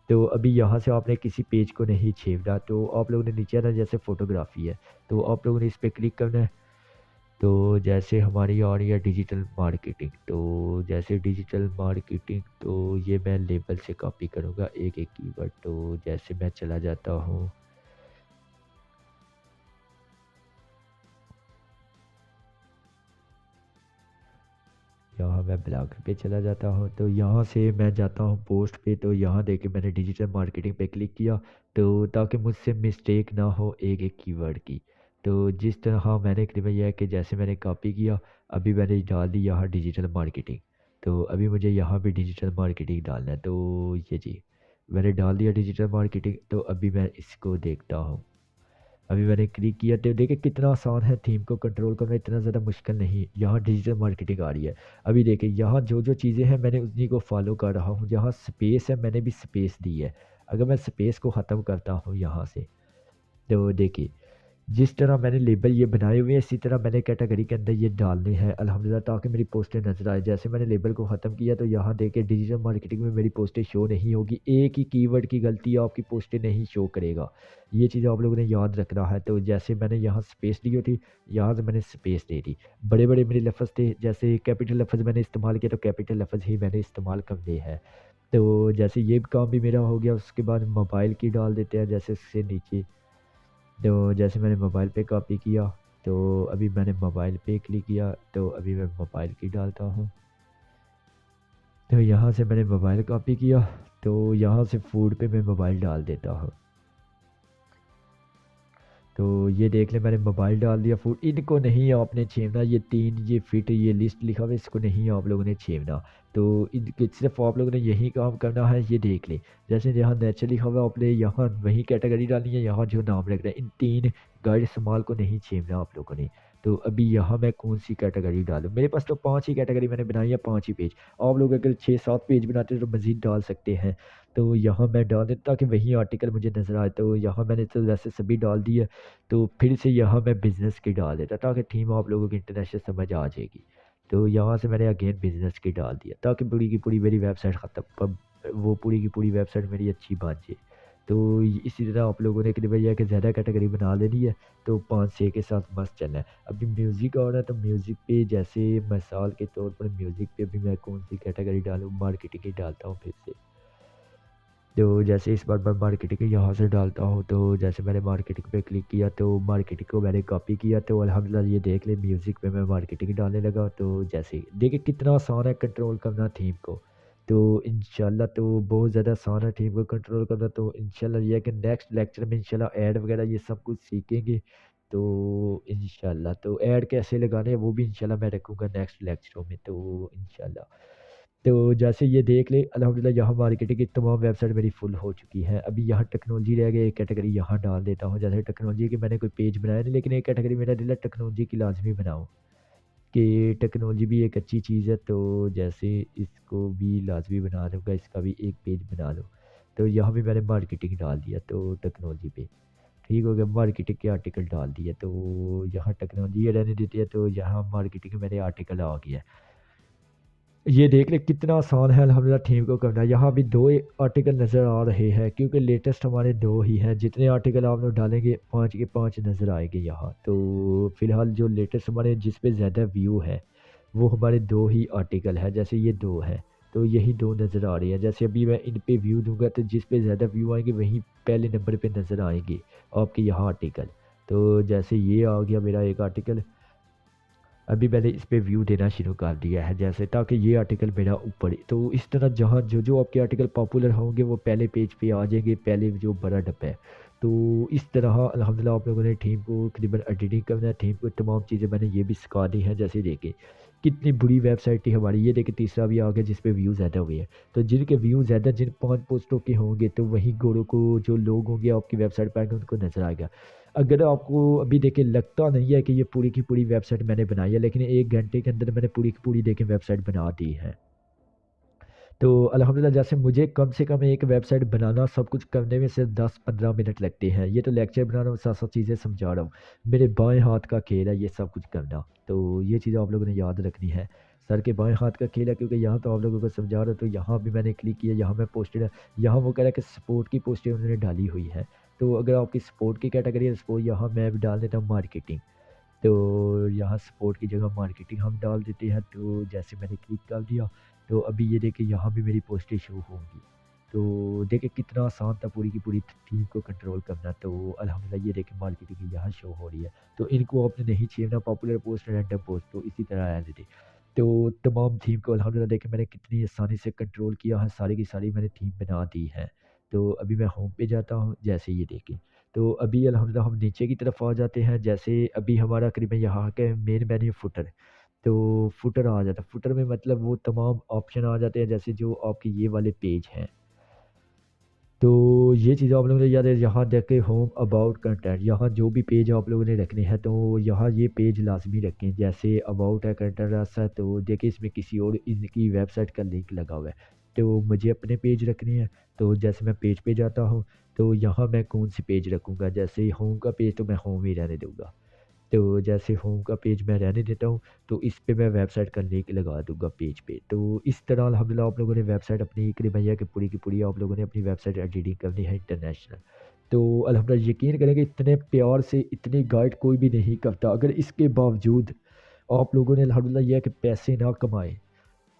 तो अभी यहाँ से आपने किसी पेज को नहीं छेड़ना, तो आप लोगों ने नीचे आना, जैसे फ़ोटोग्राफ़ी है, तो आप लोगों ने इस पे क्लिक करना है। तो जैसे हमारी आ रही है डिजिटल मार्केटिंग, तो जैसे डिजिटल मार्केटिंग, तो ये मैं लेबल से कॉपी करूँगा एक-एक कीवर्ड। तो जैसे मैं चला जाता हूँ, यहाँ मैं ब्लॉग पे चला जाता हूँ, तो यहाँ से मैं जाता हूँ पोस्ट पे, तो यहाँ देखिए मैंने डिजिटल मार्केटिंग पे क्लिक किया, तो ताकि मुझसे मिस्टेक ना हो एक-एक कीवर्ड की। तो जिस तरह मैंने करीबन यह है कि जैसे मैंने कॉपी किया, अभी मैंने डाल दी यहाँ डिजिटल मार्केटिंग। तो अभी मुझे यहाँ भी डिजिटल मार्केटिंग डालना है, तो ये जी, मैंने डाल दिया डिजिटल मार्केटिंग। तो अभी मैं इसको देखता हूँ, अभी मैंने क्लिक किया तो देखिए कितना आसान है, थीम को कंट्रोल करना इतना ज़्यादा मुश्किल नहीं। यहाँ डिजिटल मार्केटिंग आ रही है, अभी देखिए यहाँ जो जो चीज़ें हैं मैंने उन्हीं को फॉलो कर रहा हूँ। जहाँ स्पेस है मैंने भी स्पेस दी है, अगर मैं स्पेस को ख़त्म करता हूँ यहाँ से, तो देखिए जिस तरह मैंने लेबल ये बनाए हुए हैं, इसी तरह मैंने कैटेगरी के अंदर ये डालने हैं अल्हम्दुलिल्लाह, ताकि मेरी पोस्टें नज़र आए। जैसे मैंने लेबल को ख़त्म किया, तो यहाँ देखिए डिजिटल मार्केटिंग में मेरी पोस्टें शो नहीं होगी। एक ही कीवर्ड की गलती आपकी पोस्टें नहीं शो करेगा, ये चीज़ आप लोगों ने याद रखना है। तो जैसे मैंने यहाँ स्पेस दी थी, यहाँ से मैंने स्पेस दे दी। बड़े बड़े मेरे लफ्ज़ थे, जैसे कैपिटल लफ्ज़ मैंने इस्तेमाल किया, तो कैपिटल लफ्ज़ ही मैंने इस्तेमाल करने हैं। तो जैसे ये काम भी मेरा हो गया, उसके बाद मोबाइल की डाल देते हैं, जैसे इससे नीचे। तो जैसे मैंने मोबाइल पे कॉपी किया, तो अभी मैंने मोबाइल पे क्लिक किया, तो अभी मैं मोबाइल की डालता हूँ। तो यहाँ से मैंने मोबाइल कॉपी किया, तो यहाँ से फूड पे मैं मोबाइल डाल देता हूँ। तो ये देख लें मैंने मोबाइल डाल दिया, फूड, इनको नहीं आपने छेड़ना। ये 3 ये फिट ये लिस्ट लिखा हुआ है, इसको नहीं आप लोगों ने छेड़ना। तो इनके सिर्फ आप लोगों ने यही काम करना है। ये देख लें, जैसे यहाँ नेचर लिखा हुआ है, आपने यहाँ वही कैटेगरी डालनी है, यहाँ जो नाम लग रहा है, इन 3 गाइड इस्तेमाल को नहीं छेड़ना आप लोगों ने। तो अभी यहाँ मैं कौन सी कैटेगरी डालूँ, मेरे पास तो 5 ही कैटेगरी मैंने बनाई है, 5 ही पेज। आप लोग अगर 6-7 पेज बनाते हैं तो मज़ीद डाल सकते हैं। तो यहाँ मैं डाल देता ताकि वही आर्टिकल मुझे नज़र आए। तो यहाँ मैंने तो वैसे सभी डाल दिए, तो फिर से यहाँ मैं बिज़नेस की डाल देता ताकि थीम आप लोगों की इंटरनेशनल समझ आ जाएगी। तो यहाँ से मैंने अगेन बिज़नेस की डाल दिया, ताकि पूरी की पूरी मेरी वेबसाइट ख़त्म, वो पूरी की पूरी वेबसाइट मेरी अच्छी बन जाए। तो इसी तरह आप लोगों ने कि भैया कि ज़्यादा कैटेगरी बना लेनी है, तो 5-6 के साथ मस्त चलना है। अभी म्यूज़िक आ रहा है, तो म्यूज़िक पे जैसे मिसाल के तौर पर म्यूज़िक पे भी मैं कौन सी कैटेगरी डालूँ, मार्केटिंग ही डालता हूँ फिर से। तो जैसे इस बार मैं मार्केटिंग यहाँ से डालता हूँ, तो जैसे मैंने मार्केटिंग पे क्लिक किया, तो मार्केटिंग को मैंने कॉपी किया, तो अल्हम्दुलिल्लाह ये देख लें म्यूज़िक पे मैं मार्केटिंग डालने लगा। तो जैसे देखिए कितना आसान है कंट्रोल करना थीम को। तो इंशाल्लाह तो बहुत ज़्यादा आसान है थीम को कंट्रोल करना। तो इंशाल्लाह ये है कि नेक्स्ट लेक्चर में इंशाल्लाह ऐड वगैरह ये सब कुछ सीखेंगे। तो इंशाल्लाह तो ऐड कैसे लगाने हैं वो भी इंशाल्लाह मैं रखूँगा नेक्स्ट लेक्चरों में, तो इंशाल्लाह। तो जैसे ये देख ले अल्हम्दुलिल्लाह यहाँ मार्केटिंग की तमाम वेबसाइट मेरी फुल हो चुकी है। अभी यहाँ टेक्नोलॉजी रह गई, एक कैटेगरी यहाँ डाल देता हूँ। जैसे टेक्नोलॉजी की मैंने कोई पेज बनाया नहीं, लेकिन एक कैटेगरी मेरा दिल है टेक्नोलॉजी की लाजमी बनाऊँ, कि टेक्नोलॉजी भी एक अच्छी चीज़ है। तो जैसे इसको भी लाजमी बना दूँगा, इसका भी एक पेज बना लूँ। तो यहाँ भी मैंने मार्केटिंग डाल दिया, तो टेक्नोलॉजी पे। ठीक हो गया, मार्केटिंग के आर्टिकल डाल दिए, तो यहाँ टेक्नोलॉजी रहने देती है, तो यहाँ मार्केटिंग मेरे आर्टिकल आ गया। ये देख ले कितना आसान है अल्हम्दुलिल्लाह थीम को करना। यहाँ भी दो आर्टिकल नज़र आ रहे हैं क्योंकि लेटेस्ट हमारे दो ही हैं। जितने आर्टिकल आप लोग डालेंगे 5 के 5 नज़र आएंगे यहाँ। तो फ़िलहाल जो लेटेस्ट हमारे जिस पे ज़्यादा व्यू है वो हमारे दो ही आर्टिकल है, जैसे ये दो है तो यही दो नज़र आ रही है। जैसे अभी मैं इन पे व्यू दूंगा तो जिस पे ज़्यादा व्यू आएंगे वहीं पहले नंबर पे नज़र आएंगे आपके यहाँ आर्टिकल। तो जैसे ये आ गया मेरा एक आर्टिकल, अभी मैंने इस पे व्यू देना शुरू कर दिया है जैसे, ताकि ये आर्टिकल मेरा ऊपर। तो इस तरह जहाँ जो जो आपके आर्टिकल पॉपुलर होंगे वो पहले पेज पे आ जाएंगे, पहले जो बड़ा डब्बा है। तो इस तरह अल्हम्दुलिल्लाह आप लोगों ने थीम को करीबन एडिटिंग करना है, थीम को तमाम चीज़ें मैंने ये भी सिखा दी हैं। जैसे देखें कितनी बुरी वेबसाइट थी हमारी, ये देखिए तीसरा भी आ गया जिस पे व्यू ज़्यादा हुए हैं। तो जिनके व्यू ज़्यादा जिन 5 पोस्टों के होंगे तो वही गोरों को जो लोग होंगे आपकी वेबसाइट पर आएंगे उनको नज़र आएगा। अगर आपको अभी देखिए लगता नहीं है कि ये पूरी की पूरी वेबसाइट मैंने बनाई है, लेकिन 1 घंटे के अंदर मैंने पूरी की पूरी देखिए वेबसाइट बना दी है। तो अल्हम्दुलिल्लाह जैसे मुझे कम से कम एक वेबसाइट बनाना सब कुछ करने में सिर्फ 10-15 मिनट लगते हैं। ये तो लेक्चर बना रहा हूँ, साथ साथ चीज़ें समझा रहा हूँ। मेरे बाएं हाथ का खेल है ये सब कुछ करना, तो ये चीज़ आप लोगों ने याद रखनी है। सर के बाएं हाथ का खेल है क्योंकि यहाँ तो आप लोगों को समझा रहा हूँ। तो यहाँ भी मैंने क्लिक किया, यहाँ मैं पोस्टेड है, यहाँ वो कह रहा है कि सपोर्ट की पोस्टें उन्होंने डाली हुई है। तो अगर आपकी सपोर्ट की कैटेगरी है सपोर्ट, यहाँ मैं भी डाल देता हूँ मार्केटिंग। तो यहाँ सपोर्ट की जगह मार्केटिंग हम डाल देते हैं। तो जैसे मैंने क्लिक कर दिया तो अभी ये देखिए यहाँ भी मेरी पोस्टें शो होंगी। तो देखिए कितना आसान था पूरी की पूरी थीम को कंट्रोल करना। तो अल्हम्दुलिल्लाह ये देखिए मार्केटिंग की यहाँ शो हो रही है। तो इनको आपने नहीं छेड़ना, पॉपुलर पोस्ट रैंडम पोस्ट तो इसी तरह रहने थे। तो तमाम थीम को अल्हम्दुलिल्लाह देखिए मैंने कितनी आसानी से कंट्रोल किया है, सारी की सारी मैंने थीम बना दी है। तो अभी मैं होम पे जाता हूँ, जैसे ये देखिए तो अभी अल्हम्दुलिल्लाह हम नीचे की तरफ आ जाते हैं। जैसे अभी हमारा करीबन यहाँ के मेन मेन्यू फुटर, तो फुटर आ जाता है। फुटर में मतलब वो तमाम ऑप्शन आ जाते हैं जैसे जो आपके ये वाले पेज हैं। तो ये चीज़ आप लोगों ने याद है, यहाँ देखें होम अबाउट कंटेंट, यहाँ जो भी पेज आप लोगों ने रखने हैं तो यहाँ ये पेज लाजमी रखें। जैसे अबाउट है, कंटेंट ऐसा है, तो देखिए इसमें किसी और इनकी वेबसाइट का लिंक लगा हुआ है। तो मुझे अपने पेज रखने हैं, तो जैसे मैं पेज पे जाता हूँ तो यहाँ मैं कौन सी पेज रखूँगा। जैसे होम का पेज तो मैं होम ही रहने दूँगा। तो जैसे होम का पेज मैं रहने देता हूँ, तो इस पे मैं वेबसाइट का लिंक लगा दूँगा पेज पे। तो इस तरह अल्हम्दुलिल्लाह आप लोगों ने वेबसाइट अपनी करीब भैया कि पूरी की पूरी आप लोगों ने अपनी वेबसाइट एडिटिंग करनी है इंटरनेशनल। तो अल्हम्दुलिल्लाह यकीन करेंगे इतने प्यार से इतनी गाइड कोई भी नहीं करता। अगर इसके बावजूद आप लोगों ने अल्हम्दुलिल्लाह ये है कि पैसे ना कमाए,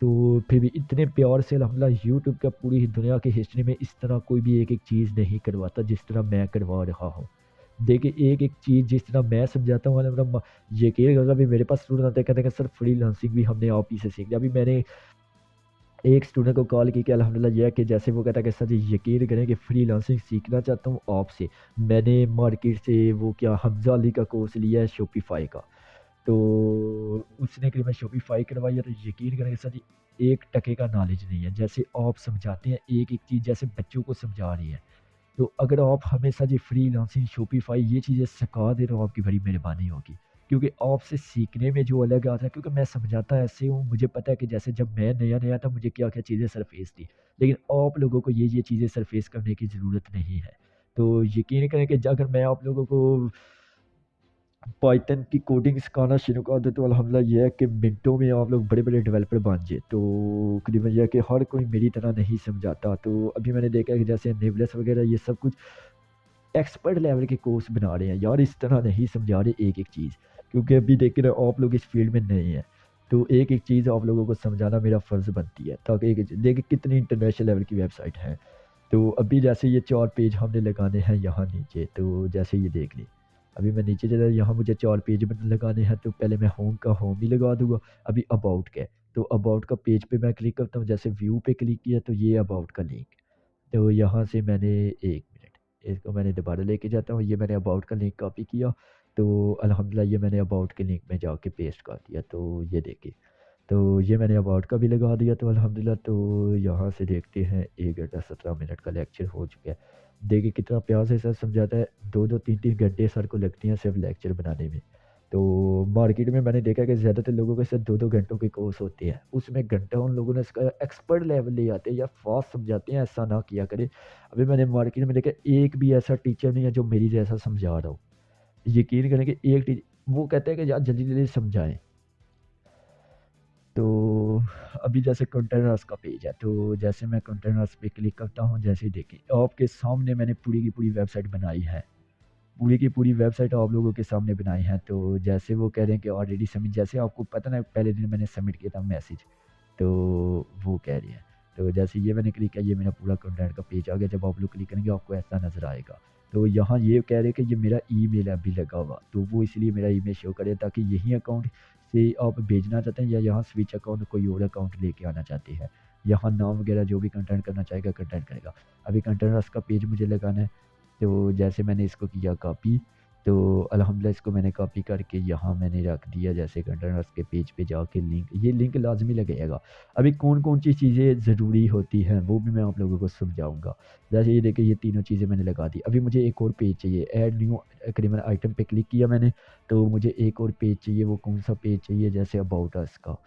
तो फिर भी इतने प्यार से अल्हम्दुलिल्लाह यूट्यूब का पूरी दुनिया की हिस्ट्री में इस तरह कोई भी एक-एक चीज़ नहीं करवाता जिस तरह मैं करवा रहा हूँ। देखिए एक-एक चीज़ जिस तरह मैं समझाता हूँ मतलब यकीन करो अभी मेरे पास स्टूडेंट आते हैं कहते हैं कि सर फ्रीलांसिंग भी हमने आप ही से सीखी। अभी मैंने एक स्टूडेंट को कॉल की कि अल्हम्दुलिल्लाह ये है कि जैसे वो कहता है कि सर जी यकीन करें कि फ्रीलांसिंग सीखना चाहता हूँ आपसे। मैंने मार्केट से वो क्या हमज़ा अली का कोर्स लिया है शॉपिफ़ाई का। तो उसने करीबन शॉपिफ़ाई करवाई है, तो यकीन करें कि सर जी 1 टके का नॉलेज नहीं है। जैसे आप समझाते हैं एक-एक चीज़ जैसे बच्चों को समझा रही हैं। तो अगर आप हमेशा जी फ्रीलांसिंग, शॉपिफ़ाई ये चीज़ें सिखा दें तो आपकी बड़ी मेहरबानी होगी। क्योंकि आपसे सीखने में जो अलग आता है, क्योंकि मैं समझाता ऐसे हूँ, मुझे पता है कि जैसे जब मैं नया-नया था मुझे क्या-क्या चीज़ें सरफ़ेस थी। लेकिन आप लोगों को ये चीज़ें सरफ़ेस करने की ज़रूरत नहीं है। तो यकीन करें कि ज अगर मैं आप लोगों को पाइथन की कोडिंग सिखाना शुरू कर दूँ तो अल्हम्दुलिल्लाह ये है कि मिनटों में आप लोग बड़े-बड़े डेवलपर बन जाए। तो करीबन ये है कि हर कोई मेरी तरह नहीं समझाता। तो अभी मैंने देखा है कि जैसे नेवलेस वगैरह ये सब कुछ एक्सपर्ट लेवल के कोर्स बना रहे हैं यार, इस तरह नहीं समझा रहे एक-एक चीज़। क्योंकि अभी देखिए ना आप लोग इस फील्ड में नए हैं, तो एक-एक चीज़ आप लोगों को समझाना मेरा फ़र्ज़ बनती है, ताकि एक देखिए कितनी इंटरनेशनल लेवल की वेबसाइट है। तो अभी जैसे ये 4 पेज हमने लगाने हैं यहाँ नीचे, तो जैसे ये देख लें। अभी मैं नीचे चला, यहाँ मुझे 4 पेज लगाने हैं, तो पहले मैं होम का होम ही लगा दूँगा। अभी अबाउट का है, तो अबाउट का पेज पे मैं क्लिक करता हूँ, जैसे व्यू पे क्लिक किया तो ये अबाउट का लिंक। तो यहाँ से मैंने 1 मिनट, इसको मैंने दोबारा लेके जाता हूँ, ये मैंने अबाउट का लिंक कॉपी किया, तो अल्हम्दुलिल्लाह ये मैंने अबाउट के लिंक में जाके पेस्ट कर दिया। तो ये देखिए, तो ये मैंने अबाउट का भी लगा दिया। तो अल्हम्दुलिल्लाह तो यहाँ से देखते हैं 1 घंटा 17 मिनट का लेक्चर हो चुका है। देखिए कितना प्यार से सर समझाता है, 2-2 3-3 घंटे सर को लगते हैं सिर्फ़ लेक्चर बनाने में। तो मार्केट में मैंने देखा कि ज़्यादातर लोगों के साथ 2-2 घंटों के कोर्स होते हैं। उसमें घंटा उन लोगों ने इसका एक्सपर्ट लेवल ले आते हैं या फ़ास्ट समझाते हैं, ऐसा ना किया करें। अभी मैंने मार्केट में देखा एक भी ऐसा टीचर नहीं है जो मेरी जैसा समझा रहा हो। यकीन करें कि एक टी वो कहते हैं कि यार जल्दी-जल्दी समझाएँ। तो अभी जैसे कंटेनर्स का पेज है, तो जैसे मैं कंटेनर्स पे क्लिक करता हूँ, जैसे ही देखिए आपके सामने मैंने पूरी की पूरी वेबसाइट बनाई है। पूरी की पूरी वेबसाइट आप लोगों के सामने बनाई है। तो जैसे वो कह रहे हैं कि ऑलरेडी सबमिट, जैसे आपको पता ना पहले दिन मैंने सबमिट किया था मैसेज, तो वो कह रही है। तो जैसे ये मैंने क्लिक किया, ये मेरा पूरा कंटेंट का पेज आ गया। जब आप लोग क्लिक करेंगे आपको ऐसा नज़र आएगा। तो यहाँ ये कह रहे हैं कि ये मेरा ईमेल अभी लगा हुआ, तो वो इसलिए मेरा ईमेल शो करे ताकि यही अकाउंट से आप भेजना चाहते हैं या यहाँ स्विच अकाउंट कोई और अकाउंट लेके आना चाहते हैं। यहाँ नाम वगैरह जो भी कंटेंट करना चाहेगा कंटेंट करेगा। अभी कंटेनर्स का पेज मुझे लगाना है। तो जैसे मैंने इसको किया कॉपी, तो अल्हम्दुलिल्लाह इसको मैंने कॉपी करके यहाँ मैंने रख दिया। जैसे कंटेनर्स के पेज पे जाके ये लिंक लाज़मी लगेगा। अभी कौन-कौन सी चीज़ें ज़रूरी होती हैं वो भी मैं आप लोगों को समझाऊँगा। जैसे ये देखिए ये तीनों चीज़ें मैंने लगा दी। अभी मुझे एक और पेज चाहिए, ऐड न्यू करीबन आइटम पे क्लिक किया मैंने, तो मुझे एक और पेज चाहिए। वो कौन-सा पेज चाहिए? जैसे अबाउट अस का।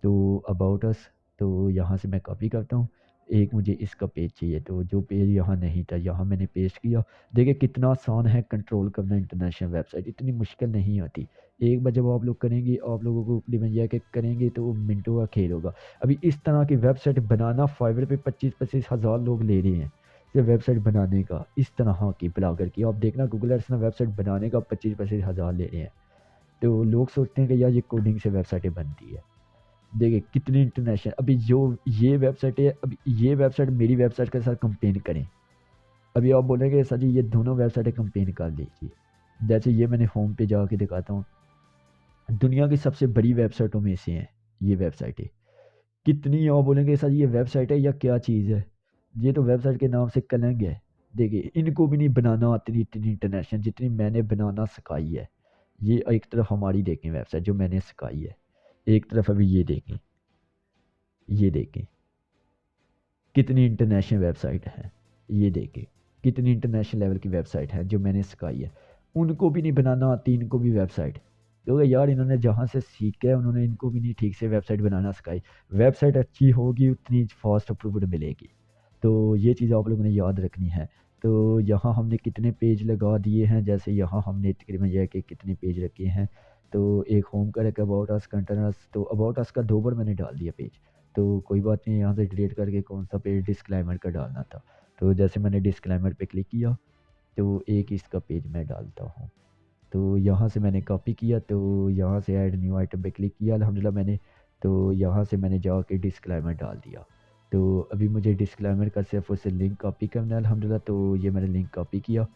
तो अबाउट अस, तो यहाँ से मैं कॉपी करता हूँ। एक मुझे इसका पेज चाहिए, तो जो पेज यहाँ नहीं था यहाँ मैंने पेस्ट किया। देखिए कितना आसान है कंट्रोल करना इंटरनेशनल वेबसाइट, इतनी मुश्किल नहीं होती। एक बार जब आप लोग करेंगे, आप लोगों को तकरीबन यह है कि करेंगे तो वो मिनटों का खेल होगा। अभी इस तरह की वेबसाइट बनाना फाइवर पे 25-25 हज़ार लोग ले रहे हैं सिर्फ वेबसाइट बनाने का। इस तरह की ब्लॉगर की आप देखना, गूगल एड्स में वेबसाइट बनाने का 25-25 हज़ार ले रहे हैं। तो लोग सोचते हैं कि यार ये कोडिंग से वेबसाइटें बनती है। देखिए कितनी इंटरनेशनल, अभी जो ये वेबसाइट है, अभी ये वेबसाइट मेरी वेबसाइट के साथ कंपेयर करें। अभी आप बोलेंगे सर जी ये दोनों वेबसाइटें कंपेयर कर लीजिए। जैसे ये मैंने होम पे जाके दिखाता हूँ, दुनिया की सबसे बड़ी वेबसाइटों में से हैं ये वेबसाइटें। कितनी आप बोलेंगे सर जी ये वेबसाइट है या क्या चीज़ है? ये तो वेबसाइट के नाम से कलंक है। देखिए इनको भी नहीं बनाना आती इतनी इंटरनेशनल जितनी मैंने बनाना सिखाई है। ये एक तरफ हमारी देखें वेबसाइट जो मैंने सिखाई है, एक तरफ अभी ये देखें कितनी इंटरनेशनल वेबसाइट है। ये देखें कितनी इंटरनेशनल लेवल की वेबसाइट है जो मैंने सिखाई है। उनको भी नहीं बनाना आती, इनको भी वेबसाइट, क्योंकि यार इन्होंने जहाँ से सीखा है उन्होंने इनको भी नहीं ठीक से वेबसाइट बनाना सिखाई। वेबसाइट अच्छी होगी उतनी फास्ट अप्रूवड मिलेगी। तो ये चीज़ आप लोगों ने याद रखनी है। तो यहाँ हमने कितने पेज लगा दिए हैं, जैसे यहाँ हमने तकरीबन यह है कि कितने पेज रखे हैं। तो एक होम का रखा, अबाउट अस, कंटेनर्स, तो अबाउट अस का 2 बार मैंने डाल दिया पेज। तो कोई बात नहीं, यहाँ से डिलीट करके कौन सा पेज डिस्क्लेमर का डालना था। तो जैसे मैंने डिस्क्लेमर पे क्लिक किया, तो एक इसका पेज मैं डालता हूँ। तो यहाँ से मैंने कॉपी किया, तो यहाँ से ऐड न्यू आइटम पे क्लिक किया अल्हम्दुलिल्लाह मैंने। तो यहाँ से मैंने जाके डिस्क्लेमर डाल दिया। तो अभी मुझे डिस्क्लेमर का सिर्फ उसे लिंक कॉपी करना है अल्हम्दुलिल्लाह। तो ये मैंने लिंक कॉपी किया,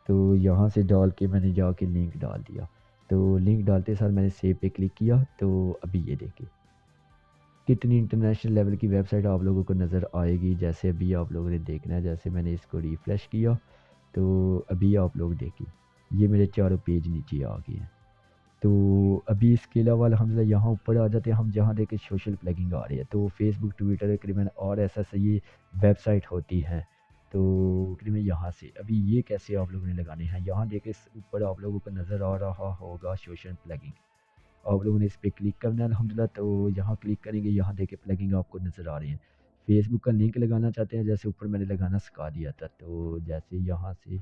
तो यहाँ से डाल के मैंने जाके लिंक डाल दिया। तो लिंक डालते साथ मैंने सेव पे क्लिक किया। तो अभी ये देखिए कितनी इंटरनेशनल लेवल की वेबसाइट आप लोगों को नज़र आएगी। जैसे अभी आप लोगों ने देखना है, जैसे मैंने इसको रिफ़्रेश किया, तो अभी आप लोग देखिए ये मेरे चारों पेज नीचे आ गए हैं। तो अभी इसके अलावा अल्हम्दुलिल्लाह यहाँ ऊपर आ जाते हैं हम, जहाँ देखें सोशल प्लगिंग आ रही है। तो फेसबुक, ट्विटर, तकरीबन और ऐसा ये वेबसाइट होती है। तो तकरीबन यहाँ से अभी ये कैसे आप लोगों ने लगाने हैं, यहाँ देखें ऊपर आप लोगों को नज़र आ रहा होगा सोशल प्लगिंग। आप लोगों ने इस पे क्लिक करना है अल्हम्दुलिल्लाह। तो यहाँ क्लिक करेंगे, यहाँ देखें प्लगिंग आपको नज़र आ रही है। फेसबुक का लिंक लगाना चाहते हैं, जैसे ऊपर मैंने लगाना सिखा दिया था। तो जैसे यहाँ से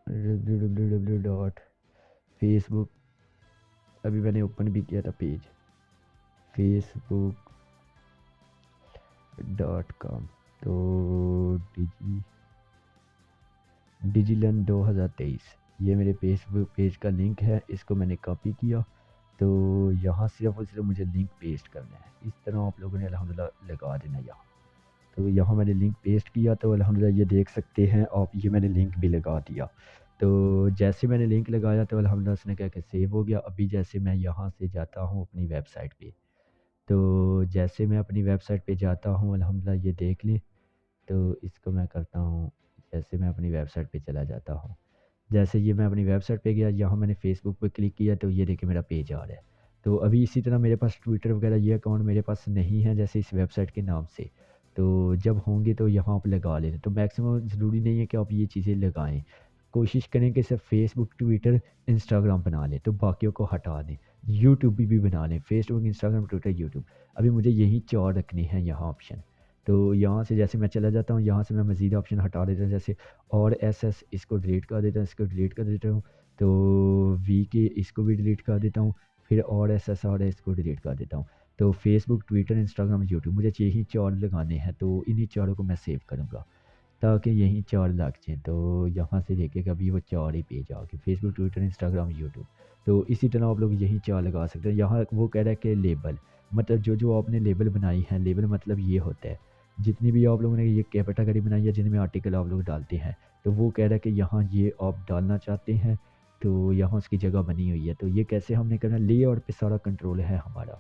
www.facebook, अभी मैंने ओपन भी किया था पेज facebook.com। तो डिजिलन 2023 ये मेरे फेसबुक पेज का लिंक है, इसको मैंने कॉपी किया। तो यहाँ सिर्फ और सिर्फ मुझे लिंक पेस्ट करना है। इस तरह आप लोगों ने अल्हम्दुलिल्लाह लगा देना यहाँ। तो यहाँ मैंने लिंक पेस्ट किया, तो अल्हम्दुलिल्लाह ये देख सकते हैं आप, ये मैंने लिंक भी लगा दिया। तो जैसे मैंने लिंक लगाया तो अल्हम्दुलिल्लाह उसने क्या कि सेव हो गया। अभी जैसे मैं यहाँ से जाता हूँ अपनी वेबसाइट पे, तो जैसे मैं अपनी वेबसाइट पे जाता हूँ अल्हम्दुलिल्लाह ये देख लें। तो इसको मैं करता हूँ, जैसे मैं अपनी वेबसाइट पे चला जाता हूँ। जैसे ये मैं अपनी वेबसाइट पे गया, यहाँ मैंने फ़ेसबुक पे क्लिक किया, तो ये देखिए मेरा पेज आ रहा है। तो अभी इसी तरह मेरे पास ट्विटर वगैरह ये अकाउंट मेरे पास नहीं है जैसे इस वेबसाइट के नाम से। तो जब होंगे तो यहाँ आप लगा लेना। तो मैक्सिमम ज़रूरी नहीं है कि आप ये चीज़ें लगाएँ। कोशिश करें कि सिर्फ फेसबुक, ट्विटर, इंस्टाग्राम बना लें, तो बाकियों को हटा दें। यूट्यूब भी बना लें, फेसबुक, इंस्टाग्राम, ट्विटर, यूट्यूब। अभी मुझे यही 4 रखने हैं यहाँ ऑप्शन। तो यहाँ से जैसे मैं चला जाता हूँ, यहाँ से मैं मज़ीद ऑप्शन हटा देता हूँ, जैसे और SS इसको डिलीट कर देता हूँ, इसको डिलीट कर देता हूँ। तो VK इसको भी डिलीट कर देता हूँ, फिर और SSR इसको डिलीट कर देता हूँ। तो फेसबुक, ट्विटर, इंस्टाग्राम, यूट्यूब मुझे यही 4 लगाने हैं, तो इन्हीं चारों को मैं सेव करूँगा ताकि यहीं 4 लग जाएँ। तो यहाँ से लेके कभी वो 4 ही पेज आ गए, फेसबुक, ट्विटर, इंस्टाग्राम, यूट्यूब। तो इसी तरह आप लोग यही 4 लगा सकते हैं। यहाँ वो कह रहा है कि लेबल, मतलब जो आपने लेबल बनाई है, लेबल मतलब ये होता है जितनी भी आप लोगों ने ये कैटेगरी बनाई है जिनमें आर्टिकल आप लोग डालते हैं, तो वो कह रहा है कि यहाँ ये आप डालना चाहते हैं, तो यहाँ उसकी जगह बनी हुई है। तो ये कैसे हमने करना, लेआउट पे सारा कंट्रोल है हमारा।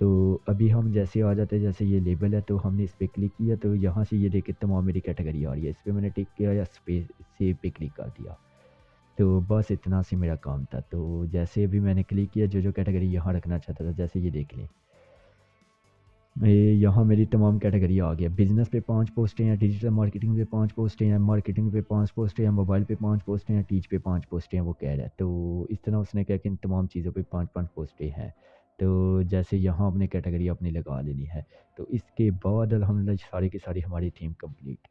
तो अभी हम जैसे आ जाते हैं, जैसे ये लेबल है तो हमने इस पर क्लिक किया, तो यहाँ से ये देखिए तमाम मेरी कैटेगरी आ रही है, इस पर मैंने टिक किया या स्पेस सेव पे क्लिक कर दिया। तो बस इतना सी मेरा काम था। तो जैसे अभी मैंने क्लिक किया, जो कैटेगरी यहाँ रखना चाहता था, जैसे ये देख लें, ये यहाँ मेरी तमाम कैटेगरी आ गया। बिज़नेस पे 5 पोस्टें हैं, डिजिटल मार्केटिंग पे 5 पोस्टें हैं, मार्केटिंग पे 5 पोस्टें हैं, मोबाइल पे 5 पोस्टें हैं, टीच पे 5 पोस्टें हैं, वो कह रहा है। तो इस तरह उसने कहा कि इन तमाम चीज़ों पे 5-5 पोस्टें हैं। तो जैसे यहाँ अपनी कैटेगरी अपनी लगा लेनी है। तो इसके बाद अल्हम्दुलिल्लाह सारी की सारी हमारी थीम कंप्लीट।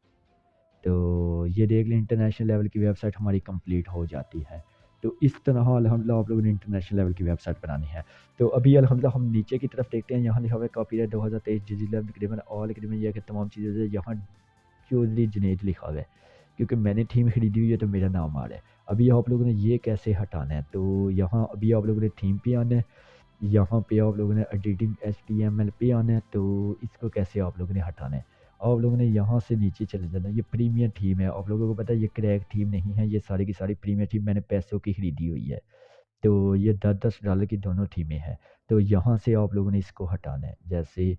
तो ये देख लें, इंटरनेशनल लेवल की वेबसाइट हमारी कंप्लीट हो जाती है। तो इस तरह अल्हम्दुलिल्लाह आप लोगों ने इंटरनेशनल लेवल की वेबसाइट बनानी है। तो अभी अल्हम्दुलिल्लाह हम नीचे की तरफ देखते हैं, यहाँ लिखा हुआ है कॉपीराइट 2023 डिजिटल तकरीबन ऑल एग्रीमेंट, ये कि तमाम चीज़ें जो यहाँ चौधरी जुनैद लिखा हुआ है, क्योंकि मैंने थीम खरीदी हुई है तो मेरा नाम आ रहा है। अभी आप लोगों ने ये कैसे हटाना है, तो यहाँ अभी आप लोगों ने थीम पे आना है, यहाँ पे आप लोगों ने एडिटिंग HTML पे आना है। तो इसको कैसे आप लोगों ने हटाना है, आप लोगों ने यहाँ से नीचे चले जाना है। ये प्रीमियर थीम है, आप लोगों को पता है ये क्रैक थीम नहीं है, ये सारी की सारी प्रीमियर थीम मैंने पैसों की खरीदी हुई है। तो ये $10-10 की दोनों थीमें हैं। तो यहाँ से आप लोगों ने इसको हटाना है। जैसे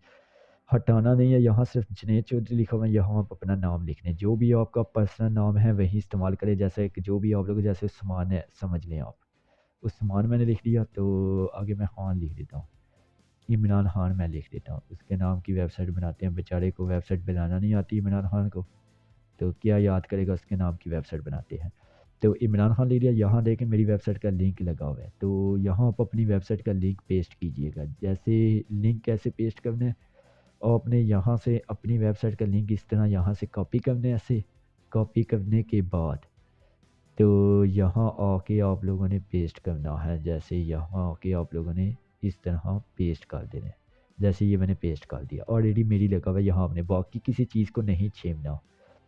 हटाना नहीं है, यहाँ सिर्फ जुनैद चौधरी लिखा हुआ है, यहाँ आप अपना नाम लिख लें, जो भी आपका पर्सनल नाम है वही इस्तेमाल करें। जैसे कि जो भी आप लोग, जैसे उस्मान है समझ लें आप, उस्मान मैंने लिख दिया, तो आगे मैं खान लिख देता हूँ, इमरान खान मैं लिख देता हूँ। उसके नाम की वेबसाइट बनाते हैं, बेचारे को वेबसाइट बनाना नहीं आती इमरान खान को, तो क्या याद करेगा, उसके नाम की वेबसाइट बनाते हैं। तो इमरान खान ले लिया। यहाँ देखें मेरी वेबसाइट का लिंक लगा हुआ है, तो यहाँ आप अपनी वेबसाइट का लिंक पेस्ट कीजिएगा। जैसे लिंक कैसे पेस्ट करना है, आपने यहाँ से अपनी वेबसाइट का लिंक इस तरह यहाँ से कॉपी करना है। ऐसे कॉपी करने के बाद तो यहाँ आके आप लोगों ने पेस्ट करना है। जैसे यहाँ आके आप लोगों ने इस तरह पेस्ट कर देना है। जैसे ये मैंने पेस्ट कर दिया, ऑलरेडी मेरी लगा हुआ है यहाँ, आपने बाकी किसी चीज़ को नहीं छेड़ना।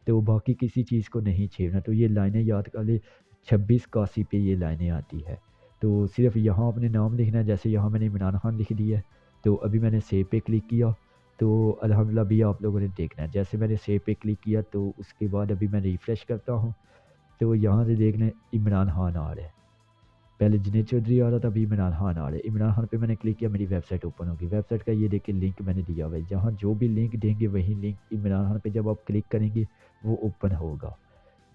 तो बाकी किसी चीज़ को नहीं छेड़ना, तो ये लाइनें याद कर ले, 26 81 पे ये लाइनें आती है। तो सिर्फ यहाँ अपने नाम लिखना है। जैसे यहाँ मैंने इमरान खान लिख दिया है, तो अभी मैंने सेव पे क्लिक किया, तो अल्हम्दुलिल्लाह भी आप लोगों ने देखना है। जैसे मैंने सेव पे क्लिक किया, तो उसके बाद अभी मैं रिफ़्रेश करता हूँ, तो यहाँ से देख लें इमरान खान आ रहा है। पहले जुनैद चौधरी आ रहा था, अभी इमरान खान आ रहा है। इमरान खान पे मैंने क्लिक किया, मेरी वेबसाइट ओपन होगी। वेबसाइट का ये देखिए लिंक मैंने दिया हुआ है, जहाँ जो भी लिंक देंगे वही लिंक इमरान खान पे जब आप क्लिक करेंगे वो ओपन होगा।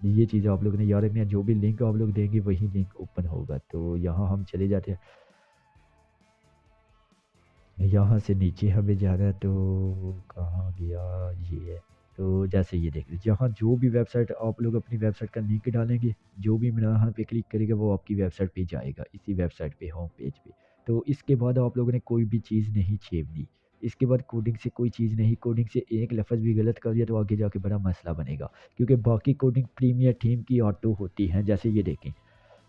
ये चीज़ आप लोगों ने याद रखनी है, जो भी लिंक आप लोग देंगे वही लिंक ओपन होगा। तो यहाँ हम चले जाते हैं, यहाँ से नीचे हमें जाना है, तो कहाँ गया, ये है। तो जैसे ये देख लीजिए, यहाँ जो भी वेबसाइट आप लोग अपनी वेबसाइट का लिंक डालेंगे, जो भी इमरान खान पे क्लिक करेगा वो आपकी वेबसाइट पे जाएगा, इसी वेबसाइट पे होम पेज पे। तो इसके बाद आप लोगों ने कोई भी चीज़ नहीं छेड़नी। इसके बाद कोडिंग से कोई चीज़ नहीं, कोडिंग से एक लफ्ज़ भी गलत कर दिया तो आगे जाके बड़ा मसला बनेगा, क्योंकि बाकी कोडिंग प्रीमियर थीम की ऑटो होती हैं। जैसे ये देखें,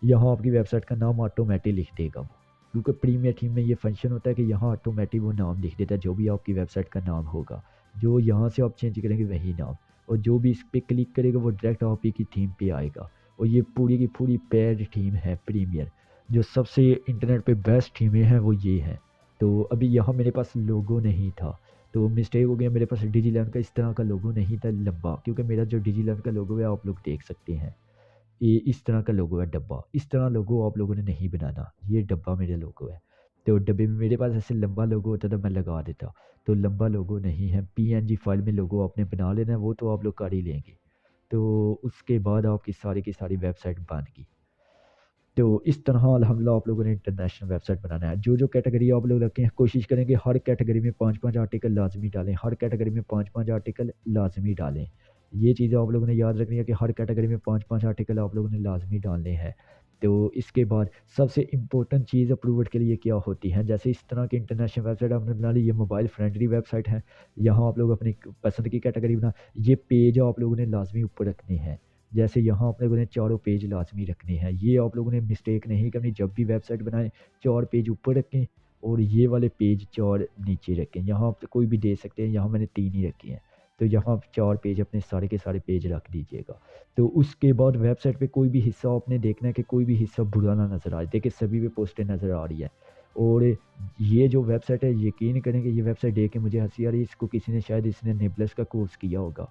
यहाँ आपकी वेबसाइट का नाम ऑटोमेटिक लिख देगा वो, क्योंकि प्रीमियर थीम में ये फंक्शन होता है कि यहाँ ऑटोमेटिक वो नाम लिख देता है, जो भी आपकी वेबसाइट का नाम होगा, जो यहाँ से आप चेंज करेंगे वही नाम। और जो भी इस पर क्लिक करेगा वो डायरेक्ट आप ही की थीम पे आएगा। और ये पूरी की पूरी पेड थीम है प्रीमियर, जो सबसे इंटरनेट पे बेस्ट थीमें हैं वो ये है। तो अभी यहाँ मेरे पास लोगो नहीं था, तो मिस्टेक हो गया, मेरे पास डिजीलैंड का इस तरह का लोगो नहीं था लंबा, क्योंकि मेरा जो डिजीलैंड का लोगो है आप लोग देख सकते हैं, ये इस तरह का लोगो है डब्बा। इस तरह लोगो आप लोगों ने नहीं बनाना, ये डब्बा मेरा लोगो है। तो डब्बे में मेरे पास ऐसे लंबा लोगो होता तो मैं लगा देता, तो लंबा लोगो नहीं है। PNG फाइल में लोगो आपने बना लेना है, वो तो आप लोग कर ही लेंगे। तो उसके बाद आपकी सारी की सारी वेबसाइट बन गई। तो इस तरह अल्हम्दुलिल्लाह आप लोगों ने इंटरनेशनल वेबसाइट बनाना है। जो कैटेगरी आप लोग रखें, कोशिश करेंगे हर कैटेगरी में 5-5 आर्टिकल लाजमी डालें, हर कैटेगरी में 5-5 आर्टिकल लाजमी डालें। ये चीज़ें आप लोगों ने याद रखनी है कि हर कैटेगरी में 5-5 आर्टिकल आप लोगों ने लाज़मी डालने हैं। तो इसके बाद सबसे इम्पोर्टेंट चीज़ अप्रूवल के लिए क्या होती है, जैसे इस तरह की इंटरनेशनल वेबसाइट आपने बना ली, ये मोबाइल फ्रेंडली वेबसाइट है। यहाँ आप लोग अपनी पसंद की कैटेगरी बना, ये पेज आप लोगों ने लाज़मी ऊपर रखने हैं। जैसे यहाँ आप लोगों ने चारों पेज लाज़मी रखने हैं, ये आप लोगों ने मिस्टेक नहीं करनी। जब भी वेबसाइट बनाएं 4 पेज ऊपर रखें और ये वाले पेज 4 नीचे रखें। यहाँ आप कोई भी दे सकते हैं, यहाँ मैंने 3 ही रखे हैं। तो यहाँ आप 4 पेज अपने सारे के सारे पेज रख दीजिएगा। तो उसके बाद वेबसाइट पे कोई भी हिस्सा आपने देखना है कि कोई भी हिस्सा बुरा ना नज़र आए। देखिए सभी पे पोस्टें नज़र आ रही है। और ये जो वेबसाइट है, यकीन करें कि ये वेबसाइट देख के मुझे हंसी आ रही है। इसको किसी ने शायद इसने नेबलेस का कोर्स किया होगा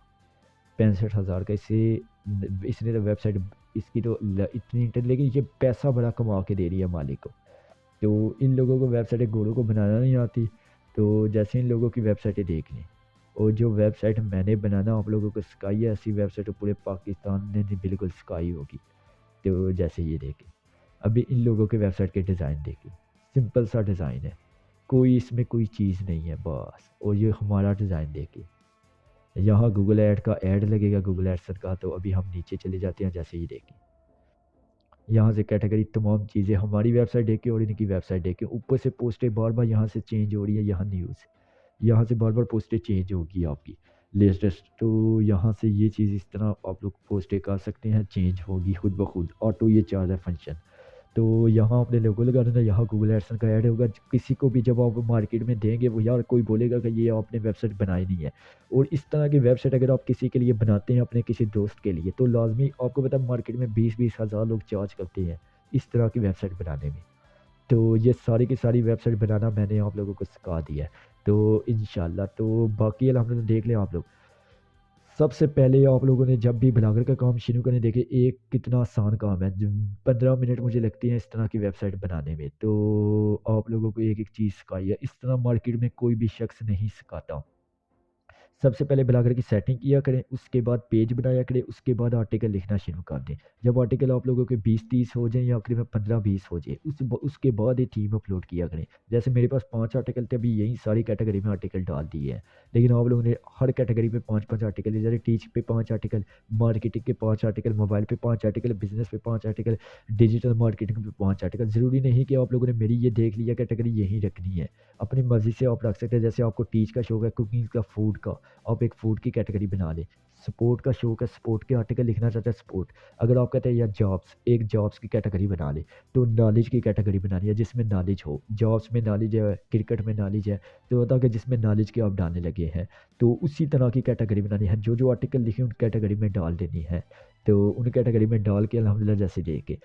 65,000 का। इसने तो वेबसाइट इसकी तो इतनी लेकिन ये पैसा बड़ा कमा के दे रही है मालिक को। तो इन लोगों को वेबसाइटें गोरों को बनाना नहीं आती। तो जैसे इन लोगों की वेबसाइटें देख लें, और जो वेबसाइट मैंने बनाना आप लोगों को सिखाई है, ऐसी वेबसाइट पूरे पाकिस्तान ने नहीं बिल्कुल सिखाई होगी। तो जैसे ये देखें, अभी इन लोगों के वेबसाइट के डिज़ाइन देखें, सिंपल सा डिज़ाइन है, कोई इसमें कोई चीज़ नहीं है बस। और ये हमारा डिज़ाइन देखें, यहाँ गूगल ऐड का ऐड लगेगा, गूगल एडसन का। तो अभी हम नीचे चले जाते हैं, जैसे ये देखें, यहाँ से कैटेगरी तमाम चीज़ें हमारी वेबसाइट देखें और इनकी वेबसाइट देखें। ऊपर से पोस्टें बार बार यहाँ से चेंज हो रही है, यहाँ न्यूज़, यहाँ से बार बार पोस्टें चेंज होगी आपकी लेटेस्ट। तो यहाँ से ये चीज़ इस तरह आप लोग पोस्टें कर सकते हैं, चेंज होगी खुद ब खुद, ऑटो ये चार्ज है फंक्शन। तो यहाँ आपने लोगो लगा देना, यहाँ गूगल एडसन का ऐड होगा। किसी को भी जब आप मार्केट में देंगे, वो यार कोई बोलेगा कि ये आपने वेबसाइट बनाई नहीं है। और इस तरह की वेबसाइट अगर आप किसी के लिए बनाते हैं, अपने किसी दोस्त के लिए, तो लाजमी आपको पता है मार्केट में 20-20 हज़ार लोग चार्ज करते हैं इस तरह की वेबसाइट बनाने में। तो ये सारी की सारी वेबसाइट बनाना मैंने आप लोगों को सिखा दिया है। तो इंशाल्लाह तो बाकी अल्हम्दुलिल्लाह देख लें आप लोग। सबसे पहले आप लोगों ने जब भी ब्लॉगर का काम शुरू करें, देखें एक कितना आसान काम है। 15 मिनट मुझे लगती है इस तरह की वेबसाइट बनाने में। तो आप लोगों को एक एक चीज़ सिखाई है, इस तरह मार्केट में कोई भी शख्स नहीं सिखाता। सबसे पहले ब्लॉगर की सेटिंग किया करें, उसके बाद पेज बनाया करें, उसके बाद आर्टिकल लिखना शुरू कर दें। जब आर्टिकल आप लोगों के 20-30 हो जाएँ या आखिरी में 15-20 हो जाए, उसके बाद ये थीम अपलोड किया करें। जैसे मेरे पास 5 आर्टिकल थे, अभी यही सारी कैटेगरी में आर्टिकल डाल दिए हैं। लेकिन आप लोगों ने हर कैटेगरी पे 5-5 आर्टिकल, जैसे टीच पे 5 आर्टिकल, मार्केटिंग के 5 आर्टिकल, मोबाइल पे 5 आर्टिकल, बिजनेस पे 5 आर्टिकल, डिजिटल मार्केटिंग पे 5 आर्टिकल। ज़रूरी नहीं कि आप लोगों ने मेरी ये देख लिया कैटेगरी यही रखनी है, अपनी मर्ज़ी से आप रख सकते हैं। जैसे आपको टीच का शौक है, कुकिंग का, फूड का, आप एक फ़ूड की कैटेगरी बना लें। स्पोर्ट का शौक है, स्पोर्ट के आर्टिकल लिखना चाहते हैं, स्पोर्ट। अगर आप कहते हैं या जॉब्स, एक जॉब्स की कैटेगरी बना लें। तो नॉलेज की कैटेगरी बनानी है जिसमें नॉलेज हो, जॉब्स में नॉलेज है, क्रिकेट में नॉलेज है, तो ताकि जिसमें नॉलेज के आप डालने लगे हैं, तो उसी तरह की कैटेगरी बनानी है। जो जो आर्टिकल लिखे उन कैटेगरी में डाल देनी है। तो उन कैटेगरी में डाल के अल्हम्दुलिल्लाह जैसे देके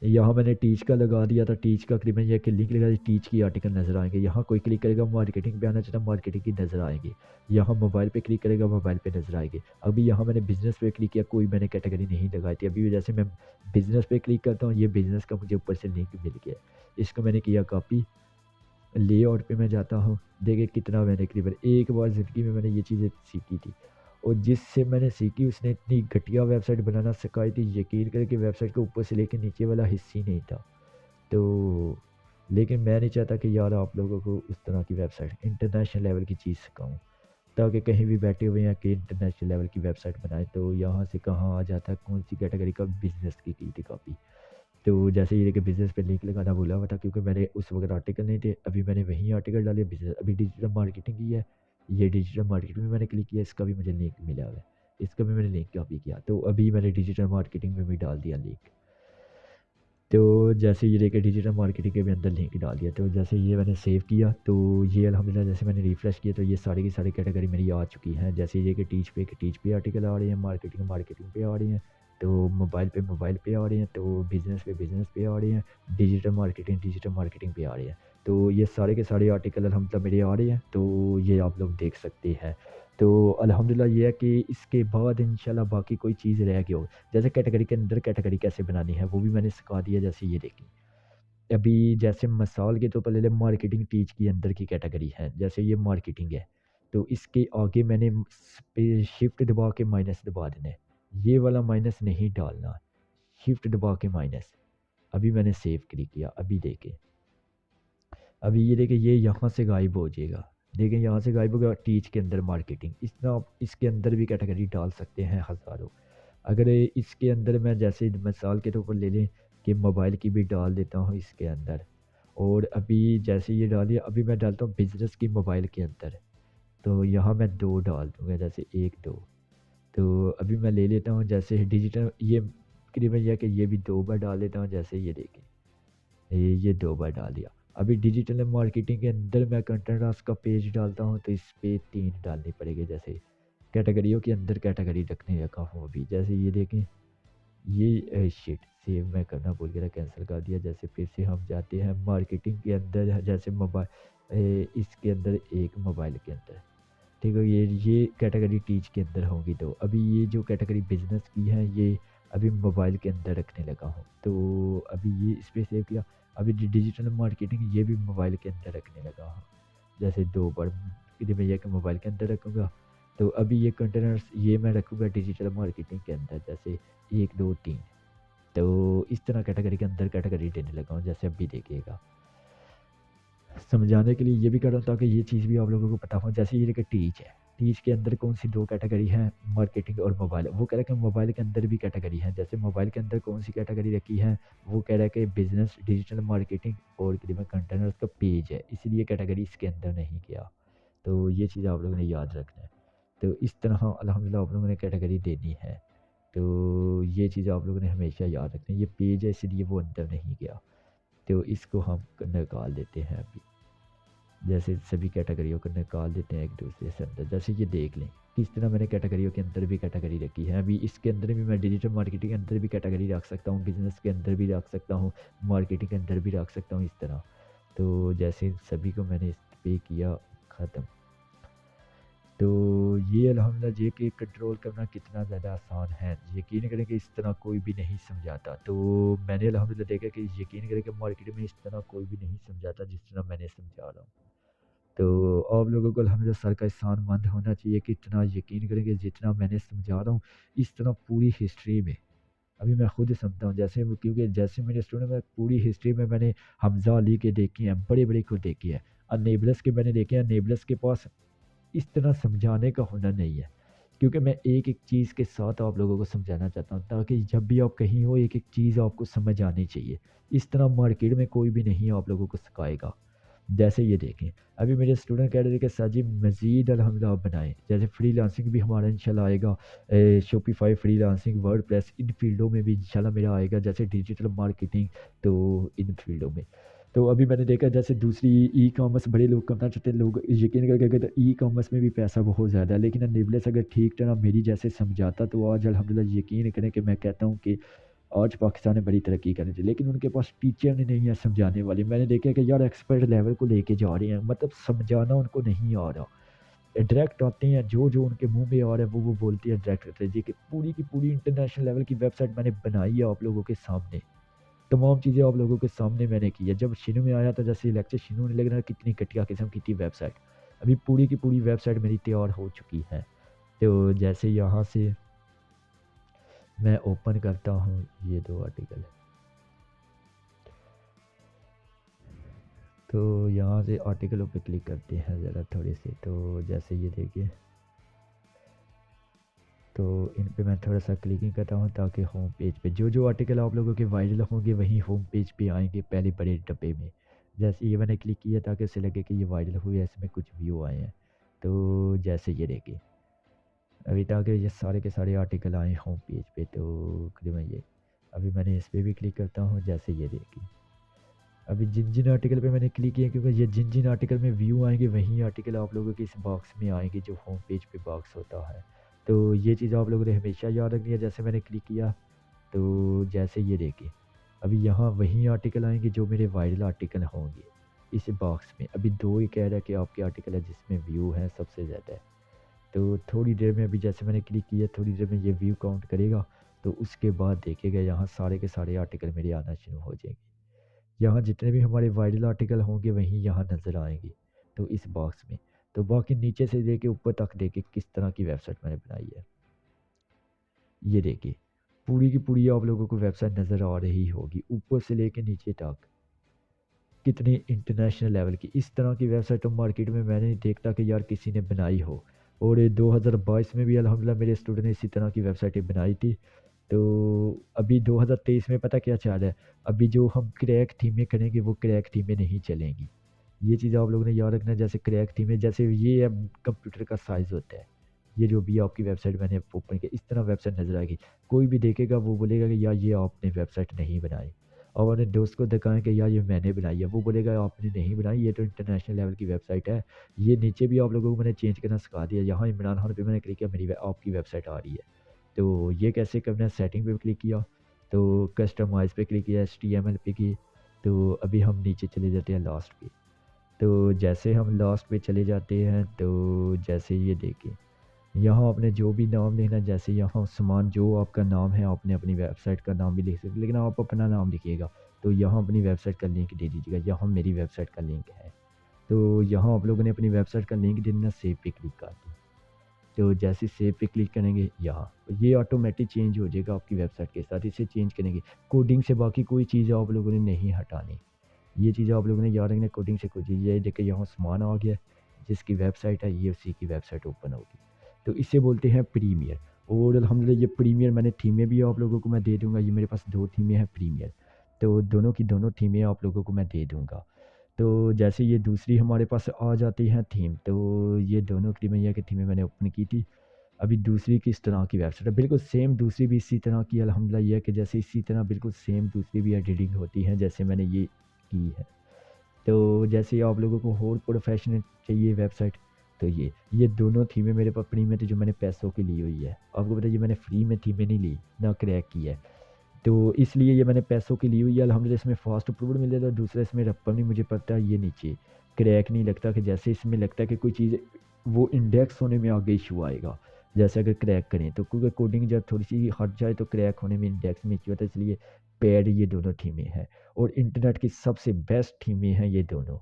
यहाँ मैंने टीच का लगा दिया था, टीच का करीबन ये कि लिंक लगा दी, टीच की आर्टिकल नज़र आएंगे। यहाँ कोई क्लिक करेगा मार्केटिंग पे आना चाहता है, मार्केटिंग की नज़र आएंगी। यहाँ मोबाइल पे क्लिक करेगा, मोबाइल पे नज़र आएगी। अभी यहाँ मैंने बिज़नेस पे क्लिक किया, कोई मैंने कैटेगरी नहीं लगाई थी। अभी जैसे मैं बिज़नेस पे क्लिक करता हूँ, ये बिज़नेस का मुझे ऊपर से लिंक मिल गया। इसको मैंने किया कॉपी, लेआउट पे मैं जाता हूँ, देखिए कितना मैंने करीबन एक बार ज़िंदगी में मैंने ये चीज़ें सीखी थी। और जिससे मैंने सीखी उसने इतनी घटिया वेबसाइट बनाना सिखाई थी, यकीन करें कि वेबसाइट के ऊपर से लेके नीचे वाला हिस्सा ही नहीं था। तो लेकिन मैं नहीं चाहता कि यार आप लोगों को उस तरह की वेबसाइट इंटरनेशनल लेवल की चीज़ सिखाऊं, ताकि कहीं भी बैठे हुए हैं कि इंटरनेशनल लेवल की वेबसाइट बनाए, तो यहाँ से कहाँ आ जाता है कौन सी कैटेगरी का, बिज़नेस की थी कॉपी। तो जैसे ये कि बिज़नेस पे लिंक लगाना भूला हुआ था, क्योंकि मैंने उस वक्त आर्टिकल नहीं थे। अभी मैंने वहीं आर्टिकल डाले, बिज़नेस अभी डिजिटल मार्केटिंग की है। ये डिजिटल मार्केटिंग में मैंने क्लिक किया, इसका भी मुझे लिंक मिला हुआ है, इसका भी मैंने लिंक कॉपी किया। तो अभी मैंने डिजिटल मार्केटिंग में भी डाल दिया लिंक। तो जैसे ये देखिए डिजिटल मार्केटिंग के भी अंदर लिंक डाल दिया। तो जैसे ये मैंने सेव किया, तो ये अल्हम्दुलिल्लाह जैसे मैंने रिफ़्रेश किया, तो ये सारी की सारी कैटेगरी मेरी आ चुकी हैं। जैसे ये कि टीच पे आर्टिकल आ रहे हैं, मार्केटिंग पे आ रही हैं, तो मोबाइल पे आ रहे हैं, तो बिज़नेस पे आ रहे हैं, डिजिटल मार्केटिंग पे आ रहे हैं। तो ये सारे के सारे आर्टिकल अल्हम्दुलिल्लाह मेरे आ रहे हैं, तो ये आप लोग देख सकते हैं। तो अल्हम्दुलिल्लाह ये है कि इसके बाद इंशाल्लाह बाकी कोई चीज़ रह गई हो, जैसे कैटेगरी के अंदर कैटेगरी कैसे बनानी है वो भी मैंने सिखा दिया। जैसे ये देखिए, अभी जैसे मिसाल के तौर पर ले लें, मार्केटिंग टीच की अंदर की कैटेगरी है, जैसे ये मार्केटिंग है, तो इसके आगे मैंने शिफ्ट दबा के माइनस दबा देना है। ये वाला माइनस नहीं डालना, शिफ्ट दबा के माइनस। अभी मैंने सेव क्लिक किया, अभी देखे, अभी ये देखे ये यहाँ से गायब हो जाएगा। देखें यहाँ से गायब होगा टीच के अंदर मार्केटिंग। इस तरह आप इसके अंदर भी कैटेगरी डाल सकते हैं हज़ारों। अगर इसके अंदर मैं जैसे मिसाल के तौर पर ले लें कि मोबाइल की भी डाल देता हूँ इसके अंदर, और अभी जैसे ये डालिए अभी मैं डालता हूँ बिज़नेस की मोबाइल के अंदर, तो यहाँ मैं 2 डाल दूँगा, जैसे 1-2। तो अभी मैं ले लेता हूँ जैसे डिजिटल, ये तकरीबन यह कि ये भी 2 बार डाल देता हूँ, जैसे ये देखें ये 2 बार डाल दिया। अभी डिजिटल मार्केटिंग के अंदर मैं कंटेंट रास का पेज डालता हूँ तो इस पे 3 डालनी पड़ेगी, जैसे कैटेगरियों के अंदर कैटेगरी रखने लगा हूँ अभी। जैसे ये देखें ये शिट सेव मैं करना भूल गया था, कैंसिल कर दिया। जैसे फिर से हम जाते हैं मार्केटिंग के अंदर, जैसे मोबाइल इसके अंदर एक मोबाइल के अंदर, ठीक है, ये कैटेगरी टीच के अंदर होंगी। तो अभी ये जो कैटेगरी बिजनेस की है ये अभी मोबाइल के अंदर रखने लगा हूँ, तो अभी ये इस पर सेव किया। अभी डिजिटल मार्केटिंग ये भी मोबाइल के अंदर रखने लगा हूँ, जैसे 2 बार भैया के मोबाइल के अंदर रखूँगा। तो अभी ये कंटेनर्स ये मैं रखूँगा डिजिटल मार्केटिंग के अंदर, जैसे 1-2-3। तो इस तरह कैटेगरी के अंदर कैटेगरी देने लगा हूँ, जैसे अभी देखिएगा। समझाने के लिए ये भी कर रहा हूँ ताकि ये चीज़ भी आप लोगों को पता हो। जैसे ये देखिए टीच है, टीच के अंदर कौन सी 2 कैटेगरी हैं, मार्केटिंग और मोबाइल। वो कह रहा है कि मोबाइल के अंदर भी कैटेगरी है। जैसे मोबाइल के अंदर कौन सी कैटेगरी रखी है, वो कह रहा है कि बिजनेस, डिजिटल मार्केटिंग और करीबन कंटेनर का पेज है, इसलिए कैटेगरी इसके अंदर नहीं गया। तो ये चीज़ आप लोगों ने याद रखना है। तो इस तरह अल्हम्दुलिल्लाह आप लोगों ने कैटेगरी देनी है। तो ये चीज़ आप लोगों ने हमेशा याद रखनी है। ये पेज है इसलिए वो अंदर नहीं गया, तो इसको हम निकाल देते हैं अभी। जैसे सभी कैटेगरियों को निकाल देते हैं एक दूसरे से अंदर। जैसे ये देख लें किस तरह मैंने कैटेगरियों के अंदर भी कैटेगरी रखी है। अभी इसके अंदर भी मैं डिजिटल मार्केटिंग के अंदर भी कैटेगरी रख सकता हूँ, बिजनेस के अंदर भी रख सकता हूँ, मार्केटिंग के अंदर भी रख सकता हूँ, इस तरह। तो जैसे सभी को मैंने इस पे किया ख़त्म। तो ये अल्हम्दुलिल्लाह ये कि कंट्रोल करना कितना ज़्यादा आसान है, यकीन करें कि इस तरह कोई भी नहीं समझाता। तो मैंने अल्हम्दुलिल्लाह देखा कि यकीन करें कि मार्केट में इस तरह कोई भी नहीं समझाता जिस तरह मैंने समझा रहा हूँ। तो आप लोगों को अल्हम्दुलिल्लाह सर का एहसानमंद होना चाहिए कि इतना यकीन करें कि जितना मैंने समझा रहा हूँ इस तरह पूरी हिस्ट्री में अभी मैं खुद समझता हूँ। जैसे क्योंकि जैसे मेरे स्टूडेंट में पूरी हिस्ट्री में मैंने हमज़ा अली के देखे हैं, बड़े बड़े खुद देखे हैं, और नेबलस के मैंने देखे हैं। नेबलस के पास इस तरह समझाने का हुनर नहीं है, क्योंकि मैं एक एक चीज़ के साथ आप लोगों को समझाना चाहता हूँ ताकि जब भी आप कहीं हो एक एक चीज़ आपको समझ आनी चाहिए। इस तरह मार्केट में कोई भी नहीं आप लोगों को सिखाएगा। जैसे ये देखें अभी मेरे स्टूडेंट कह रहे थे कि सर जी मज़ीद अल्हम्दुलिल्लाह आप बनाएं, जैसे फ्रीलांसिंग भी हमारा इंशाल्लाह आएगा, शॉपिफाई, फ्रीलांसिंग, वर्डप्रेस, इन फील्डों में भी इंशाल्लाह मेरा आएगा, जैसे डिजिटल मार्केटिंग। तो इन फील्डों में तो अभी मैंने देखा जैसे दूसरी ई कॉमर्स बड़े लोग करना चाहते हैं, लोग यकीन करके कहते हैं ई कॉमर्स में भी पैसा बहुत ज़्यादा है, लेकिन नेबलेस अगर ठीक तरह मेरी जैसे समझाता तो आज अल्हम्दुलिल्लाह यकीन करें कि मैं कहता हूँ कि आज पाकिस्तान ने बड़ी तरक्की करनी थी, लेकिन उनके पास टीचर नहीं है समझाने वाले। मैंने देखा कि यार एक्सपर्ट लेवल को लेके जा रहे हैं, मतलब समझाना उनको नहीं आ रहा, डायरेक्ट आते हैं, जो जो उनके मुंह में आ रहा है वो बोलते हैं डायरेक्ट करते हैं। जी कि पूरी की पूरी इंटरनेशनल लेवल की वेबसाइट मैंने बनाई है आप लोगों के सामने, तमाम चीज़ें आप लोगों के सामने मैंने की है। जब शिनू में आया था, जैसे लेक्चर शिनू ने लग कितनी घटिया किस्म की थी वेबसाइट, अभी पूरी की पूरी वेबसाइट मेरी तैयार हो चुकी है। तो जैसे यहाँ से मैं ओपन करता हूँ ये 2 आर्टिकल, तो यहाँ से आर्टिकलों पे क्लिक करते हैं ज़रा थोड़े से। तो जैसे ये देखिए, तो इन पे मैं थोड़ा सा क्लिकिंग करता हूँ ताकि होम पेज पे जो जो आर्टिकल आप लोगों के वायरल होंगे वहीं होम पेज पे आएंगे पहले बड़े डब्बे में। जैसे ये मैंने क्लिक किया ताकि उसे लगे कि ये वायरल हुई है, इसमें कुछ व्यू आए हैं। तो जैसे ये देखिए अभी ताकि ये सारे के सारे आर्टिकल आए होम पेज पे, तो करीबन ये अभी मैंने इस पर भी क्लिक करता हूँ। जैसे ये देखिए अभी जिन जिन आर्टिकल पे मैंने क्लिक किया, क्योंकि ये जिन जिन आर्टिकल में व्यू आएंगे वहीं आर्टिकल आप लोगों के इस बॉक्स में आएंगे जो होम पेज पे बॉक्स होता है। तो ये चीज़ आप लोगों ने हमेशा याद रखनी है। जैसे मैंने क्लिक किया तो जैसे ये देखिए अभी यहाँ वहीं आर्टिकल आएंगे जो मेरे वायरल आर्टिकल होंगे इस बॉक्स में। अभी 2 ही कह रहा है कि आपके आर्टिकल है जिसमें व्यू है सबसे ज़्यादा। तो थोड़ी देर में अभी जैसे मैंने क्लिक किया थोड़ी देर में ये व्यू काउंट करेगा, तो उसके बाद देखिएगा यहाँ सारे के सारे आर्टिकल मेरे आना शुरू हो जाएंगे। यहाँ जितने भी हमारे वायरल आर्टिकल होंगे वहीं यहाँ नज़र आएंगे, तो इस बॉक्स में। तो बाकी नीचे से लेके ऊपर तक देखिए किस तरह की वेबसाइट मैंने बनाई है। ये देखिए पूरी की पूरी आप लोगों को वेबसाइट नज़र आ रही होगी ऊपर से लेके नीचे तक, कितनी इंटरनेशनल लेवल की। इस तरह की वेबसाइट तो मार्केट में मैंने नहीं देखता कि यार किसी ने बनाई हो। और ये 2022 में भी अल्हम्दुलिल्लाह मेरे स्टूडेंट ने इसी तरह की वेबसाइटें बनाई थी। तो अभी 2023 में पता क्या चाल है, अभी जो हम क्रैक थीमें करेंगे वो क्रैक थीमें नहीं चलेंगी। ये चीज़ आप लोगों ने याद रखना है। जैसे क्रैक थीमें, जैसे ये अब कंप्यूटर का साइज़ होता है, ये जो भी आपकी वेबसाइट मैंने ओपन की इस तरह वेबसाइट नज़र आएगी। कोई भी देखेगा वो बोलेगा कि यार ये आपने वेबसाइट नहीं बनाई। और अपने दोस्त को दिखाएं कि यार ये मैंने बनाई है, वो बोलेगा आपने नहीं बनाई, ये तो इंटरनेशनल लेवल की वेबसाइट है। ये नीचे भी आप लोगों को मैंने चेंज करना सिखा दिया। यहाँ इमरान खान पे मैंने क्लिक किया, मेरी आपकी वेबसाइट आ रही है। तो ये कैसे करना है, सेटिंग पे क्लिक किया, तो कस्टमाइज़ पे क्लिक किया, HTML पे की। तो अभी हम नीचे चले जाते हैं लास्ट पे। तो जैसे हम लास्ट पे चले जाते हैं तो जैसे ये देखें, यहाँ आपने जो भी नाम लिखना है, जैसे यहाँ उस्मान जो आपका नाम है, आपने अपनी वेबसाइट का नाम भी लिख सकते, लेकिन आप अपना नाम लिखिएगा। तो यहाँ अपनी वेबसाइट का लिंक दे दीजिएगा, यहाँ मेरी वेबसाइट का लिंक है। तो यहाँ आप लोगों ने अपनी वेबसाइट का लिंक दे देना, सेव पे क्लिक कर दें। तो जैसे सेव पे क्लिक करेंगे, यहाँ ये ऑटोमेटिक चेंज हो जाएगा आपकी वेबसाइट के साथ। इसे चेंज करेंगे कोडिंग से, बाकी कोई चीज़ आप लोगों ने नहीं हटानी। ये चीज़ आप लोगों ने याद रखना, कोडिंग से कोई चीज़। ये देखिए यहाँ उस्मान आ गया, जिसकी वेबसाइट है ये उसी की वेबसाइट ओपन होगी। तो इसे बोलते हैं प्रीमियर। और अल्हम्दुलिल्लाह ये प्रीमियर मैंने थीमें भी आप लोगों को मैं दे दूँगा। ये मेरे पास 2 थीमें हैं प्रीमियर, तो दोनों की दोनों थीमें आप लोगों को मैं दे दूँगा। तो जैसे ये दूसरी हमारे पास आ जाती हैं थीम, तो ये दोनों क्रीमिया की थीमें मैंने ओपन की थी। अभी दूसरी किस तरह की वेबसाइट है, बिल्कुल सेम दूसरी भी इसी तरह की अल्हम्दुलिल्लाह। ये है कि जैसे इसी तरह बिल्कुल सेम दूसरी भी एडिटिंग होती है जैसे मैंने ये की है। तो जैसे आप लोगों को और प्रोफेशनल चाहिए वेबसाइट, तो ये दोनों थीमें मेरे पास फ्री में थी, जो मैंने पैसों की ली हुई है। आपको पता है ये मैंने फ्री में थीमें नहीं ली, ना क्रैक की है। तो इसलिए ये मैंने पैसों की ली हुई है। अल्हम्दुलिल्लाह इसमें फास्ट अप्रूवल मिल जाता है। दूसरा इसमें रप्पम नहीं मुझे पता है, ये नीचे क्रैक नहीं लगता, कि जैसे इसमें लगता है कि कोई चीज़ वो इंडेक्स होने में आगे इशू आएगा। जैसे अगर क्रैक करें तो, क्योंकि कोडिंग जब थोड़ी सी हट जाए तो क्रैक होने में, इंडेक्स में इशू होता है, इसलिए पैड ये दोनों थीमें हैं। और इंटरनेट की सबसे बेस्ट थीमें हैं ये दोनों।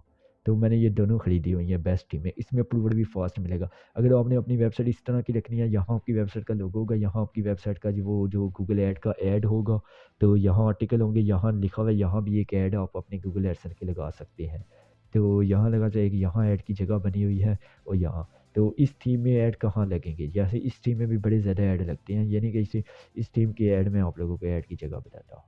तो मैंने ये दोनों ख़रीदी हुई हैं बेस्ट थीमें। इसमें अप्रूवल भी फास्ट मिलेगा। अगर आपने अपनी वेबसाइट इस तरह की रखनी है, यहाँ आपकी वेबसाइट का लोगो होगा, यहाँ आपकी वेबसाइट का जो गूगल ऐड का ऐड होगा, तो यहाँ आर्टिकल होंगे, यहाँ लिखा हुआ है, यहाँ भी एक ऐड आप अपने गूगल एडसेंस के लगा सकते हैं। तो यहाँ लगा जाएगी, यहाँ ऐड की जगह बनी हुई है। और यहाँ तो इस थीम में ऐड कहाँ लगेंगे, जैसे इस थीम में भी बड़े ज़्यादा ऐड लगते हैं, यानी कि इस थीम के ऐड में आप लोगों को ऐड की जगह बताता हूँ।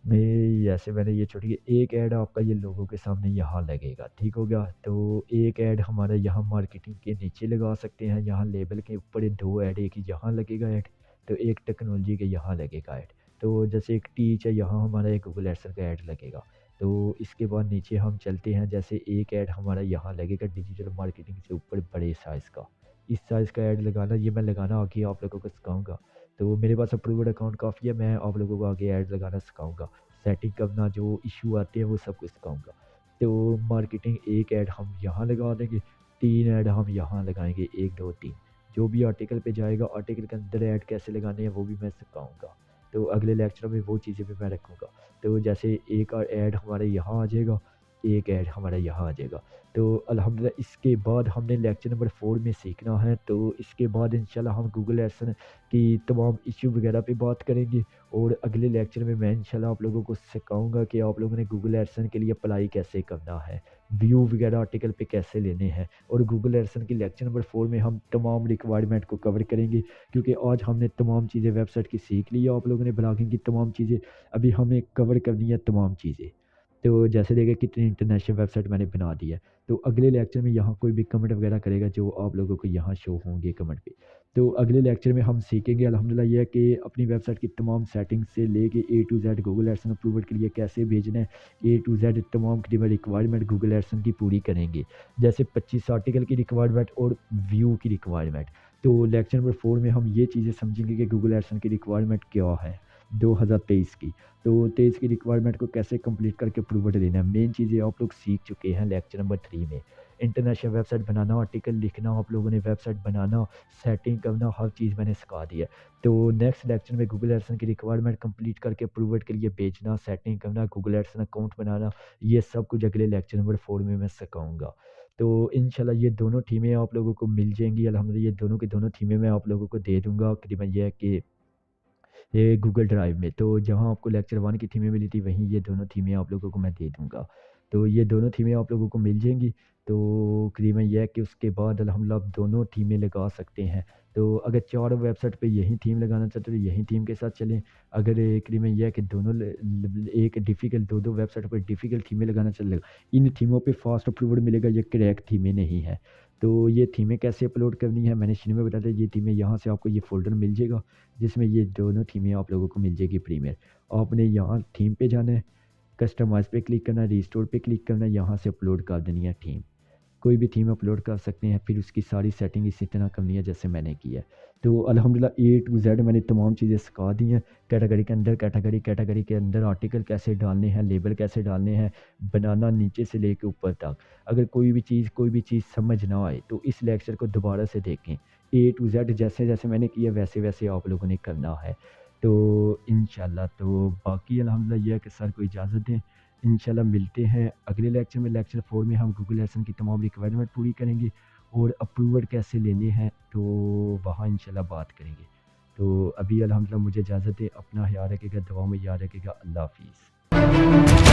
मैं जैसे मैंने ये छोटी एक ऐड आपका ये लोगों के सामने यहाँ लगेगा, ठीक हो गया। तो एक ऐड हमारा यहाँ मार्केटिंग के नीचे लगा सकते हैं, यहाँ लेबल के ऊपर ये 2 ऐड, एक यहाँ लगेगा ऐड, तो एक टेक्नोलॉजी के यहाँ लगेगा ऐड। तो जैसे एक टीच है, यहाँ हमारा एक गूगल एडसेंस का ऐड लगेगा। तो इसके बाद नीचे हम चलते हैं, जैसे एक ऐड हमारा यहाँ लगेगा डिजिटल मार्केटिंग से ऊपर बड़े साइज़ का। इस साइज़ का ऐड लगाना, ये मैं लगाना आगे आप लोगों को सिखाऊँगा। तो मेरे पास अप्रूव्ड अकाउंट काफ़ी है, मैं आप लोगों को आगे ऐड लगाना सिखाऊँगा। सेटिंग करना, जो इशू आते हैं वो सब कुछ सिखाऊँगा। तो मार्केटिंग एक ऐड हम यहाँ लगा देंगे, 3 ऐड हम यहाँ लगाएँगे, 1, 2, 3। जो भी आर्टिकल पे जाएगा, आर्टिकल के अंदर ऐड कैसे लगाने हैं वो भी मैं सिखाऊँगा। तो अगले लेक्चर में वो चीज़ें भी मैं रखूँगा। तो जैसे एक ऐड हमारे यहाँ आ जाएगा, एक ऐड हमारा यहाँ आ जाएगा। तो अल्हम्दुलिल्लाह इसके बाद हमने लेक्चर नंबर 4 में सीखना है। तो इसके बाद इंशाल्लाह हम गूगल एडसेंस की तमाम इश्यू वगैरह पे बात करेंगे। और अगले लेक्चर में मैं इंशाल्लाह आप लोगों को सिखाऊंगा कि आप लोगों ने गूगल एडसेंस के लिए अप्लाई कैसे करना है, व्यू वगैरह आर्टिकल पे कैसे लेने हैं। और गूगल एडसेंस की लेक्चर नंबर 4 में हम तमाम रिक्वायरमेंट को कवर करेंगे, क्योंकि आज हमने तमाम चीज़ें वेबसाइट की सीख ली है। आप लोगों ने ब्लॉगिंग की तमाम चीज़ें, अभी हमें कवर करनी है तमाम चीज़ें। तो जैसे देखिए कितनी इंटरनेशनल वेबसाइट मैंने बना दी है। तो अगले लेक्चर में यहाँ कोई भी कमेंट वगैरह करेगा, जो आप लोगों को यहाँ शो होंगे कमेंट पे। तो अगले लेक्चर में हम सीखेंगे अल्हम्दुलिल्लाह ये है कि अपनी वेबसाइट की तमाम सेटिंग से लेके A to Z Google AdSense approval के लिए कैसे भेजना है, ए टू जेड तमाम रिक्वायरमेंट गूगल एडसेंस की पूरी करेंगे। जैसे 25 आर्टिकल की रिक्वायरमेंट और व्यू की रिक्वायरमेंट। तो लेक्चर नंबर 4 में हम ये चीज़ें समझेंगे कि गूगल एडसेंस की रिक्वायरमेंट क्या है 2023 की। तो 23 की रिक्वायरमेंट को कैसे कंप्लीट करके अप्रूवल देना है, मेन चीज़ें आप लोग सीख चुके हैं लेक्चर नंबर 3 में। इंटरनेशनल वेबसाइट बनाना, आर्टिकल लिखना, आप लोगों ने वेबसाइट बनाना, सेटिंग करना, हर चीज़ मैंने सिखा दी है। तो नेक्स्ट लेक्चर में गूगल एडसेंस की रिक्वायरमेंट कंप्लीट करके अप्रूवल के लिए भेजना, सेटिंग करना, गूगल एडसेंस अकाउंट बनाना, ये सब कुछ अगले लेक्चर नंबर 4 में मैं सिखाऊंगा। तो इंशाल्लाह ये दोनों थीमें आप लोगों को मिल जाएंगी। अल्हम्दुलिल्लाह ये दोनों की दोनों थीमें मैं आप लोगों को दे दूंगा। करीबन यह है कि ये गूगल ड्राइव में। तो जहाँ आपको लेक्चर 1 की थीमें मिली थी वहीं ये दोनों थीमें आप लोगों को मैं दे दूँगा। तो ये दोनों थीमें आप लोगों को मिल जाएँगी। तो करीबन ये है कि उसके बाद अल्हम्दुलिल्लाह आप दोनों थीमें लगा सकते हैं। तो अगर चारों वेबसाइट पे यही थीम लगाना चाहते हो तो यही थीम के साथ चलें। अगर करीबन ये है कि दोनों एक डिफ़िकल्ट दो वेबसाइट पर डिफ़िकल्ट थीमें लगाना चलेगा, इन थीमों पे फास्ट अपलोड मिलेगा, ये क्रैक थीमें नहीं है। तो ये थीमें कैसे अपलोड करनी है मैंने शुरू में बता दिया। ये थीमें यहाँ से आपको ये फ़ोल्डर मिल जाएगा जिसमें ये दोनों थीमें आप लोगों को मिल जाएगी प्रीमियर। आपने यहाँ थीम पे जाना है, कस्टमाइज़ पे क्लिक करना है, रिस्टोर पे क्लिक करना है, यहाँ से अपलोड कर देनी है थीम। कोई भी थीम अपलोड कर सकते हैं, फिर उसकी सारी सेटिंग इसी तरह करनी है जैसे मैंने की है। तो अल्हम्दुलिल्लाह ए टू ज़ेड मैंने तमाम चीज़ें सिखा दी हैं। कैटेगरी के अंदर कैटेगरी, कैटेगरी के अंदर आर्टिकल कैसे डालने हैं, लेबल कैसे डालने हैं, बनाना नीचे से लेके ऊपर तक। अगर कोई भी चीज़ समझ ना आए तो इस लेक्चर को दोबारा से देखें। ए टू ज़ेड जैसे-जैसे मैंने किया वैसे-वैसे आप लोगों ने करना है। तो इंशाल्लाह तो बाकी अल्हम्दुलिल्लाह ये है कि सर को इजाज़त दें। इंशाल्लाह मिलते हैं अगले लेक्चर में। लेक्चर 4 में हम गूगल एडसेंस की तमाम रिक्वायरमेंट पूरी करेंगे और अप्रूवल कैसे लेने हैं तो वहाँ इंशाल्लाह बात करेंगे। तो अभी अल्हम्दुलिल्लाह मुझे इजाज़त दें। अपना ख्याल रखिएगा, दुआ में याद रखिएगा। अल्लाह हाफ़िज़।